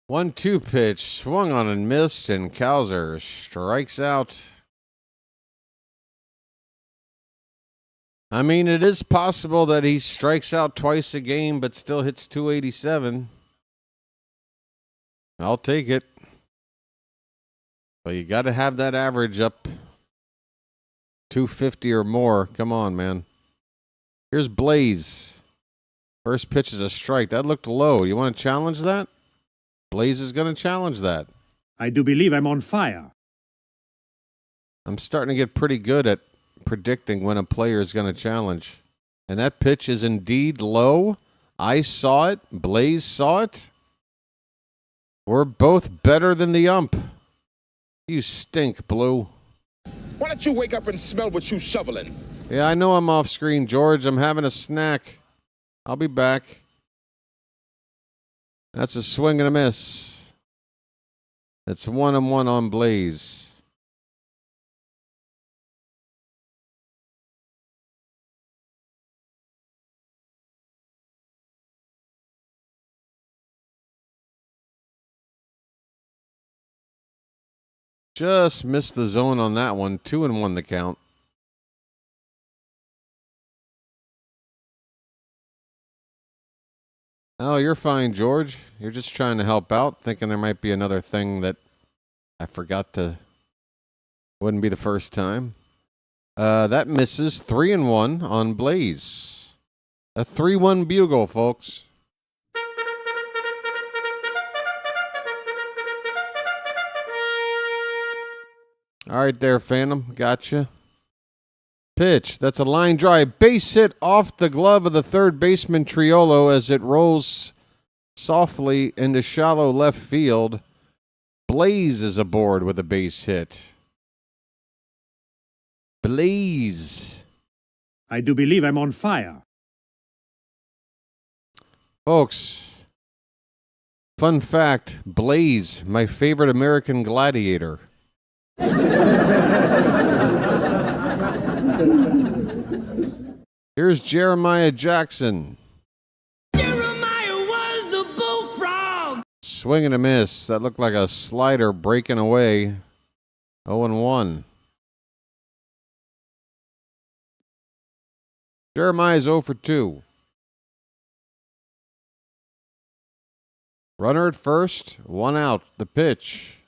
S4: One-two pitch swung on and missed, and Cowser strikes out. I mean, it is possible that he strikes out twice a game, but still hits 287. I'll take it. But you got to have that average up 250 or more. Come on, man. Here's Blaze. First pitch is a strike. That looked low. You want to challenge that? Blaze is going to challenge that.
S14: I do believe I'm on fire.
S4: I'm starting to get pretty good at predicting when a player is going to challenge. And that pitch is indeed low. I saw it. Blaze saw it. We're both better than the ump. You stink, Blue.
S12: Why don't you wake up and smell what you shoveling?
S4: Yeah, I know I'm off screen, George. I'm having a snack. I'll be back. That's a swing and a miss. It's 1-1 on Blaze. Just missed the zone on that one. 2-1 the count. Oh, you're fine, George. You're just trying to help out, thinking there might be another thing that I forgot to. Wouldn't be the first time. That misses. 3-1 on Blaze. A 3-1 bugle, folks. All right there, Phantom. Gotcha. Pitch. That's a line drive. Base hit off the glove of the third baseman Triolo as it rolls softly into shallow left field. Blaze is aboard with a base hit. Blaze.
S14: I do believe I'm on fire.
S4: Folks, fun fact, Blaze, my favorite American gladiator. Here's Jeremiah Jackson.
S8: Jeremiah was a bullfrog.
S4: Swing and a miss. That looked like a slider breaking away. 0-1. Jeremiah's 0 for 2. Runner at first, 1 out. The pitch.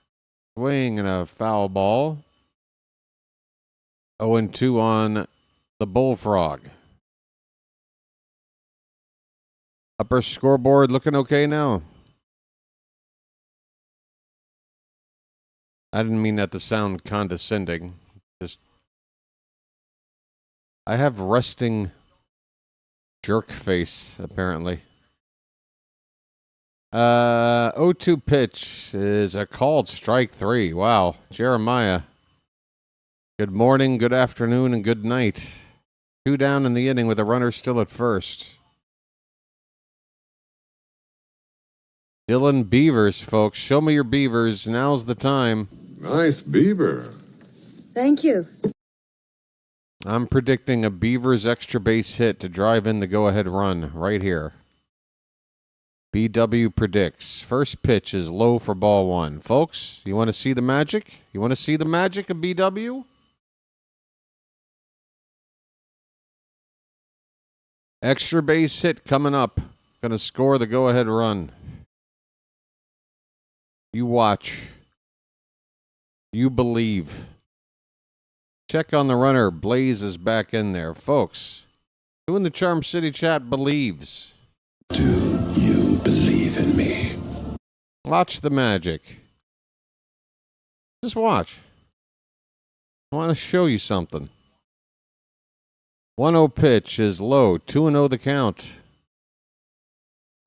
S4: Swing and a foul ball. 0-2 on the Bullfrog. Upper scoreboard looking okay now. I didn't mean that to sound condescending. Just I have resting jerk face, apparently. 0-2 pitch is a called strike 3. Wow. Jeremiah. Good morning, good afternoon, and good night. 2 down in the inning with a runner still at first. Dylan Beavers, folks. Show me your Beavers. Now's the time.
S7: Nice beaver.
S15: Thank you.
S4: I'm predicting a Beavers extra base hit to drive in the go-ahead run right here. BW predicts. First pitch is low for ball 1. Folks, you want to see the magic? You want to see the magic of BW? Extra base hit coming up. Going to score the go-ahead run. You watch. You believe. Check on the runner. Blaze is back in there. Folks, who in the Charm City chat believes?
S8: Do you believe in me?
S4: Watch the magic. Just watch. I want to show you something. 1-0 pitch is low. 2-0 the count.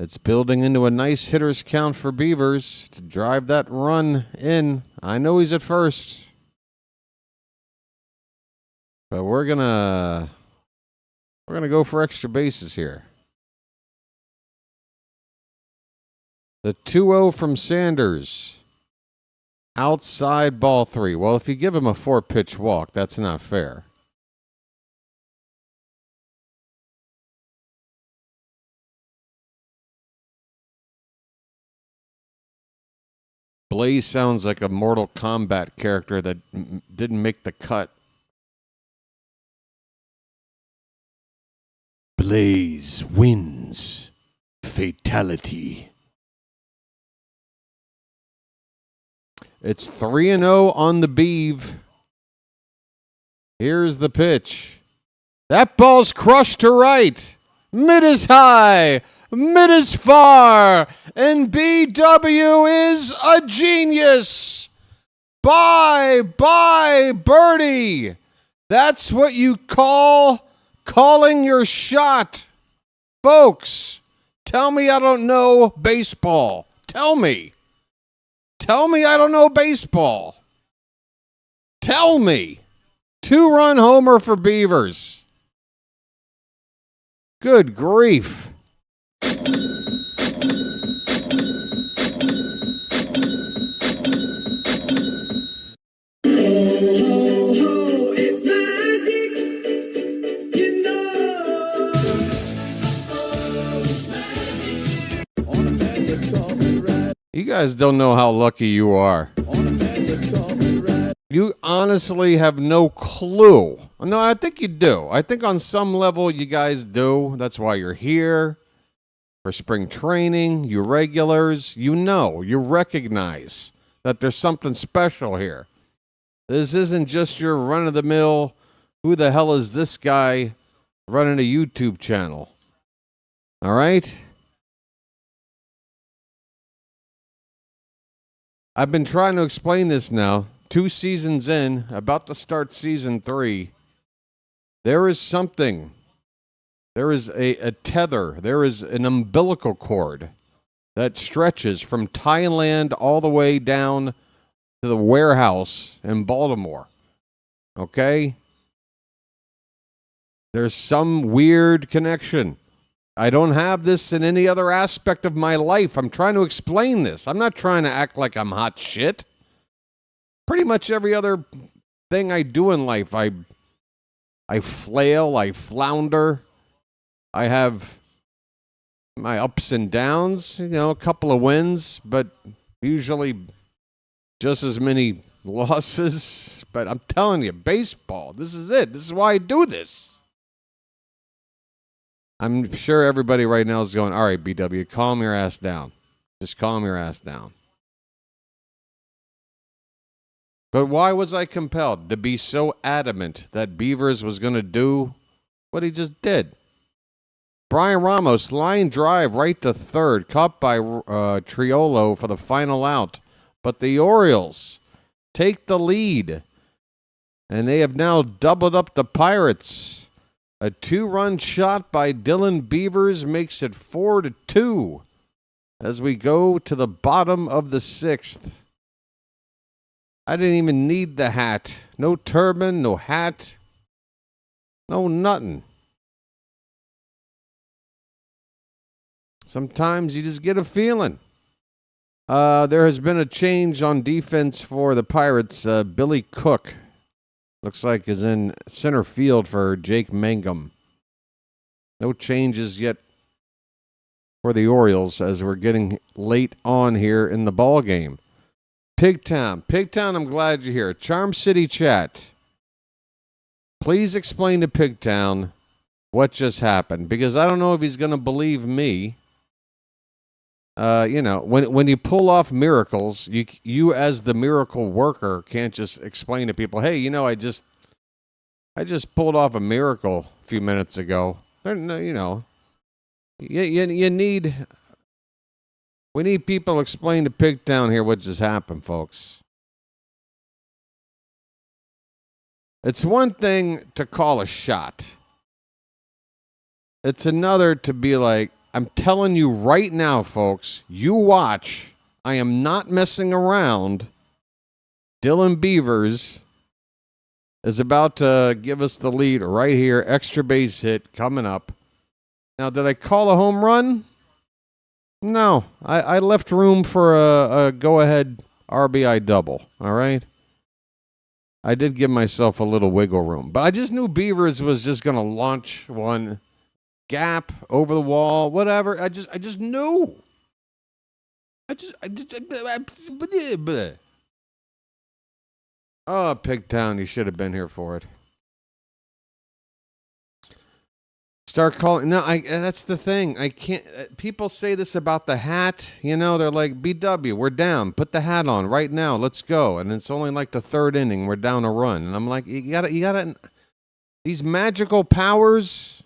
S4: It's building into a nice hitter's count for Beavers to drive that run in. I know he's at first. But we're gonna go for extra bases here. The 2-0 from Sanders. Outside ball 3. Well, if you give him a 4-pitch walk, that's not fair. Blaze sounds like a Mortal Kombat character that didn't make the cut. Blaze wins. Fatality. It's 3-0 on the Beeve. Here's the pitch. That ball's crushed to right. Mid is high. Mid is far. And BW is a genius. Bye, birdie. That's what you call calling your shot. Folks, tell me I don't know baseball. Tell me. Tell me I don't know baseball. Tell me. 2-run homer for Beavers. Good grief.
S8: It's magic, you know. On a magic carpet ride.
S4: You guys don't know how lucky you are.
S8: On a magic carpet ride.
S4: You honestly have no clue. No, I think you do. I think on some level you guys do. That's why you're here. For spring training, you regulars, you know, you recognize that there's something special here. This isn't just your run-of-the-mill, who the hell is this guy running a YouTube channel? All right? I've been trying to explain this now. 2 seasons in, about to start season 3. There is something. There is a tether. There is an umbilical cord that stretches from Thailand all the way down to the warehouse in Baltimore. Okay? There's some weird connection. I don't have this in any other aspect of my life. I'm trying to explain this. I'm not trying to act like I'm hot shit. Pretty much every other thing I do in life, I flail, I flounder. I have my ups and downs, you know, a couple of wins, but usually just as many losses. But I'm telling you, baseball, this is it. This is why I do this. I'm sure everybody right now is going, all right, BW, calm your ass down. Just calm your ass down. But why was I compelled to be so adamant that Beavers was going to do what he just did? Brian Ramos, line drive right to third, caught by Triolo for the final out. But the Orioles take the lead, and they have now doubled up the Pirates. A 2-run shot by Dylan Beavers makes it 4-2 as we go to the bottom of the 6th. I didn't even need the hat. No turban, no hat, no nothing. Sometimes you just get a feeling. There has been a change on defense for the Pirates. Billy Cook looks like is in center field for Jake Mangum. No changes yet for the Orioles as we're getting late on here in the ball game. Pigtown, I'm glad you're here. Charm City chat. Please explain to Pigtown what just happened, because I don't know if he's going to believe me. You know, when you pull off miracles, you as the miracle worker can't just explain to people, hey, you know, I just pulled off a miracle a few minutes ago. You know, you need. We need people to explain to Pigtown here what just happened, folks. It's one thing to call a shot. It's another to be like, I'm telling you right now, folks, you watch. I am not messing around. Dylan Beavers is about to give us the lead right here. Extra base hit coming up. Now, did I call a home run? No, I left room for a go-ahead RBI double, all right? I did give myself a little wiggle room, but I just knew Beavers was just going to launch one gap over the wall, whatever. I just knew. Oh, Pigtown, you should have been here for it. Start calling. No, that's the thing. I can't. People say this about the hat. You know, they're like, BW, we're down. Put the hat on right now. Let's go. And it's only like the third inning. We're down a run. And I'm like, you gotta. These magical powers.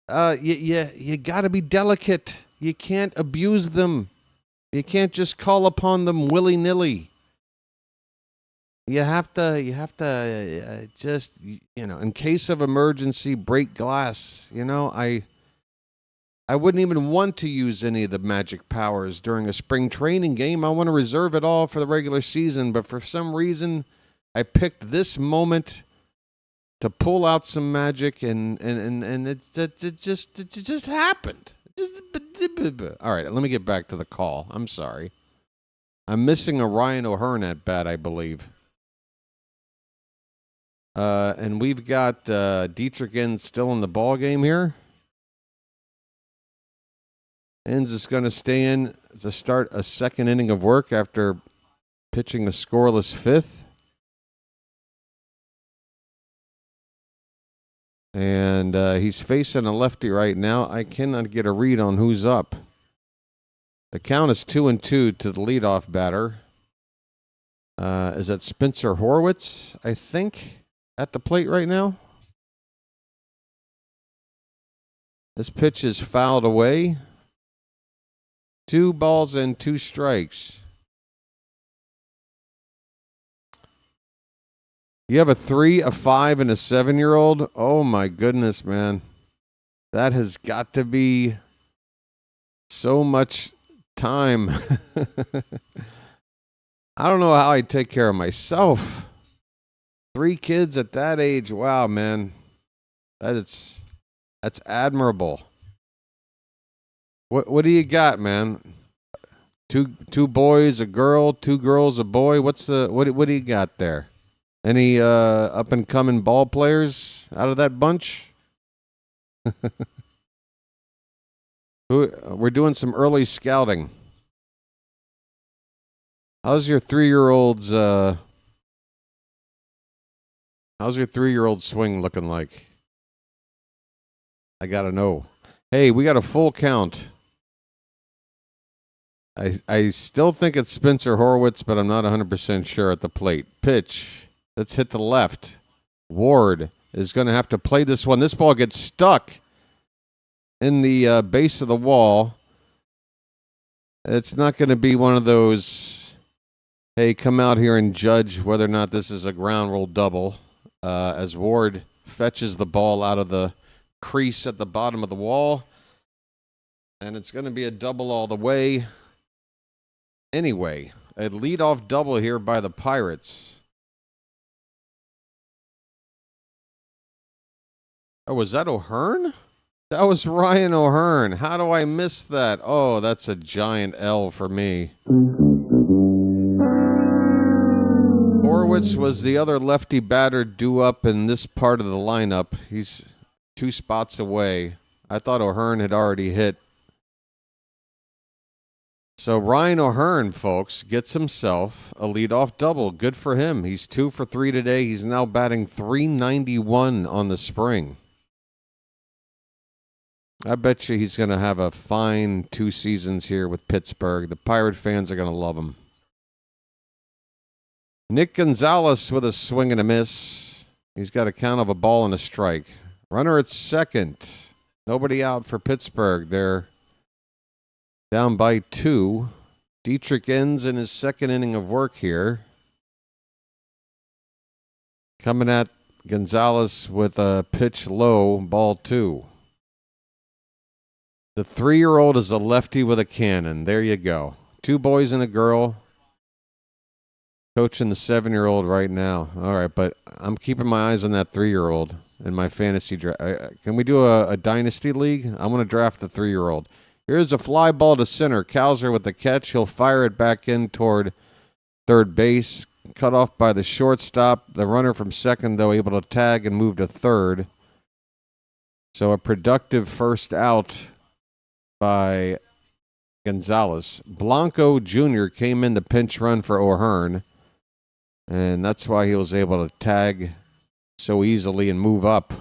S4: You gotta be delicate. You can't abuse them. You can't just call upon them willy-nilly. You have to just, in case of emergency, break glass. I wouldn't even want to use any of the magic powers during a spring training game. I want to reserve it all for the regular season. But for some reason, I picked this moment to pull out some magic, and it just happened. All right, let me get back to the call. I'm sorry. I'm missing a Ryan O'Hearn at bat, I believe. And we've got Dietrich Enns still in the ball game here. Enns is going to stay in to start a second inning of work after pitching a scoreless fifth. And he's facing a lefty right now. I cannot get a read on who's up. The count is 2-2 to the leadoff batter. Is that Spencer Horwitz, I think, at the plate right now? This pitch is fouled away. 2 balls and 2 strikes. You have a 3, a 5, and a 7-year-old? Oh, my goodness, man. That has got to be so much time. I don't know how I take care of myself. 3 kids at that age. Wow, man. That's admirable. What do you got, man? Two boys, a girl, 2 girls, a boy. What do you got there? Any up and coming ball players out of that bunch? We're doing some early scouting. How's your 3-year-old's how's your 3-year-old swing looking like? I gotta know. Hey, we got a full count. I still think it's Spencer Horwitz, but I'm not 100% sure at the plate. Pitch. Let's hit the left. Ward is going to have to play this one. This ball gets stuck in the base of the wall. It's not going to be one of those, hey, come out here and judge whether or not this is a ground rule double, as Ward fetches the ball out of the crease at the bottom of the wall. And it's going to be a double all the way. Anyway, a leadoff double here by the Pirates. Oh, was that O'Hearn? That was Ryan O'Hearn. How do I miss that? Oh, that's a giant L for me. Horwitz was the other lefty batter due up in this part of the lineup. He's 2 spots away. I thought O'Hearn had already hit. So Ryan O'Hearn, folks, gets himself a leadoff double. Good for him. He's 2 for 3 today. He's now batting .391 on the spring. I bet you he's going to have a fine 2 seasons here with Pittsburgh. The Pirate fans are going to love him. Nick Gonzalez with a swing and a miss. He's got a count of a ball and a strike. Runner at second. Nobody out for Pittsburgh. They're down by 2. Dietrich Enns in his second inning of work here. Coming at Gonzalez with a pitch low, ball 2. The 3-year-old is a lefty with a cannon. There you go. 2 boys and a girl. Coaching the 7-year-old right now. All right, but I'm keeping my eyes on that 3-year-old in my fantasy draft. Can we do a dynasty league? I want to draft the 3-year-old. Here's a fly ball to center. Cowser with the catch. He'll fire it back in toward third base. Cut off by the shortstop. The runner from second, though, able to tag and move to third. So a productive first out by Gonzalez. Blanco Jr. came in the pinch run for O'Hearn, and that's why he was able to tag so easily and move up.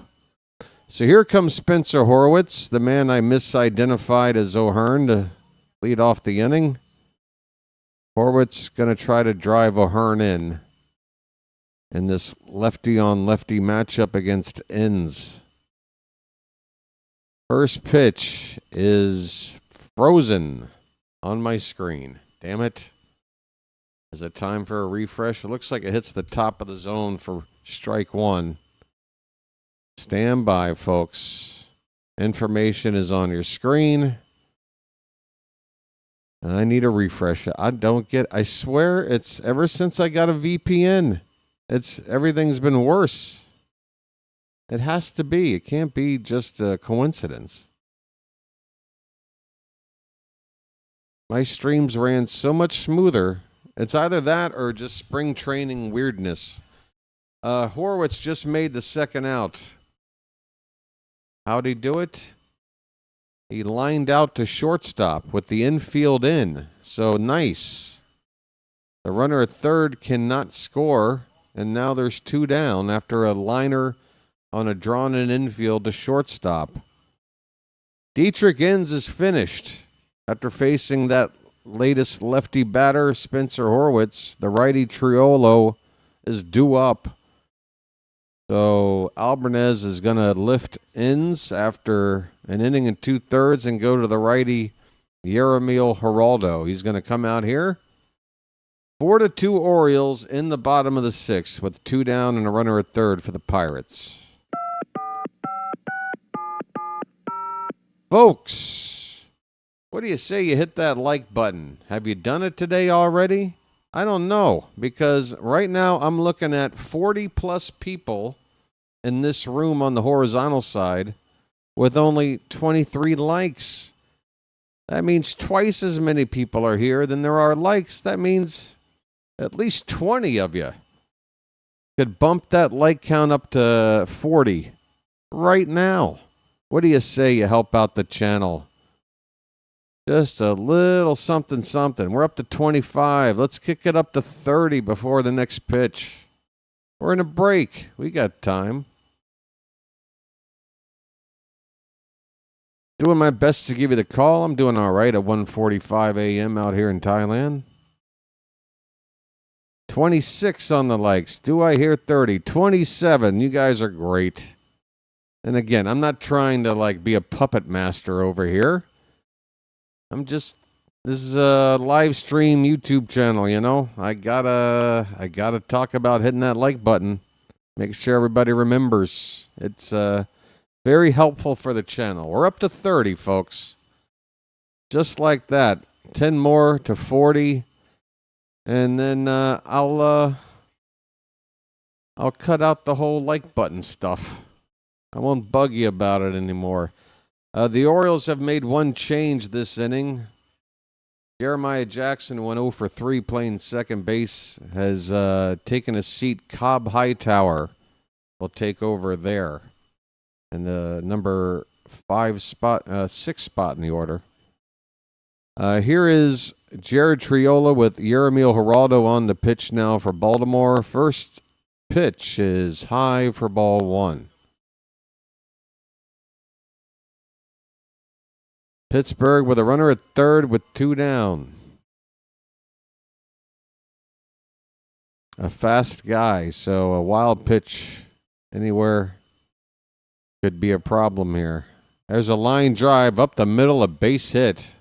S4: So here comes Spencer Horwitz, the man I misidentified as O'Hearn to lead off the inning. Horwitz going to try to drive O'Hearn in this lefty-on-lefty matchup against Inns. First pitch is frozen on my screen. Damn it. Is it time for a refresh? It looks like it hits the top of the zone for strike one. Stand by, folks. Information is on your screen. I need a refresh. I swear it's ever since I got a VPN. Everything's been worse. It has to be. It can't be just a coincidence. My streams ran so much smoother. It's either that or just spring training weirdness. Horwitz just made the second out. How'd he do it? He lined out to shortstop with the infield in. So nice. The runner at third cannot score, and now there's two down after a liner on a drawn-in infield to shortstop. Dietrich Inns is finished after facing that latest lefty batter, Spencer Horwitz. The righty Triolo is due up. So Albarnez is going to lift Inns after an inning and 2/3 and go to the righty Yeremil Geraldo. He's going to come out here. 4-2 Orioles in the bottom of the sixth with two down and a runner at third for the Pirates. Folks, what do you say you hit that like button? Have you done it today already? I don't know, because right now I'm looking at 40-plus people in this room on the horizontal side with only 23 likes. That means twice as many people are here than there are likes. That means at least 20 of you could bump that like count up to 40 right now. What do you say you help out the channel? Just a little something, something. We're up to 25. Let's kick it up to 30 before the next pitch. We're in a break. We got time. Doing my best to give you the call. I'm doing all right at 1:45 a.m. out here in Thailand. 26 on the likes. Do I hear 30? 27. You guys are great. And again, I'm not trying to be a puppet master over here. This is a live stream YouTube channel, you know. I gotta talk about hitting that like button. Make sure everybody remembers. It's very helpful for the channel. We're up to 30, folks. Just like that. 10 more to 40. And then I'll cut out the whole like button stuff. I won't bug you about it anymore. The Orioles have made one change this inning. Jeremiah Jackson went 0 for 3 playing second base. Has taken a seat. Cobb Hightower will take over there. And the number 6 spot in the order. Here is Jared Triola with Yeremil Geraldo on the pitch now for Baltimore. First pitch is high for ball one. Pittsburgh with a runner at third with two down. A fast guy, so a wild pitch anywhere could be a problem here. There's a line drive up the middle, a base hit.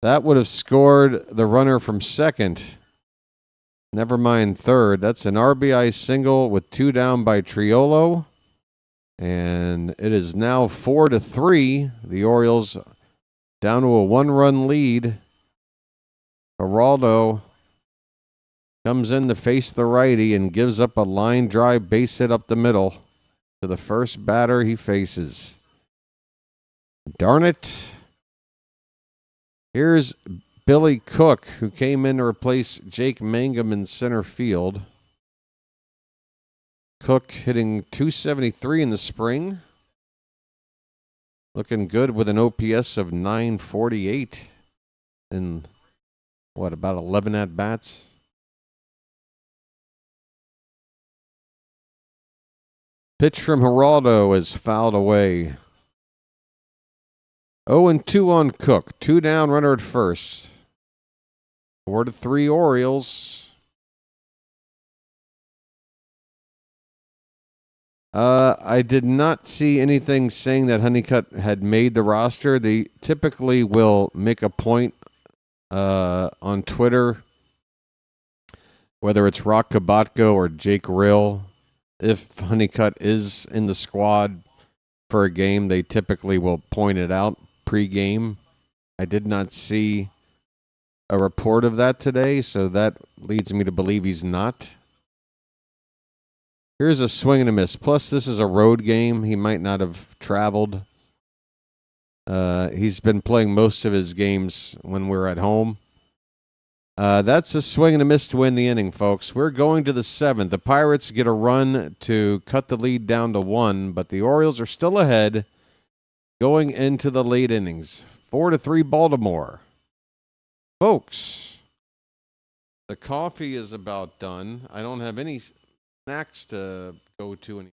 S4: That would have scored the runner from second. Never mind third. That's an RBI single with two down by Triolo. And it is now 4-3. The Orioles down to a one-run lead. Geraldo comes in to face the righty and gives up a line drive base hit up the middle to the first batter he faces. Darn it. Here's Billy Cook, who came in to replace Jake Mangum in center field. Cook hitting .273 in the spring. Looking good with an OPS of .948 in, about 11 at-bats? Pitch from Geraldo is fouled away. 0-2 on Cook. 2 down, runner at first. 4-3 Orioles. I did not see anything saying that Honeycutt had made the roster. They typically will make a point on Twitter, whether it's Rock Kabatko or Jake Rill. If Honeycutt is in the squad for a game, they typically will point it out pre-game. I did not see a report of that today, so that leads me to believe he's not. Here's a swing and a miss. Plus, this is a road game. He might not have traveled. He's been playing most of his games when we're at home. That's a swing and a miss to win the inning, folks. We're going to the 7th. The Pirates get a run to cut the lead down to 1, but the Orioles are still ahead going into the late innings. 4-3 Baltimore. Folks, the coffee is about done. I don't have any snacks to go to any.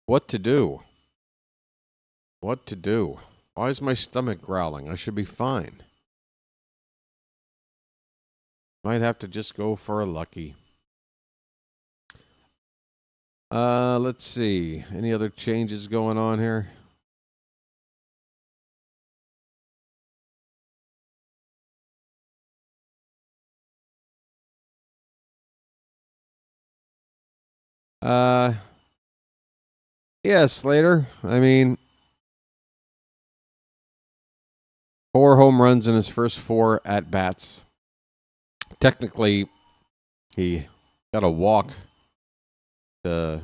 S4: What to do? What to do? Why is my stomach growling? I should be fine. Might have to just go for a lucky. Let's see. Any other changes going on here? Yeah, Slater. I mean, 4 home runs in his first 4 at-bats. Technically, he got a walk to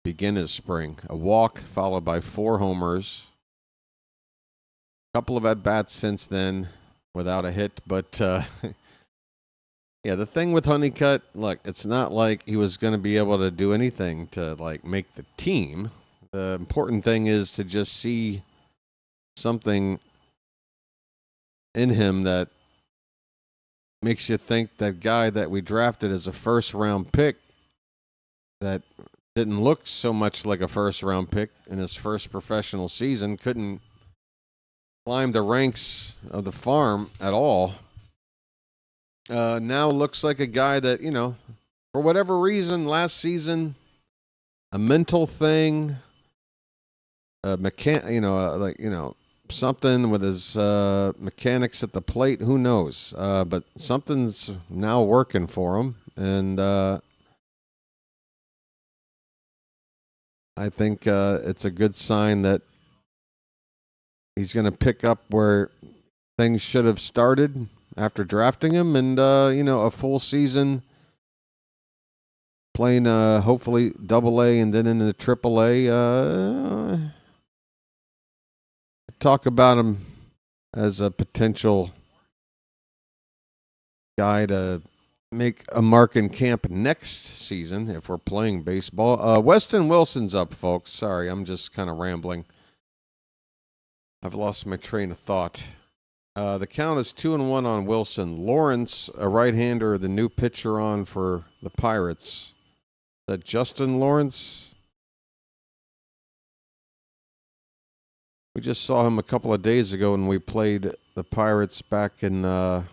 S4: begin his spring. A walk followed by 4 homers. A couple of at-bats since then without a hit. But, yeah, the thing with Honeycutt, look, it's not like he was going to be able to do anything to, like, make the team. The important thing is to just see something in him that makes you think that guy that we drafted as a first-round pick that didn't look so much like a first-round pick in his first professional season, couldn't climb the ranks of the farm at all. Now looks like a guy that, you know, for whatever reason, last season, a mental thing, something with his mechanics at the plate. Who knows? But something's now working for him, and I think it's a good sign that he's going to pick up where things should have started after drafting him, and a full season playing hopefully Double-A and then into the Triple-A. Talk about him as a potential guy to make a mark in camp next season if we're playing baseball. Weston Wilson's up, folks. Sorry, I'm just kind of rambling. I've lost my train of thought. The count is 2-1 on Wilson. Lawrence, a right-hander, the new pitcher on for the Pirates. Is that Justin Lawrence? We just saw him a couple of days ago when we played the Pirates back in at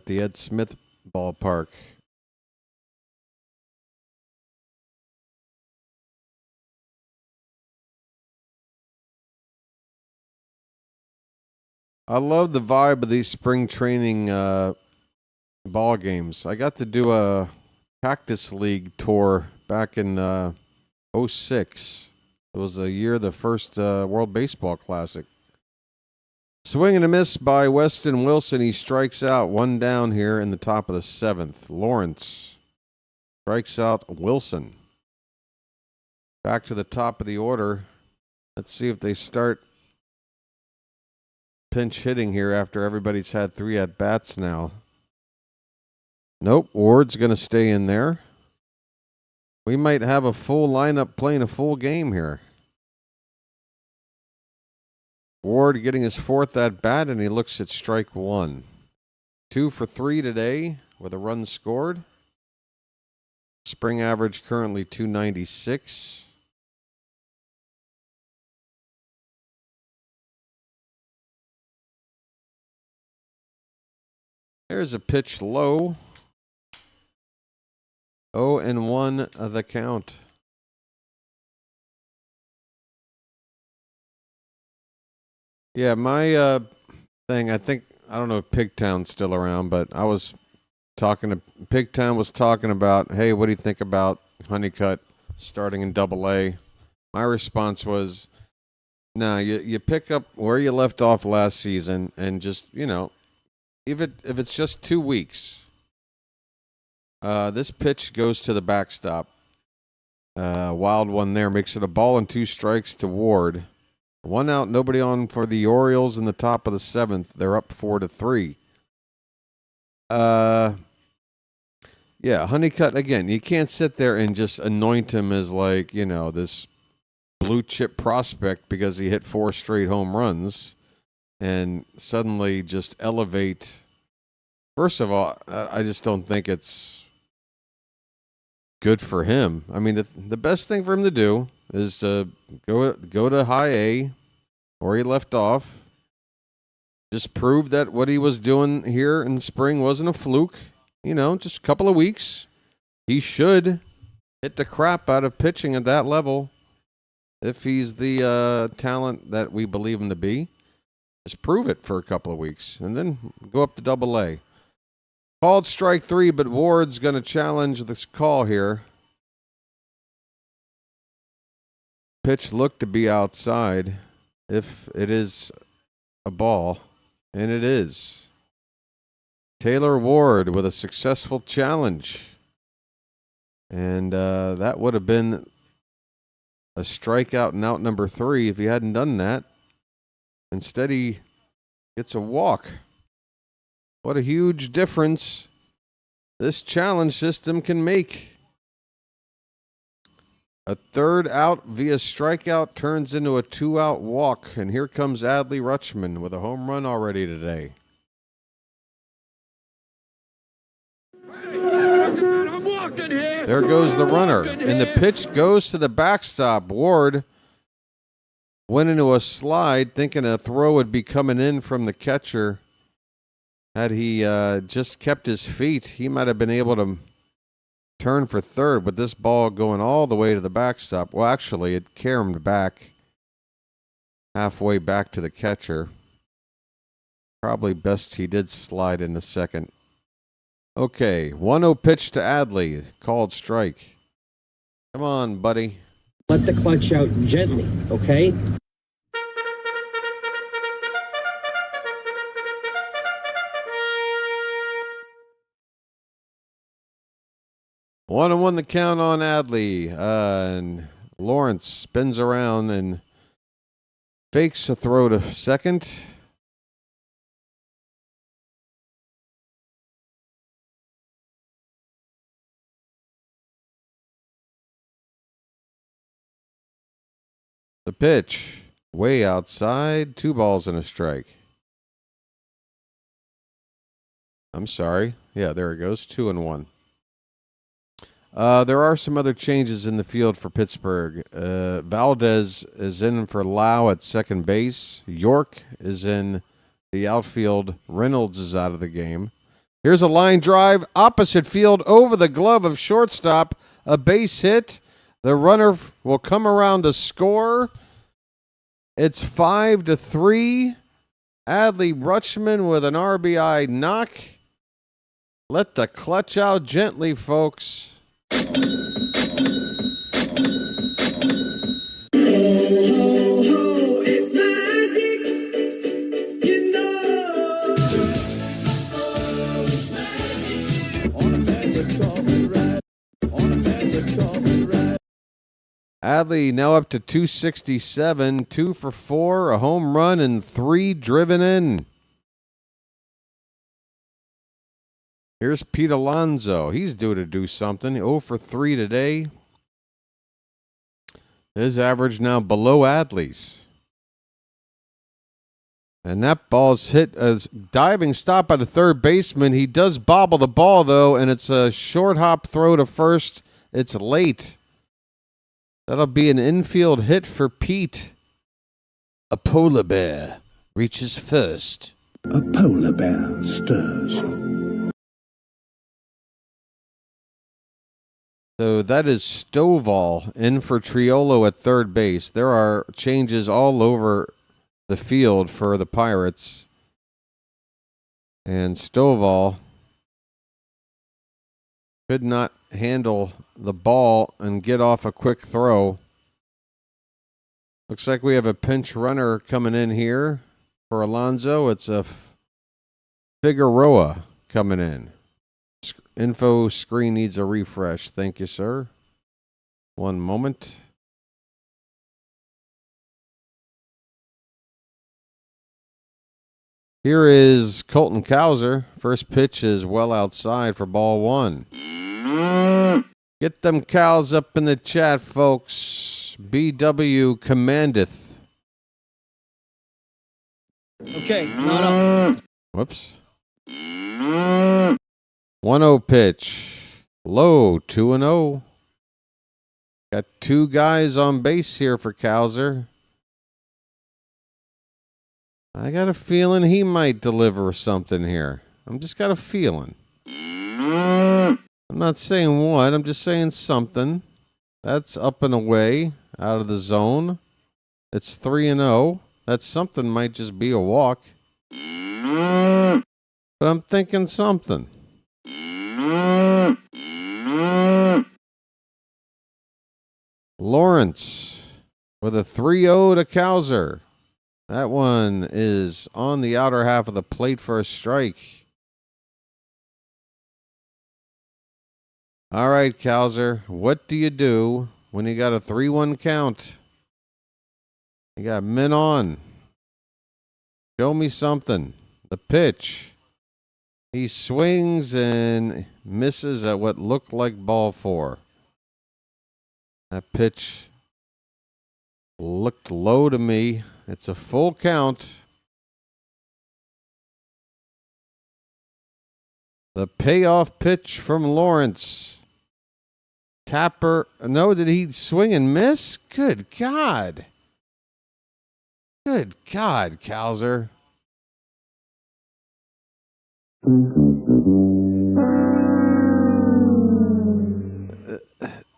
S4: the Ed Smith ballpark. I love the vibe of these spring training ball games. I got to do a Cactus League tour back in 2006. It was the year of the first World Baseball Classic. Swing and a miss by Weston Wilson. He strikes out. 1 down here in the top of the 7th. Lawrence strikes out Wilson. Back to the top of the order. Let's see if they start pinch hitting here after everybody's had 3 at-bats now. Nope, Ward's going to stay in there. We might have a full lineup playing a full game here. Ward getting his 4th at-bat, and he looks at strike 1. 2 for 3 today. with a run scored. Spring average currently 296. There's a pitch low. 0-1 the count. Yeah, my thing, I don't know if Pigtown's still around, but I was talking to Pigtown was talking about, hey, what do you think about Honeycutt starting in Double-A? My response was, no, you pick up where you left off last season and just, if it's just 2 weeks, this pitch goes to the backstop. Wild one there, makes it a ball and 2 strikes to Ward. 1 out, nobody on for the Orioles in the top of the 7th. They're up 4-3. Yeah, Honeycutt, again, you can't sit there and just anoint him as like, this blue chip prospect because he hit 4 straight home runs and suddenly just elevate. First of all, I just don't think it's good for him. I mean, the best thing for him to do is to go to high A where he left off. Just prove that what he was doing here in the spring wasn't a fluke. Just a couple of weeks. He should hit the crap out of pitching at that level if he's the talent that we believe him to be. Just prove it for a couple of weeks and then go up to Double-A. Called strike 3, but Ward's going to challenge this call here. Pitch looked to be outside if it is a ball, and it is. Taylor Ward with a successful challenge. And that would have been a strikeout and out number 3 if he hadn't done that. Instead, he gets a walk. What a huge difference this challenge system can make. A 3rd out via strikeout turns into a 2-out walk. And here comes Adley Rutschman with a home run already today. There goes the runner. And the pitch goes to the backstop. Ward went into a slide thinking a throw would be coming in from the catcher. Had he just kept his feet, he might have been able to turn for third, but this ball going all the way to the backstop. Well, actually, it caromed back halfway back to the catcher. Probably best he did slide in the second. Okay, 1-0 pitch to Adley. Called strike. Come on, buddy.
S15: Let the clutch out gently, okay?
S4: One and 1 the count on Adley. And Lawrence spins around and fakes a throw to second. The pitch, way outside, 2 balls and a strike. I'm sorry. Yeah, there it goes, 2-1. There are some other changes in the field for Pittsburgh. Valdez is in for Lau at second base. York is in the outfield. Reynolds is out of the game. Here's a line drive, opposite field, over the glove of shortstop. A base hit. The runner will come around to score. It's 5-3. Adley Rutschman with an RBI knock. Let the clutch out gently, folks.
S8: It's magic, you know. It's magic. On a magic carpet ride. On a magic carpet ride.
S4: Adley now up to 267, 2 for 4, a home run, and 3 driven in. Here's Pete Alonso. He's due to do something. 0 for 3 today. His average now below Adley's. And that ball's hit a diving stop by the third baseman. He does bobble the ball, though, and it's a short hop throw to first. It's late. That'll be an infield hit for Pete. A polar bear reaches first.
S12: A polar bear stirs.
S4: So that is Stovall in for Triolo at third base. There are changes all over the field for the Pirates. And Stovall could not handle the ball and get off a quick throw. Looks like we have a pinch runner coming in here for Alonso. It's a Figueroa coming in. Info screen needs a refresh. Thank you, sir. One moment. Here is Colton Cowser. First pitch is well outside for ball one. Get them cows up in the chat, folks. BW commandeth.
S6: Okay, not up.
S4: Whoops. 1-0 pitch. Low, 2-0. Got two guys on base here for Cowser. I got a feeling he might deliver something here. I'm just got a feeling. I'm not saying what, I'm just saying something. That's up and away, out of the zone. It's 3-0. That something might just be a walk. But I'm thinking something. Lawrence with a 3-0 to Cowser. That one is on the outer half of the plate for a strike. All right, Cowser, what do you do when you got a 3-1 count? You got men on. Show me something. The pitch. He swings and misses at what looked like ball four. That pitch looked low to me. It's a full count. The payoff pitch from Lawrence. Tapper. No, did he swing and miss? Good God. Good God, Cowser.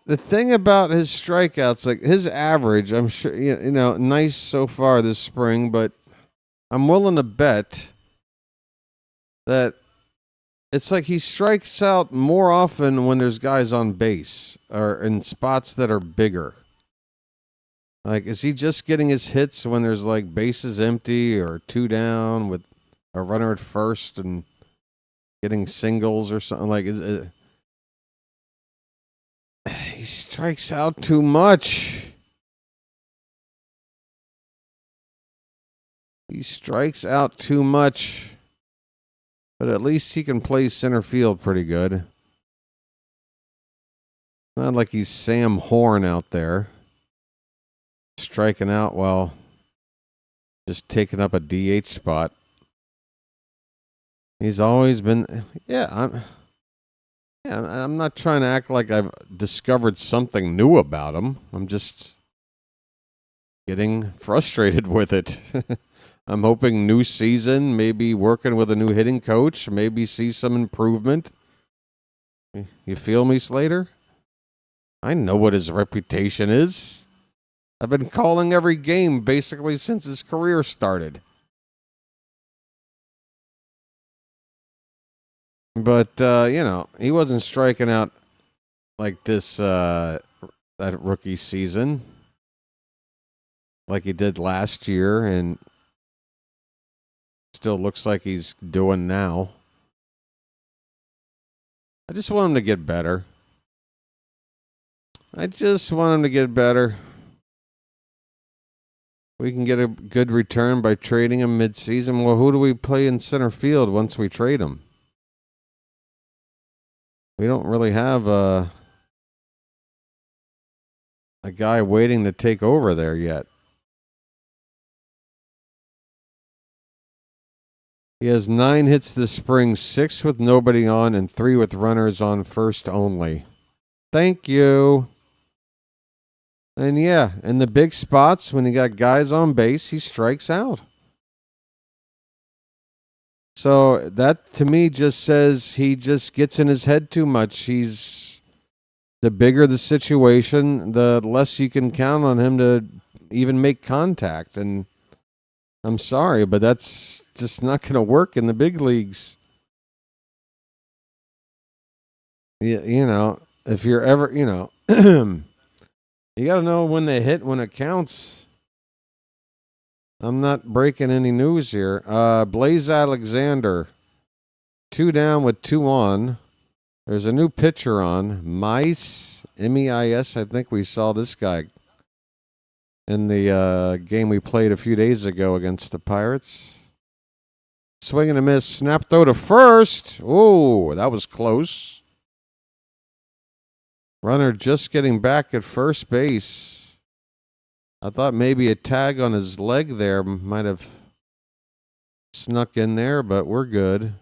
S4: The thing about his strikeouts, like his average, I'm sure, you know, nice so far this spring, but I'm willing to bet that it's like he strikes out more often when there's guys on base or in spots that are bigger. Like, is he just getting his hits when there's like bases empty or two down with a runner at first and getting singles or something? Like, he strikes out too much. He strikes out too much. But at least he can play center field pretty good. Not like he's Sam Horn out there. Striking out while just taking up a DH spot. He's always been... I'm not trying to act like I've discovered something new about him. I'm just getting frustrated with it. I'm hoping new season, maybe working with a new hitting coach, maybe see some improvement. You feel me, Slater? I know what his reputation is. I've been calling every game basically since his career started. But, he wasn't striking out like this, that rookie season, like he did last year, and still looks like he's doing now. I just want him to get better. We can get a good return by trading him mid-season. Well, who do we play in center field once we trade him? We don't really have a guy waiting to take over there yet. He has 9 hits this spring, 6 with nobody on, and 3 with runners on first only. Thank you. And yeah, in the big spots, when you got guys on base, he strikes out. So that to me just says he just gets in his head too much. The bigger the situation, the less you can count on him to even make contact. And I'm sorry, but that's just not going to work in the big leagues. You know, if you're ever, you know, you got to know when they hit, when it counts. I'm not breaking any news here. Blaze Alexander, 2 down with 2 on. There's a new pitcher on. Mice, M-E-I-S. I think we saw this guy in the game we played a few days ago against the Pirates. Swing and a miss. Snap throw to first. Ooh, that was close. Runner just getting back at first base. I thought maybe a tag on his leg there might have snuck in there, but we're good.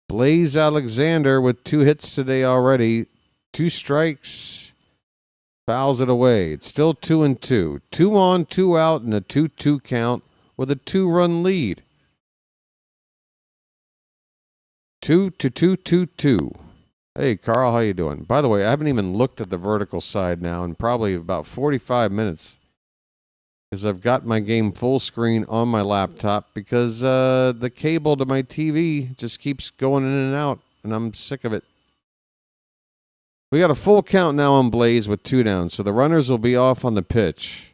S4: Blaze Alexander with 2 hits today already. 2 strikes. Fouls it away. It's still 2-2. 2 on, 2 out, and a 2-2 count with a 2-run lead. 2-2-2-2-2. Hey, Carl, how you doing? By the way, I haven't even looked at the vertical side now in probably about 45 minutes because I've got my game full screen on my laptop because the cable to my TV just keeps going in and out, and I'm sick of it. We got a full count now on Blaze with 2 down, so the runners will be off on the pitch.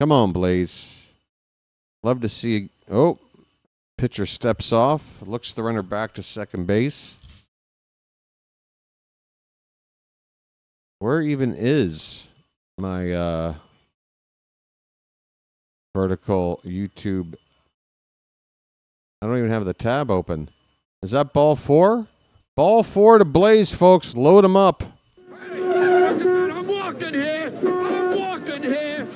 S4: Come on, Blaze. Love to see. Oh. Pitcher steps off, looks the runner back to second base. Where even is my vertical YouTube? I don't even have the tab open. Is that ball 4? Ball 4 to Blaze, folks. Load him up.
S12: I'm walking here. I'm walking here.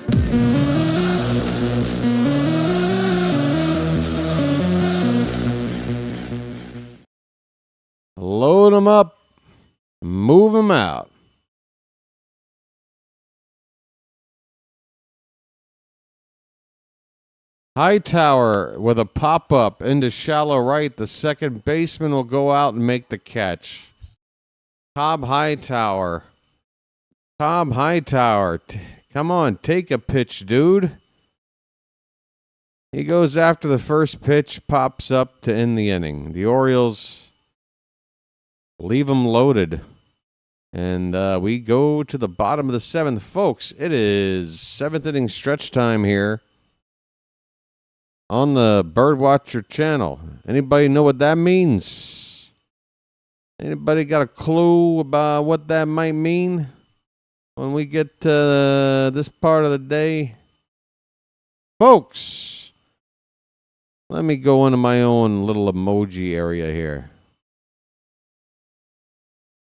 S4: Load them up, move them out. Hightower with a pop-up into shallow right. The second baseman will go out and make the catch. Cobb Hightower. Cobb Hightower. Come on, take a pitch, dude. He goes after the first pitch, pops up to end the inning. The Orioles leave them loaded. And we go to the bottom of the 7th. Folks, it is 7th inning stretch time here on the BirdWatcher Channel. Anybody know what that means? Anybody got a clue about what that might mean when we get to this part of the day? Folks, let me go into my own little emoji area here.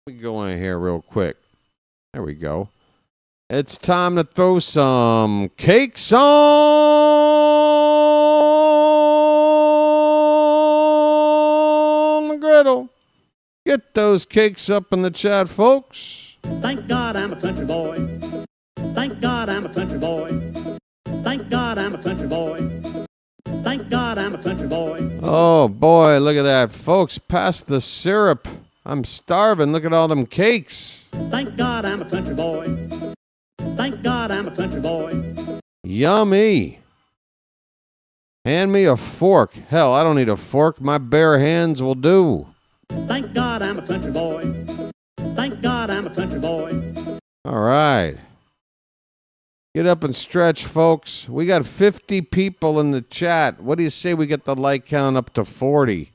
S4: We go in here real quick. There we go. It's time to throw some cakes on the griddle. Get those cakes up in the chat, folks.
S3: Thank God I'm a country boy. Thank God I'm a country boy. Thank God I'm a country boy. Thank God I'm a country boy.
S4: Oh, boy, look at that. Folks, pass the syrup. I'm starving. Look at all them cakes.
S3: Thank God I'm a country boy. Thank God I'm a country boy.
S4: Yummy. Hand me a fork. Hell, I don't need a fork. My bare hands will do.
S3: Thank God I'm a country boy. Thank God I'm a country boy.
S4: All right. Get up and stretch, folks. We got 50 people in the chat. What do you say we get the like count up to 40?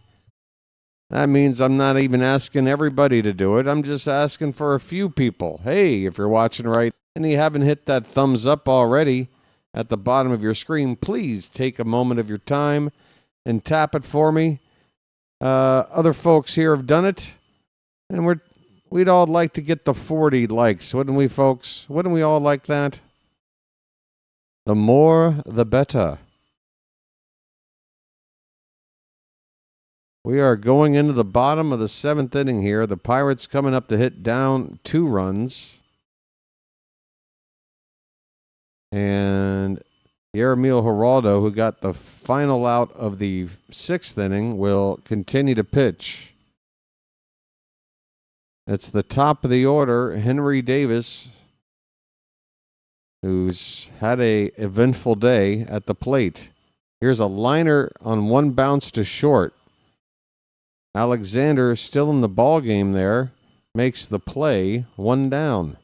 S4: That means I'm not even asking everybody to do it. I'm just asking for a few people. Hey, if you're watching right and you haven't hit that thumbs up already at the bottom of your screen, please take a moment of your time and tap it for me. Other folks here have done it, and We'd all like to get the 40 likes, wouldn't we, folks? Wouldn't we all like that? The more, the better. We are going into the bottom of the 7th inning here. The Pirates coming up to hit down 2 runs. And Yermíl Geraldo, who got the final out of the 6th inning, will continue to pitch. It's the top of the order, Henry Davis, who's had a eventful day at the plate. Here's a liner on 1 bounce to short. Alexander still in the ball game there, makes the play, 1 down.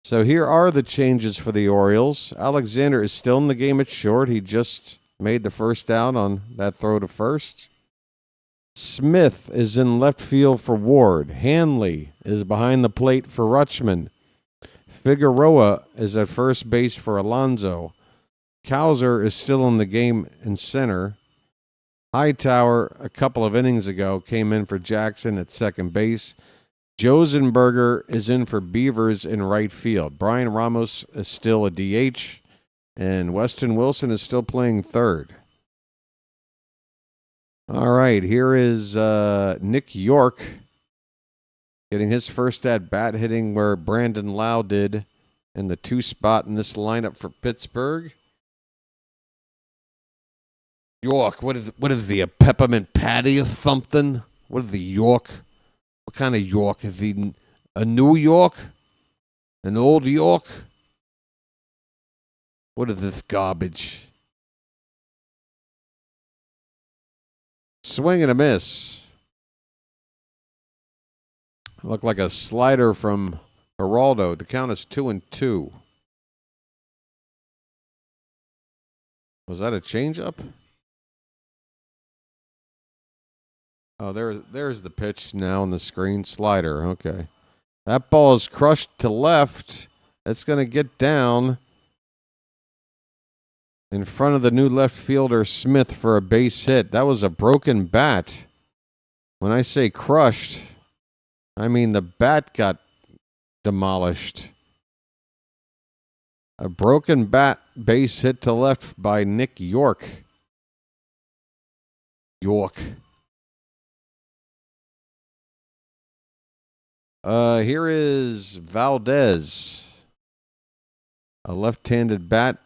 S4: So here are the changes for the Orioles. Alexander is still in the game at short. He just made the first out on that throw to first. Smith is in left field for Ward. Hanley is behind the plate for Rutschman. Figueroa is at first base for Alonso. Cowser is still in the game in center. Hightower, a couple of innings ago, came in for Jackson at second base. Josenberger is in for Beavers in right field. Brian Ramos is still a DH, and Weston Wilson is still playing third. All right, here is Nick York getting his first at-bat, hitting where Brandon Lau did in the 2 spot in this lineup for Pittsburgh. York, what is the peppermint patty or something? What is the York? What kind of York? Is he a New York? An old York? What is this garbage? Swing and a miss. Looked like a slider from Geraldo. The count is 2-2. Was that a changeup? Oh, there's the pitch now on the screen. Slider, okay. That ball is crushed to left. It's going to get down in front of the new left fielder, Smith, for a base hit. That was a broken bat. When I say crushed, I mean the bat got demolished. A broken bat base hit to left by Nick York. Here is Valdez, a left-handed bat.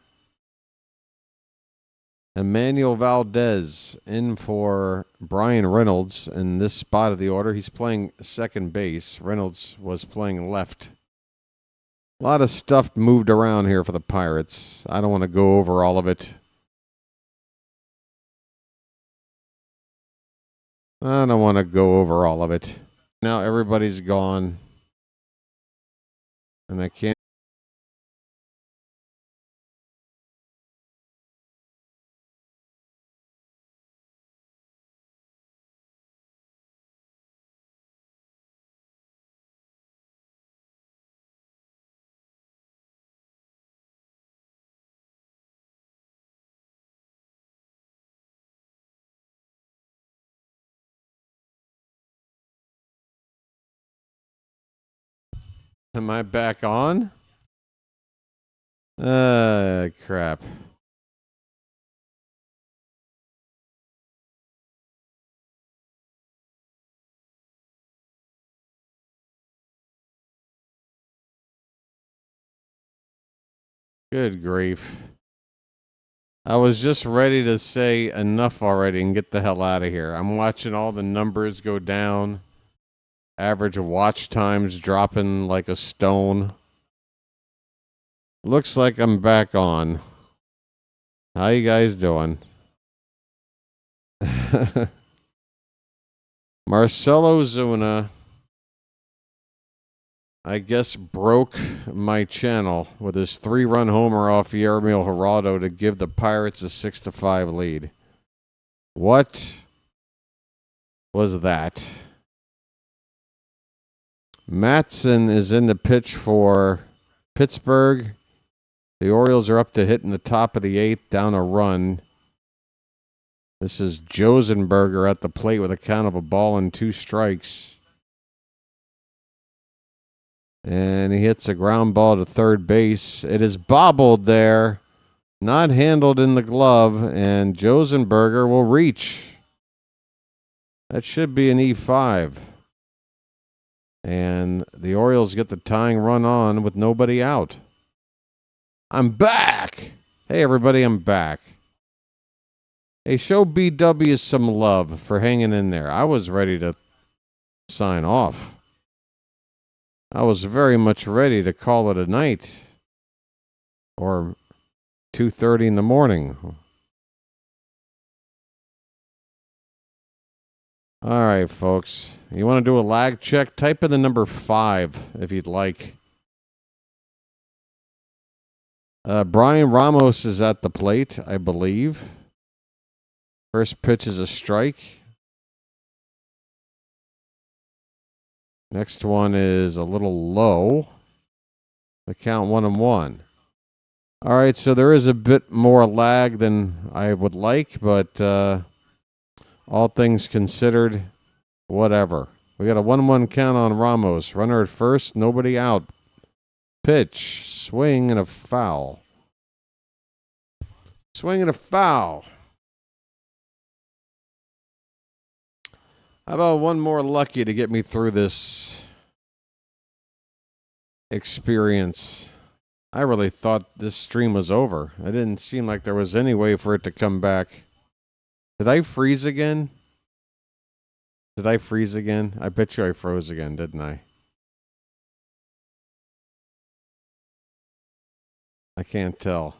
S4: Emmanuel Valdez in for Brian Reynolds in this spot of the order. He's playing second base. Reynolds was playing left. A lot of stuff moved around here for the Pirates. I don't want to go over all of it. Now everybody's gone. And I can't. Am I back on? Crap. Good grief. I was just ready to say enough already and get the hell out of here. I'm watching all the numbers go down. Average watch times dropping like a stone. Looks like I'm back on. How you guys doing? Marcelo Zuna, I guess, broke my channel with his 3-run homer off Yermíl Geraldo to give the Pirates a 6-5 lead. What was that? Matson is in the pitch for Pittsburgh. The Orioles are up to hit in the top of the 8th, down a run. This is Josenberger at the plate with a count of 1-2 strikes. And he hits a ground ball to third base. It is bobbled there, not handled in the glove, and Josenberger will reach. That should be an E5. And the Orioles get the tying run on with nobody out. I'm back. Hey, everybody, I'm back. Hey, show BW some love for hanging in there. I was ready to sign off. I was very much ready to call it a night. Or 2:30 in the morning. All right, folks. You want to do a lag check? Type in the number 5 if you'd like. Brian Ramos is at the plate, I believe. First pitch is a strike. Next one is a little low. The count 1-1. All right, so there is a bit more lag than I would like, but all things considered, whatever. We got a 1-1 count on Ramos. Runner at first, nobody out. Pitch, swing, and a foul. Swing and a foul. How about one more lucky to get me through this experience? I really thought this stream was over. It didn't seem like there was any way for it to come back. Did I freeze again? Did I freeze again? I bet you I froze again, didn't I? I can't tell.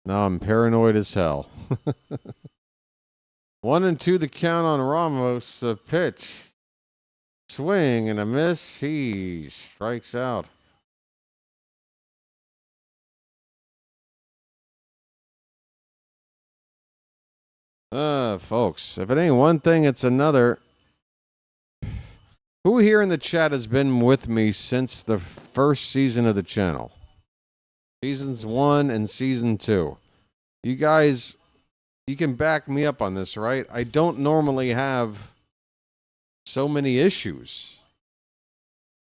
S4: Now I'm paranoid as hell. 1-2 the count on Ramos. The pitch. Swing and a miss. He strikes out. Folks, if it ain't one thing, it's another. Who here in the chat has been with me since the first season of the channel? Seasons 1 and season 2. You guys, you can back me up on this, right? I don't normally have so many issues.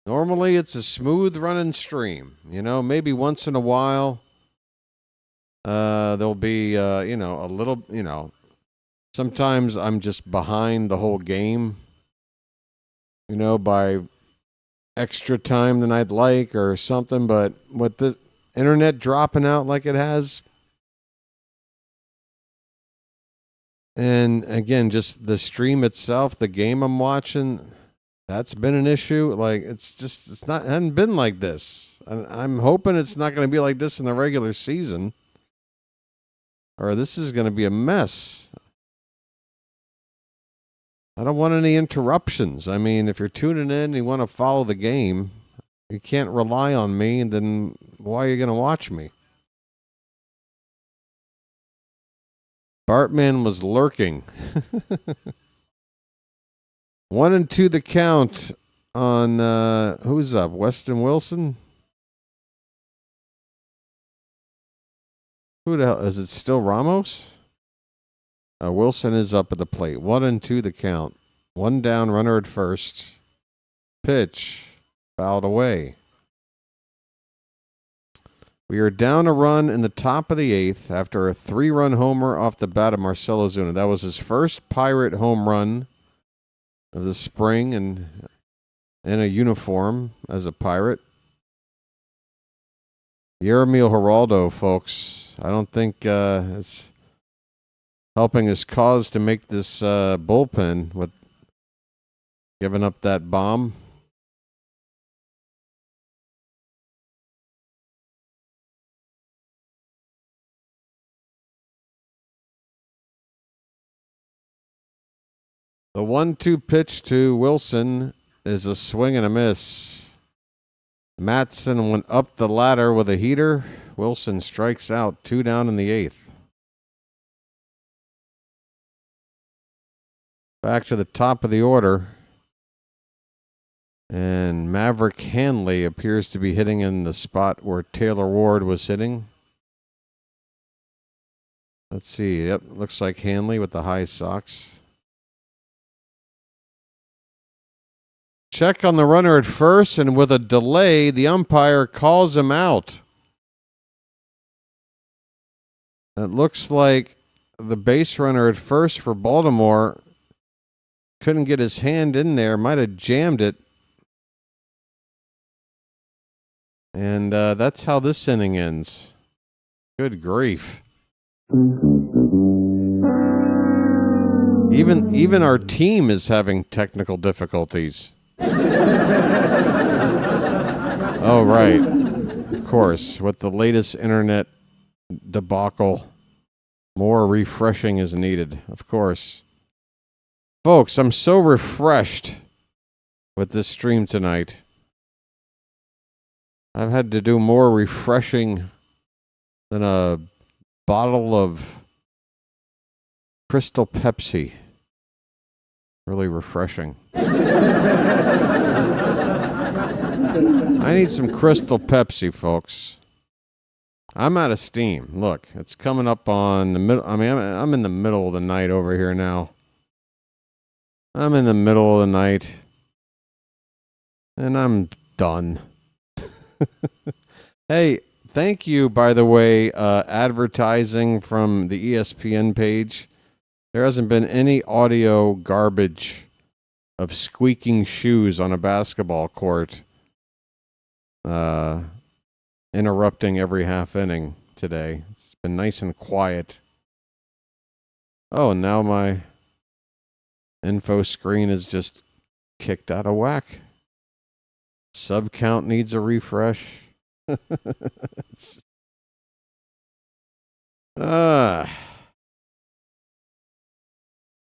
S4: Normally, it's a smooth running stream. You know, maybe once in a while, there'll be, a little, sometimes I'm just behind the whole game, by extra time than I'd like or something. But with the internet dropping out like it has, and again, just the stream itself, the game I'm watching, that's been an issue. Like, it hadn't been like this. I'm hoping it's not going to be like this in the regular season, or this is going to be a mess. I don't want any interruptions. I mean, if you're tuning in and you want to follow the game, you can't rely on me, and then why are you going to watch me? Bartman was lurking. 1-2 the count on, who's up? Weston Wilson? Who the hell? Is it still Ramos? Wilson is up at the plate. 1-2 the count. One down, runner at first. Pitch. Fouled away. We are down a run in the top of the 8th after a 3-run homer off the bat of Marcell Ozuna. That was his first Pirate home run of the spring, and in a uniform as a Pirate. Yermil Geraldo, folks. I don't think it's helping his cause to make this bullpen with giving up that bomb. The 1-2 pitch to Wilson is a swing and a miss. Matson went up the ladder with a heater. Wilson strikes out, 2 down in the 8th. Back to the top of the order. And Maverick Hanley appears to be hitting in the spot where Taylor Ward was hitting. Let's see. Yep, looks like Hanley with the high socks. Check on the runner at first, and with a delay, the umpire calls him out. It looks like the base runner at first for Baltimore couldn't get his hand in there, might have jammed it. And that's how this inning ends. Good grief. Even our team is having technical difficulties. Oh, right. Of course, with the latest internet debacle, more refreshing is needed. Of course. Folks, I'm so refreshed with this stream tonight. I've had to do more refreshing than a bottle of Crystal Pepsi. Really refreshing. I need some Crystal Pepsi, folks. I'm out of steam. Look, it's coming up on the middle. I mean, I'm in the middle of the night over here now. I'm in the middle of the night. And I'm done. Hey, thank you, by the way, advertising from the ESPN page. There hasn't been any audio garbage of squeaking shoes on a basketball court interrupting every half inning today. It's been nice and quiet. Oh, now my info screen is just kicked out of whack. Sub count needs a refresh.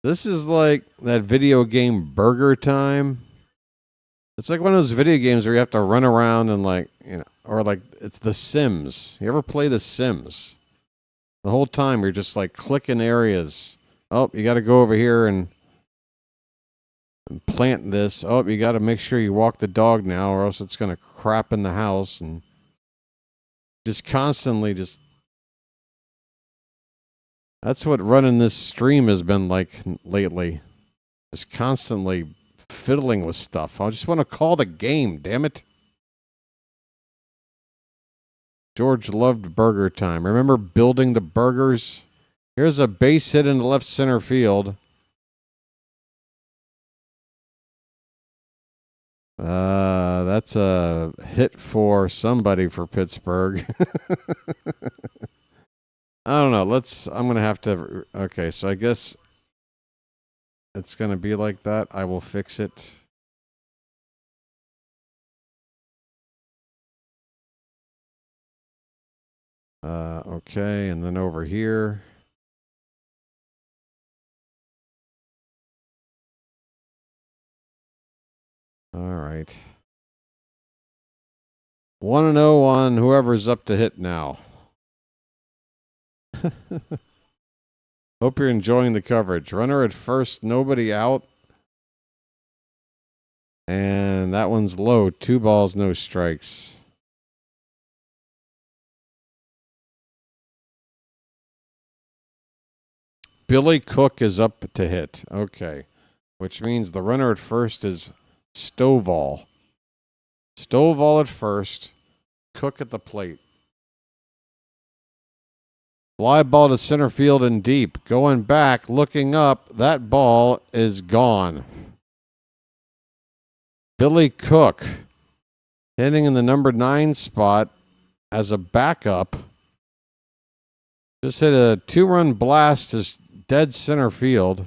S4: This is like that video game Burger Time. It's like one of those video games where you have to run around and or like it's The Sims. You ever play The Sims? The whole time you're just like clicking areas. Oh, you got to go over here and plant this. Oh, you got to make sure you walk the dog now or else it's going to crap in the house. And just constantly that's what running this stream has been like lately. Just constantly fiddling with stuff. I just want to call the game, damn it. George loved Burger Time. Remember building the burgers? Here's a base hit in the left center field. That's a hit for somebody for Pittsburgh. I don't know. I'm going to have to. Okay, so I guess it's going to be like that. I will fix it. Okay, and then over here. All right. 1-0 on whoever's up to hit now. Hope you're enjoying the coverage. Runner at first, nobody out. And that one's low. 2 balls, no strikes. Billy Cook is up to hit. Okay. Which means the runner at first is Stovall. Stovall at first. Cook at the plate. Fly ball to center field and deep. Going back, looking up. That ball is gone. Billy Cook hitting in the number 9 spot as a backup. Just hit a 2-run blast to dead center field.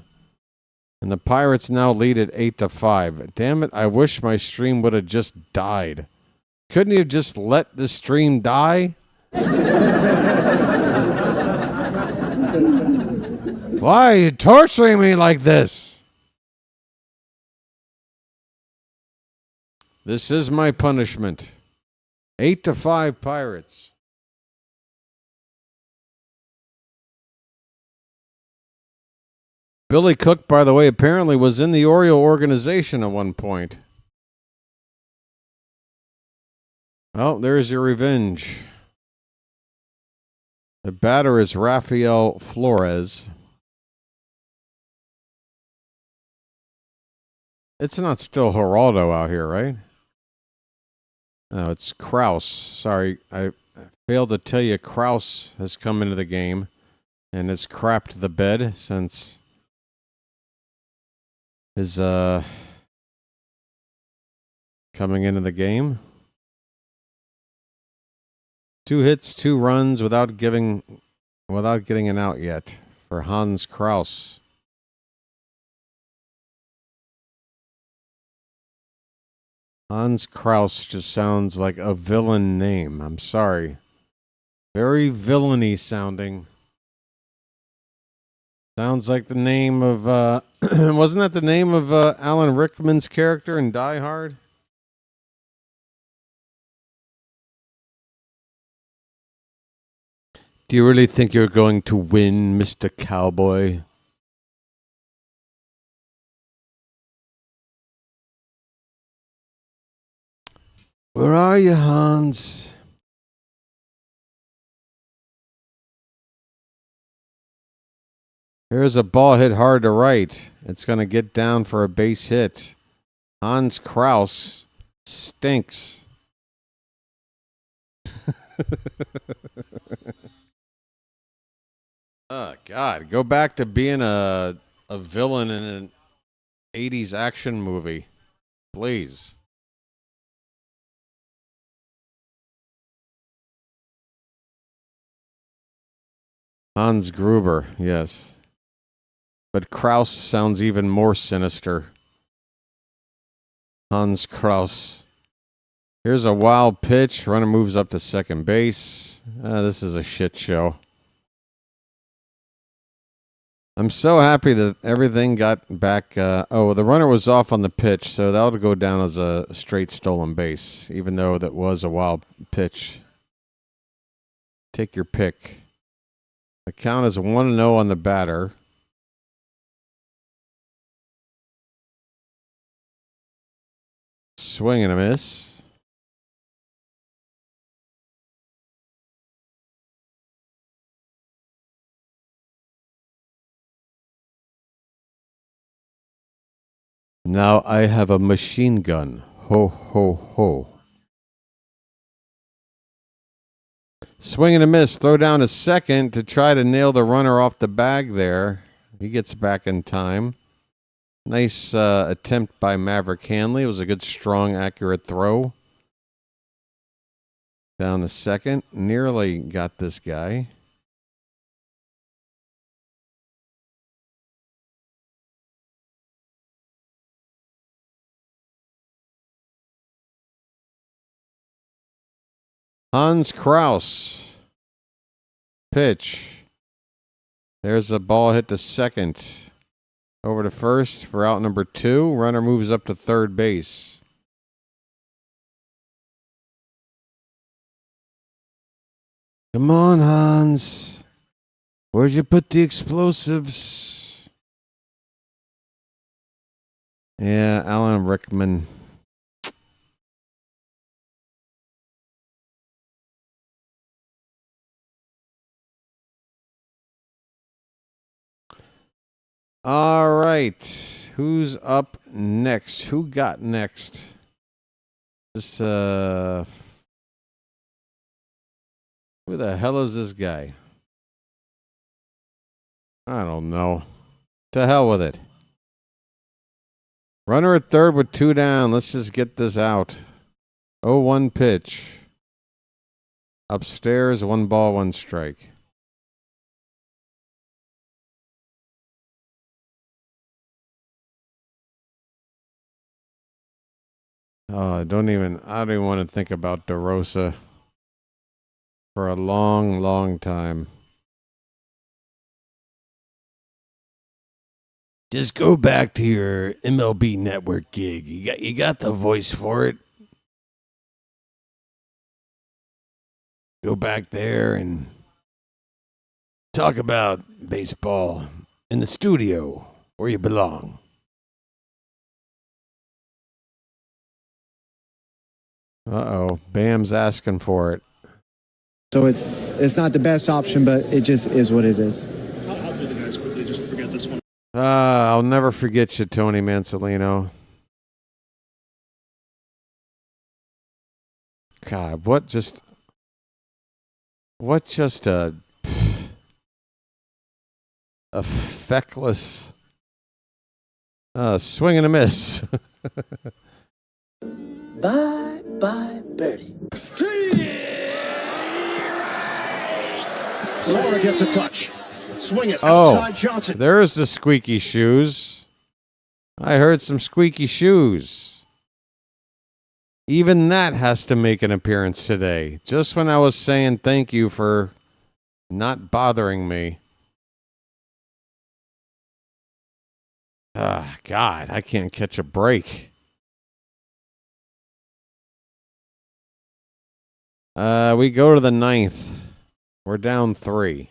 S4: And the Pirates now lead at 8-5. Damn it, I wish my stream would have just died. Couldn't you have just let the stream die? Why are you torturing me like this? This is my punishment. 8-5 Pirates. Billy Cook, by the way, apparently was in the Oriole organization at one point. Oh, there's your revenge. The batter is Rafael Flores. It's not still Geraldo out here, right? No, it's Kraus. Sorry, I failed to tell you Kraus has come into the game and has crapped the bed since his coming into the game. 2 hits, 2 runs without getting an out yet for Hans Kraus. Hans Kraus just sounds like a villain name. I'm sorry. Very villainy sounding. Sounds like the name of, wasn't that the name of Alan Rickman's character in Die Hard? Do you really think you're going to win, Mr. Cowboy? Where are you, Hans? Here's a ball hit hard to right. It's going to get down for a base hit. Hans Kraus stinks. Oh, God. Go back to being a villain in an 80s action movie. Please. Hans Gruber, yes. But Kraus sounds even more sinister. Hans Kraus. Here's a wild pitch. Runner moves up to second base. This is a shit show. I'm so happy that everything got back. The runner was off on the pitch, so that'll go down as a straight stolen base, even though that was a wild pitch. Take your pick. The count is 1-0 on the batter. Swing and a miss. Now I have a machine gun. Ho, ho, ho. Swing and a miss. Throw down to second to try to nail the runner off the bag there. He gets back in time. Nice attempt by Maverick Hanley. It was a good, strong, accurate throw. Down to second. Nearly got this guy. Hans Kraus. Pitch. There's a ball hit to second. Over to first for out number 2. Runner moves up to third base. Come on, Hans. Where'd you put the explosives? Yeah, Alan Rickman. All right. Who's up next? Who got next? This, who the hell is this guy? I don't know. To hell with it. Runner at third with 2 down. Let's just get this out. 0-1 pitch. Upstairs, 1 ball, 1 strike. Oh, I don't even want to think about DeRosa for a long, long time. Just go back to your MLB Network gig. You got the voice for it. Go back there and talk about baseball in the studio where you belong. Uh-oh, Bam's asking for it.
S16: So it's not the best option, but it just is what it is.
S17: How do the guys quickly just forget this one?
S4: I'll never forget you, Tony Mansolino. God, what just a feckless swing and a miss.
S8: Bye, birdie. Florida gets a touch. Swing it outside Johnson.
S4: There's the squeaky shoes. I heard some squeaky shoes. Even that has to make an appearance today. Just when I was saying thank you for not bothering me. God, I can't catch a break. We go to the 9th. We're down 3.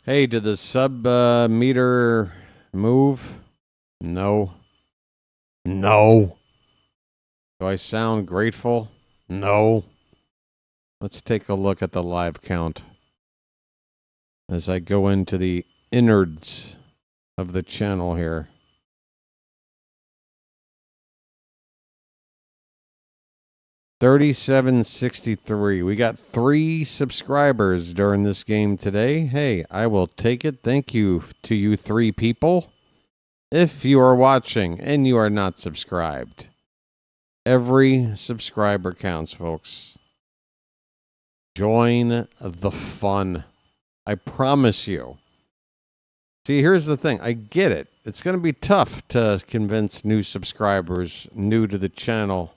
S4: Hey, did the sub-meter move? No. No. Do I sound grateful? No. Let's take a look at the live count as I go into the innards of the channel here. $37.63. We got 3 subscribers during this game today. Hey, I will take it. Thank you to you 3 people. If you are watching and you are not subscribed, every subscriber counts, folks. Join the fun. I promise you. See, here's the thing. I get it. It's going to be tough to convince new subscribers, new to the channel,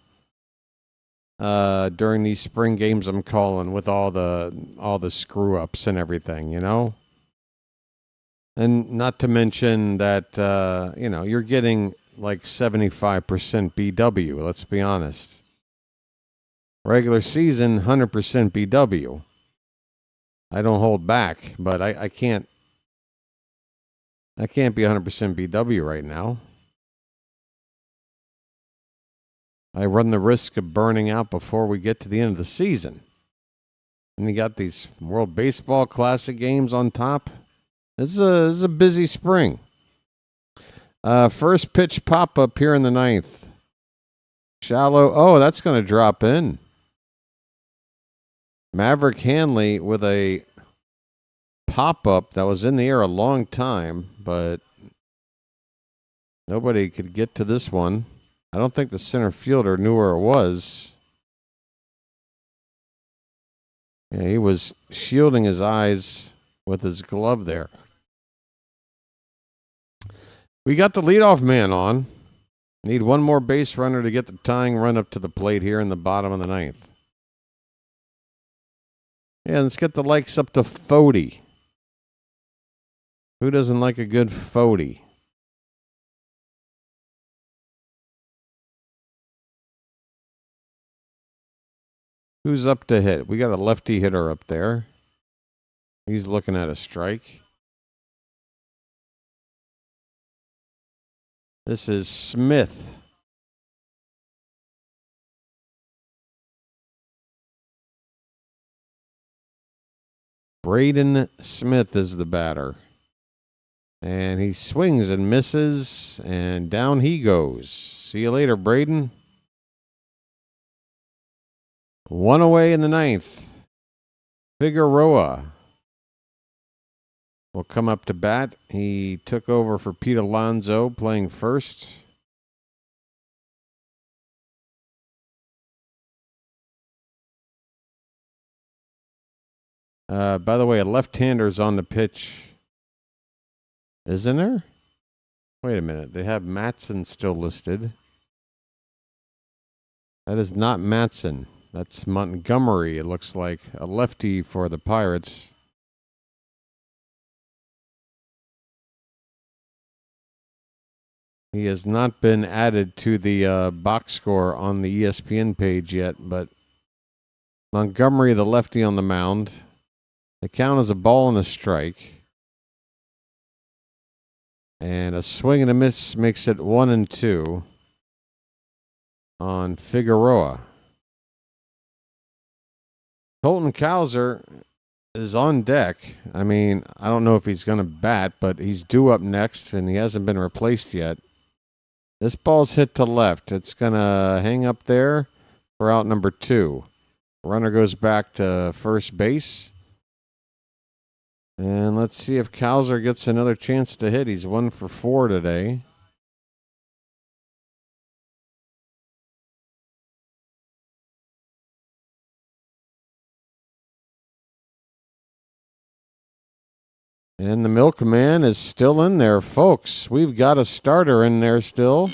S4: during these spring games I'm calling with all the screw ups and everything, you know? And not to mention that, you're getting like 75% BW, let's be honest. Regular season, 100% BW. I don't hold back, but I can't be 100% BW right now. I run the risk of burning out before we get to the end of the season. And you got these World Baseball Classic games on top. This is a busy spring. First pitch pop-up here in the 9th. Shallow. Oh, that's going to drop in. Maverick Hanley with a pop-up that was in the air a long time, but nobody could get to this one. I don't think the center fielder knew where it was. Yeah, he was shielding his eyes with his glove there. We got the leadoff man on. Need one more base runner to get the tying run up to the plate here in the bottom of the 9th. Yeah, let's get the likes up to 40. Who doesn't like a good 40? Who's up to hit? We got a lefty hitter up there. He's looking at a strike. This is Smith. Braden Smith is the batter. And he swings and misses, and down he goes. See you later, Braden. 1 away in the 9th. Figueroa will come up to bat. He took over for Pete Alonso playing first. By the way, a left-hander's on the pitch. Isn't there? Wait a minute. They have Matson still listed. That is not Matson. That's Montgomery, it looks like. A lefty for the Pirates. He has not been added to the box score on the ESPN page yet, but Montgomery, the lefty on the mound. The count is a ball and a strike. And a swing and a miss makes it 1-2 on Figueroa. Colton Cowser is on deck. I mean, I don't know if he's going to bat, but he's due up next, and he hasn't been replaced yet. This ball's hit to left. It's going to hang up there for out number 2. Runner goes back to first base. And let's see if Cowser gets another chance to hit. He's 1 for 4 today. And the milkman is still in there, folks. We've got a starter in there still.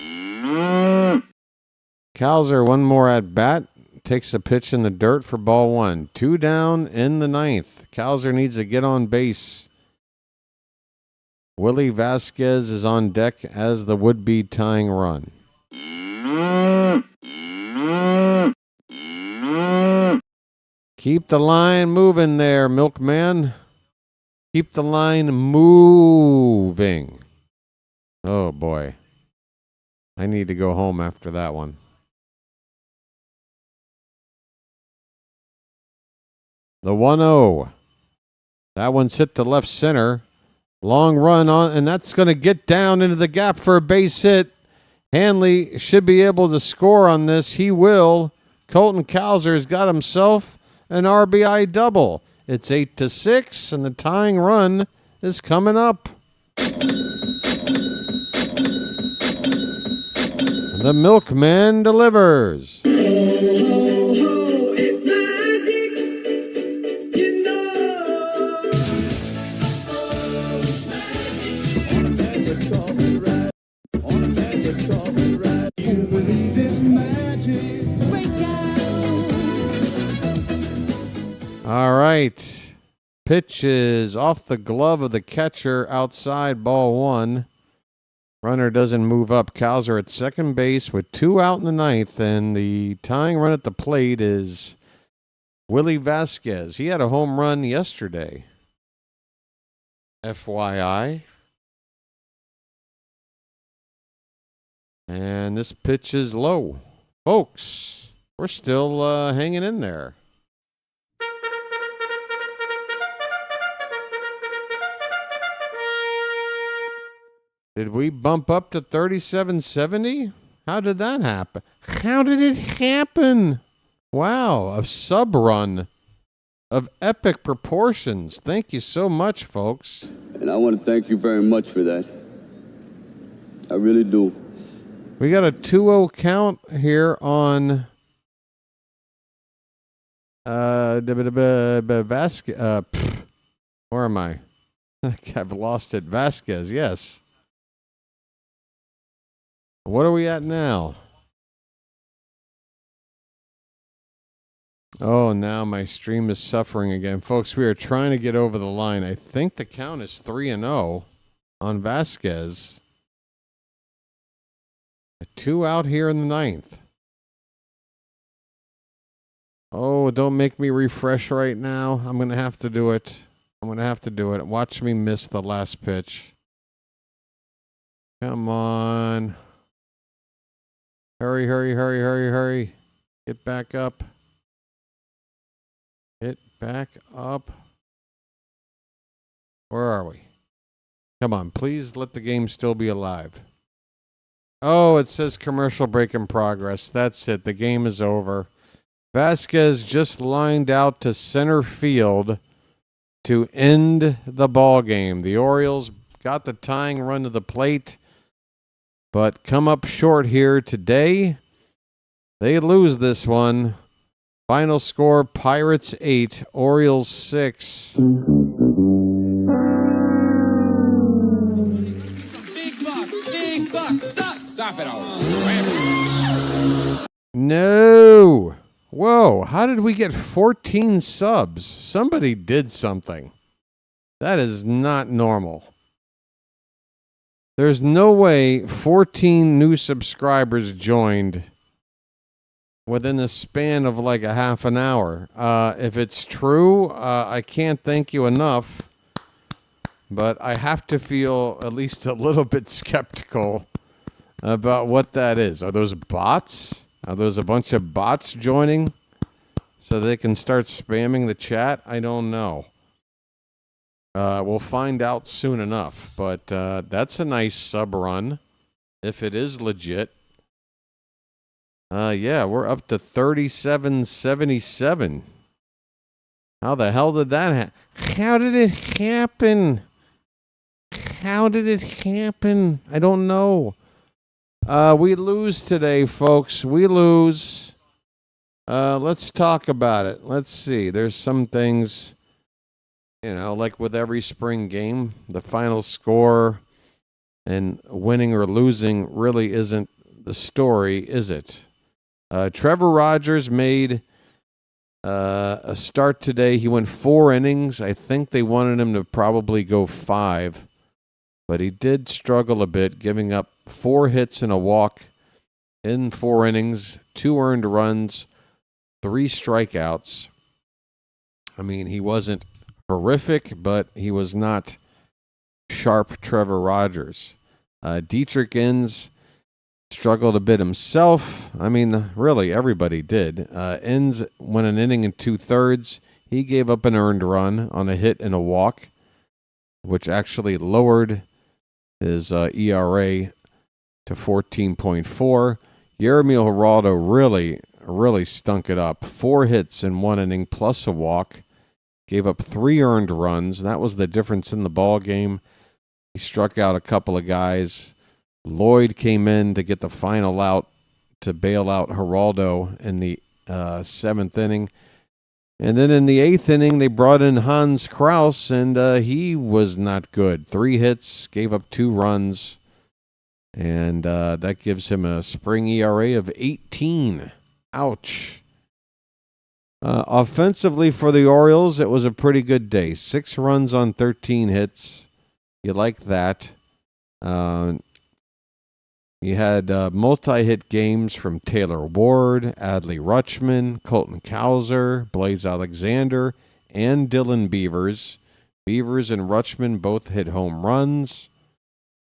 S4: Cowser, one more at bat. Takes a pitch in the dirt for ball 1. 2 down in the 9th. Cowser needs to get on base. Willie Vasquez is on deck as the would-be tying run. Keep the line moving there, milkman. Keep the line moving. Oh, boy. I need to go home after that one. The 1-0. That one's hit to left center. Long run on, and that's going to get down into the gap for a base hit. Hanley should be able to score on this. He will. Colton Cowser has got himself an RBI double. It's 8-6, and the tying run is coming up. The milkman delivers. All right. Pitch is off the glove of the catcher outside ball 1. Runner doesn't move up. Cowser at second base with 2 out in the 9th, and the tying run at the plate is Willie Vasquez. He had a home run yesterday. FYI. And this pitch is low. Folks, we're still hanging in there. Did we bump up to 3770? How did that happen? How did it happen? Wow, a sub run of epic proportions. Thank you so much, folks.
S9: And I want to thank you very much for that. I really do.
S4: We got a 2-0 count here on Vasquez. Where am I? I've lost it. Vasquez, yes. What are we at now? Oh, now my stream is suffering again. Folks, we are trying to get over the line. I think the count is 3-0 on Vasquez. 2 out here in the 9th. Oh, don't make me refresh right now. I'm going to have to do it. Watch me miss the last pitch. Come on. Hurry, hurry, hurry, hurry, hurry. Get back up. Get back up. Where are we? Come on, please let the game still be alive. Oh, it says commercial break in progress. That's it. The game is over. Vasquez just lined out to center field to end the ball game. The Orioles got the tying run to the plate, but come up short here today. They lose this one. Final score, Pirates 8, Orioles 6.
S8: Big buck, stop it all.
S4: No. Whoa, how did we get 14 subs? Somebody did something. That is not normal. There's no way 14 new subscribers joined within the span of like a half an hour. If it's true, I can't thank you enough, but I have to feel at least a little bit skeptical about what that is. Are those bots? Are those a bunch of bots joining so they can start spamming the chat? I don't know. We'll find out soon enough, but that's a nice sub run. if it is legit. Yeah, we're up to 37-77. How the hell did that happen? How did it happen? How did it happen? I don't know. We lose today, folks. We lose. Let's talk about it. Let's see. There's some things, like with every spring game, the final score and winning or losing really isn't the story, is it? Trevor Rogers made a start today. He went 4 innings. I think they wanted him to probably go 5, but he did struggle a bit, giving up 4 hits and a walk in 4 innings, 2 earned runs, 3 strikeouts. I mean, he wasn't horrific, but he was not sharp Trevor Rogers. Dietrich Inns struggled a bit himself. I mean, really, everybody did. Inns went an inning and 2/3. He gave up an earned run on a hit and a walk, which actually lowered his ERA to 14.4. Yermín Geraldo really stunk it up. 4 hits in 1 inning plus a walk. Gave up 3 earned runs. That was the difference in the ball game. He struck out a couple of guys. Lloyd came in to get the final out to bail out Geraldo in the 7th inning. And then in the 8th inning, they brought in Hans Kraus, and he was not good. 3 hits, gave up 2 runs, and that gives him a spring ERA of 18. Ouch. Offensively for the Orioles, it was a pretty good day. 6 runs on 13 hits. You like that. You had multi-hit games from Taylor Ward, Adley Rutschman, Colton Cowser, Blaze Alexander, and Dylan Beavers. Beavers and Rutschman both hit home runs.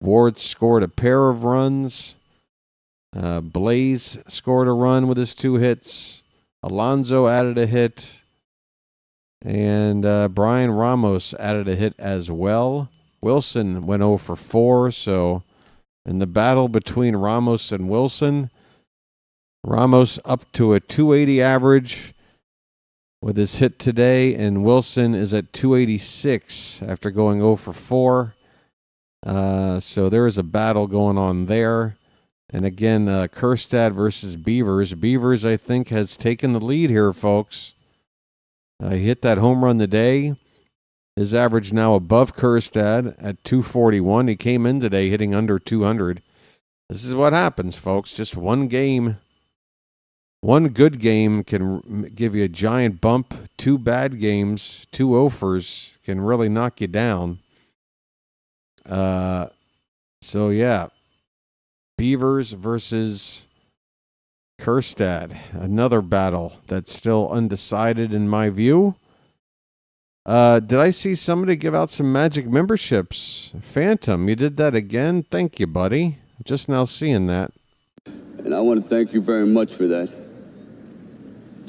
S4: Ward scored a pair of runs. Blaze scored a run with his 2 hits. Alonso added a hit. And Brian Ramos added a hit as well. Wilson went 0 for 4, so in the battle between Ramos and Wilson, Ramos up to a 280 average with his hit today, and Wilson is at 286 after going 0 for 4. So there is a battle going on there. And again, Kjerstad versus Beavers. Beavers, I think, has taken the lead here, folks. He hit that home run today. His average now above Kjerstad at 241. He came in today hitting under 200. This is what happens, folks. Just one game. One good game can give you a giant bump. 2 bad games, 2 offers can really knock you down. So, yeah. Beavers versus Kjerstad. Another battle that's still undecided in my view. Did I see somebody give out some magic memberships? Phantom, you did that again? Thank you, buddy. Just now seeing that.
S9: And I want to thank you very much for that.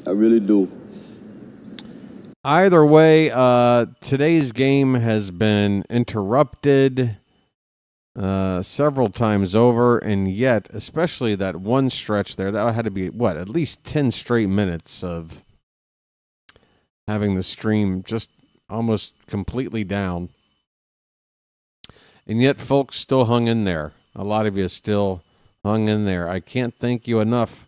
S9: I really do.
S4: Either way, today's game has been interrupted several times over, and yet, especially that one stretch there, that had to be, at least 10 straight minutes of having the stream just almost completely down. And yet, folks still hung in there. A lot of you still hung in there. I can't thank you enough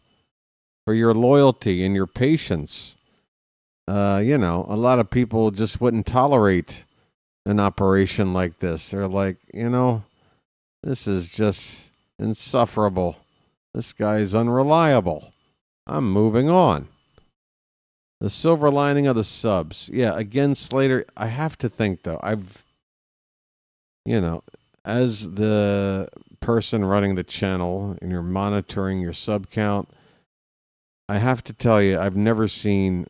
S4: for your loyalty and your patience. A lot of people just wouldn't tolerate an operation like this. They're like, this is just insufferable. This guy's unreliable. I'm moving on. The silver lining of the subs. Yeah, again, Slater, I have to think, though. As the person running the channel and you're monitoring your sub count, I have to tell you, I've never seen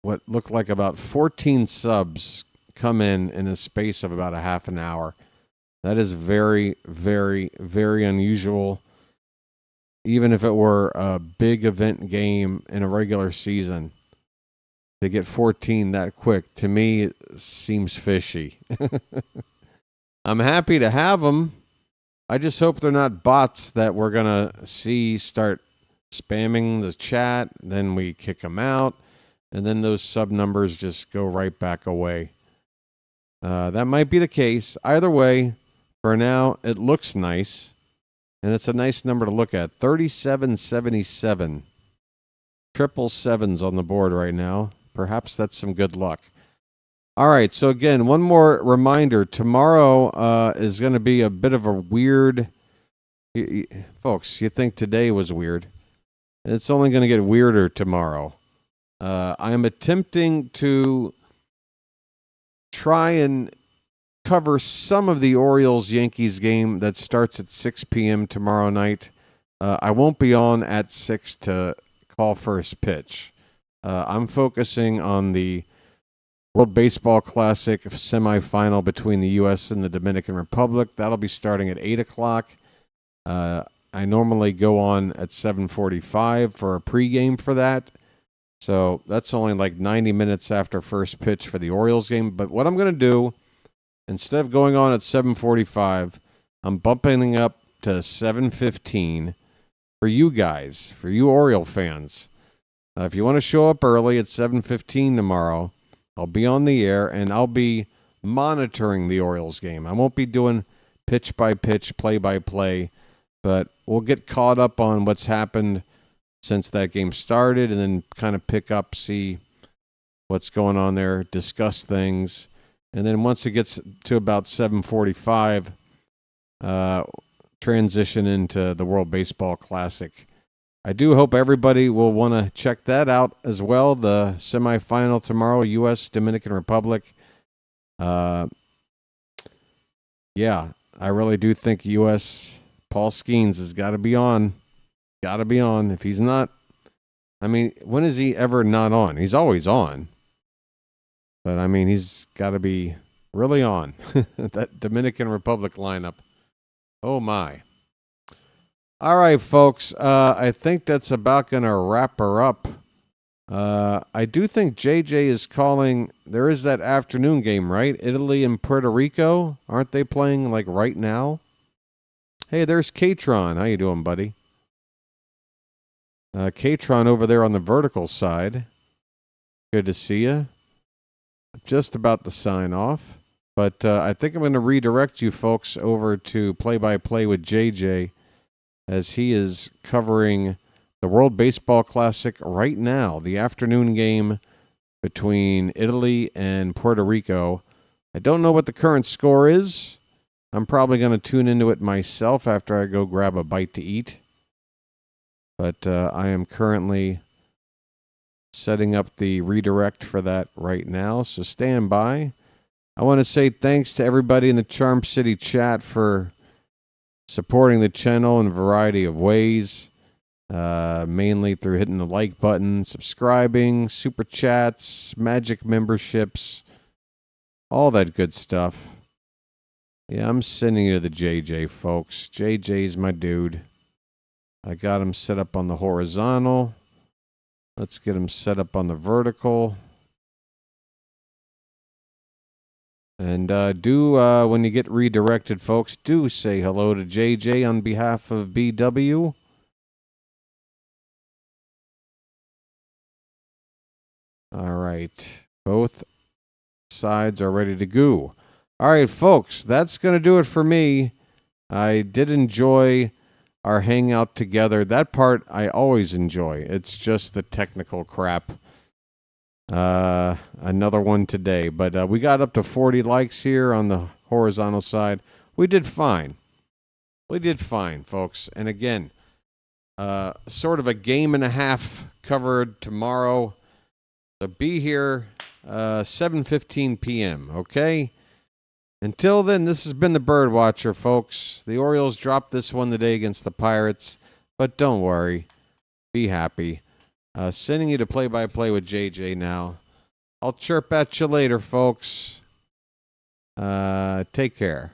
S4: what looked like about 14 subs come in a space of about a half an hour. That is very, very, very unusual. Even if it were a big event game in a regular season, to get 14 that quick, to me, it seems fishy. I'm happy to have them. I just hope they're not bots that we're going to see start spamming the chat. Then we kick them out. And then those sub numbers just go right back away. That might be the case. Either way, for now, it looks nice. And it's a nice number to look at. 3777. Triple sevens on the board right now. Perhaps that's some good luck. All right, so again, one more reminder. Tomorrow is going to be a bit of a weird... Folks, you think today was weird. It's only going to get weirder tomorrow. I am attempting to try and cover some of the Orioles-Yankees game that starts at 6 p.m. tomorrow night. I won't be on at 6 to call first pitch. I'm focusing on the World Baseball Classic semifinal between the U.S. and the Dominican Republic. That'll be starting at 8 o'clock. I normally go on at 7:45 for a pregame for that. So that's only like 90 minutes after first pitch for the Orioles game. But what I'm going to do, instead of going on at 7:45, I'm bumping up to 7:15 for you guys, for you Oriole fans. If you want to show up early at 7:15 tomorrow, I'll be on the air, and I'll be monitoring the Orioles game. I won't be doing pitch-by-pitch, play-by-play, but we'll get caught up on what's happened since that game started and then kind of pick up, see what's going on there, discuss things. And then once it gets to about 7:45, transition into the World Baseball Classic. I do hope everybody will want to check that out as well. The semifinal tomorrow, U.S. Dominican Republic. Yeah, I really do think U.S. Paul Skeens has got to be on. Got to be on. If he's not, I mean, when is he ever not on? He's always on. But, I mean, he's got to be really on. That Dominican Republic lineup. Oh, my. All right, folks. I think that's about going to wrap her up. I do think JJ is calling. There is that afternoon game, right? Italy and Puerto Rico. Aren't they playing like right now? Hey, there's Katron. How you doing, buddy? Katron over there on the vertical side. Good to see you. Just about to sign off. But I think I'm going to redirect you folks over to play-by-play with JJ, as he is covering the World Baseball Classic right now, the afternoon game between Italy and Puerto Rico. I don't know what the current score is. I'm probably going to tune into it myself after I go grab a bite to eat. But I am currently setting up the redirect for that right now, so stand by. I want to say thanks to everybody in the Charm City chat for supporting the channel in a variety of ways, mainly through hitting the like button, subscribing, super chats, magic memberships, all that good stuff. Yeah, I'm sending you to the JJ, folks. JJ's my dude. I got him set up on the horizontal. Let's get him set up on the vertical. And when you get redirected, folks, do say hello to JJ on behalf of BW. All right. Both sides are ready to go. All right, folks, that's going to do it for me. I did enjoy our hangout together. That part I always enjoy. It's just the technical crap. Another one today, but we got up to 40 likes here on the horizontal side. We did fine. We did fine, folks. And again, sort of a game and a half covered tomorrow. So be here 7:15 p.m., okay? Until then, this has been the BirdWatcher, folks. The Orioles dropped this one today against the Pirates, but don't worry. Be happy. Sending you to play-by-play with JJ now. I'll chirp at you later, folks. Take care.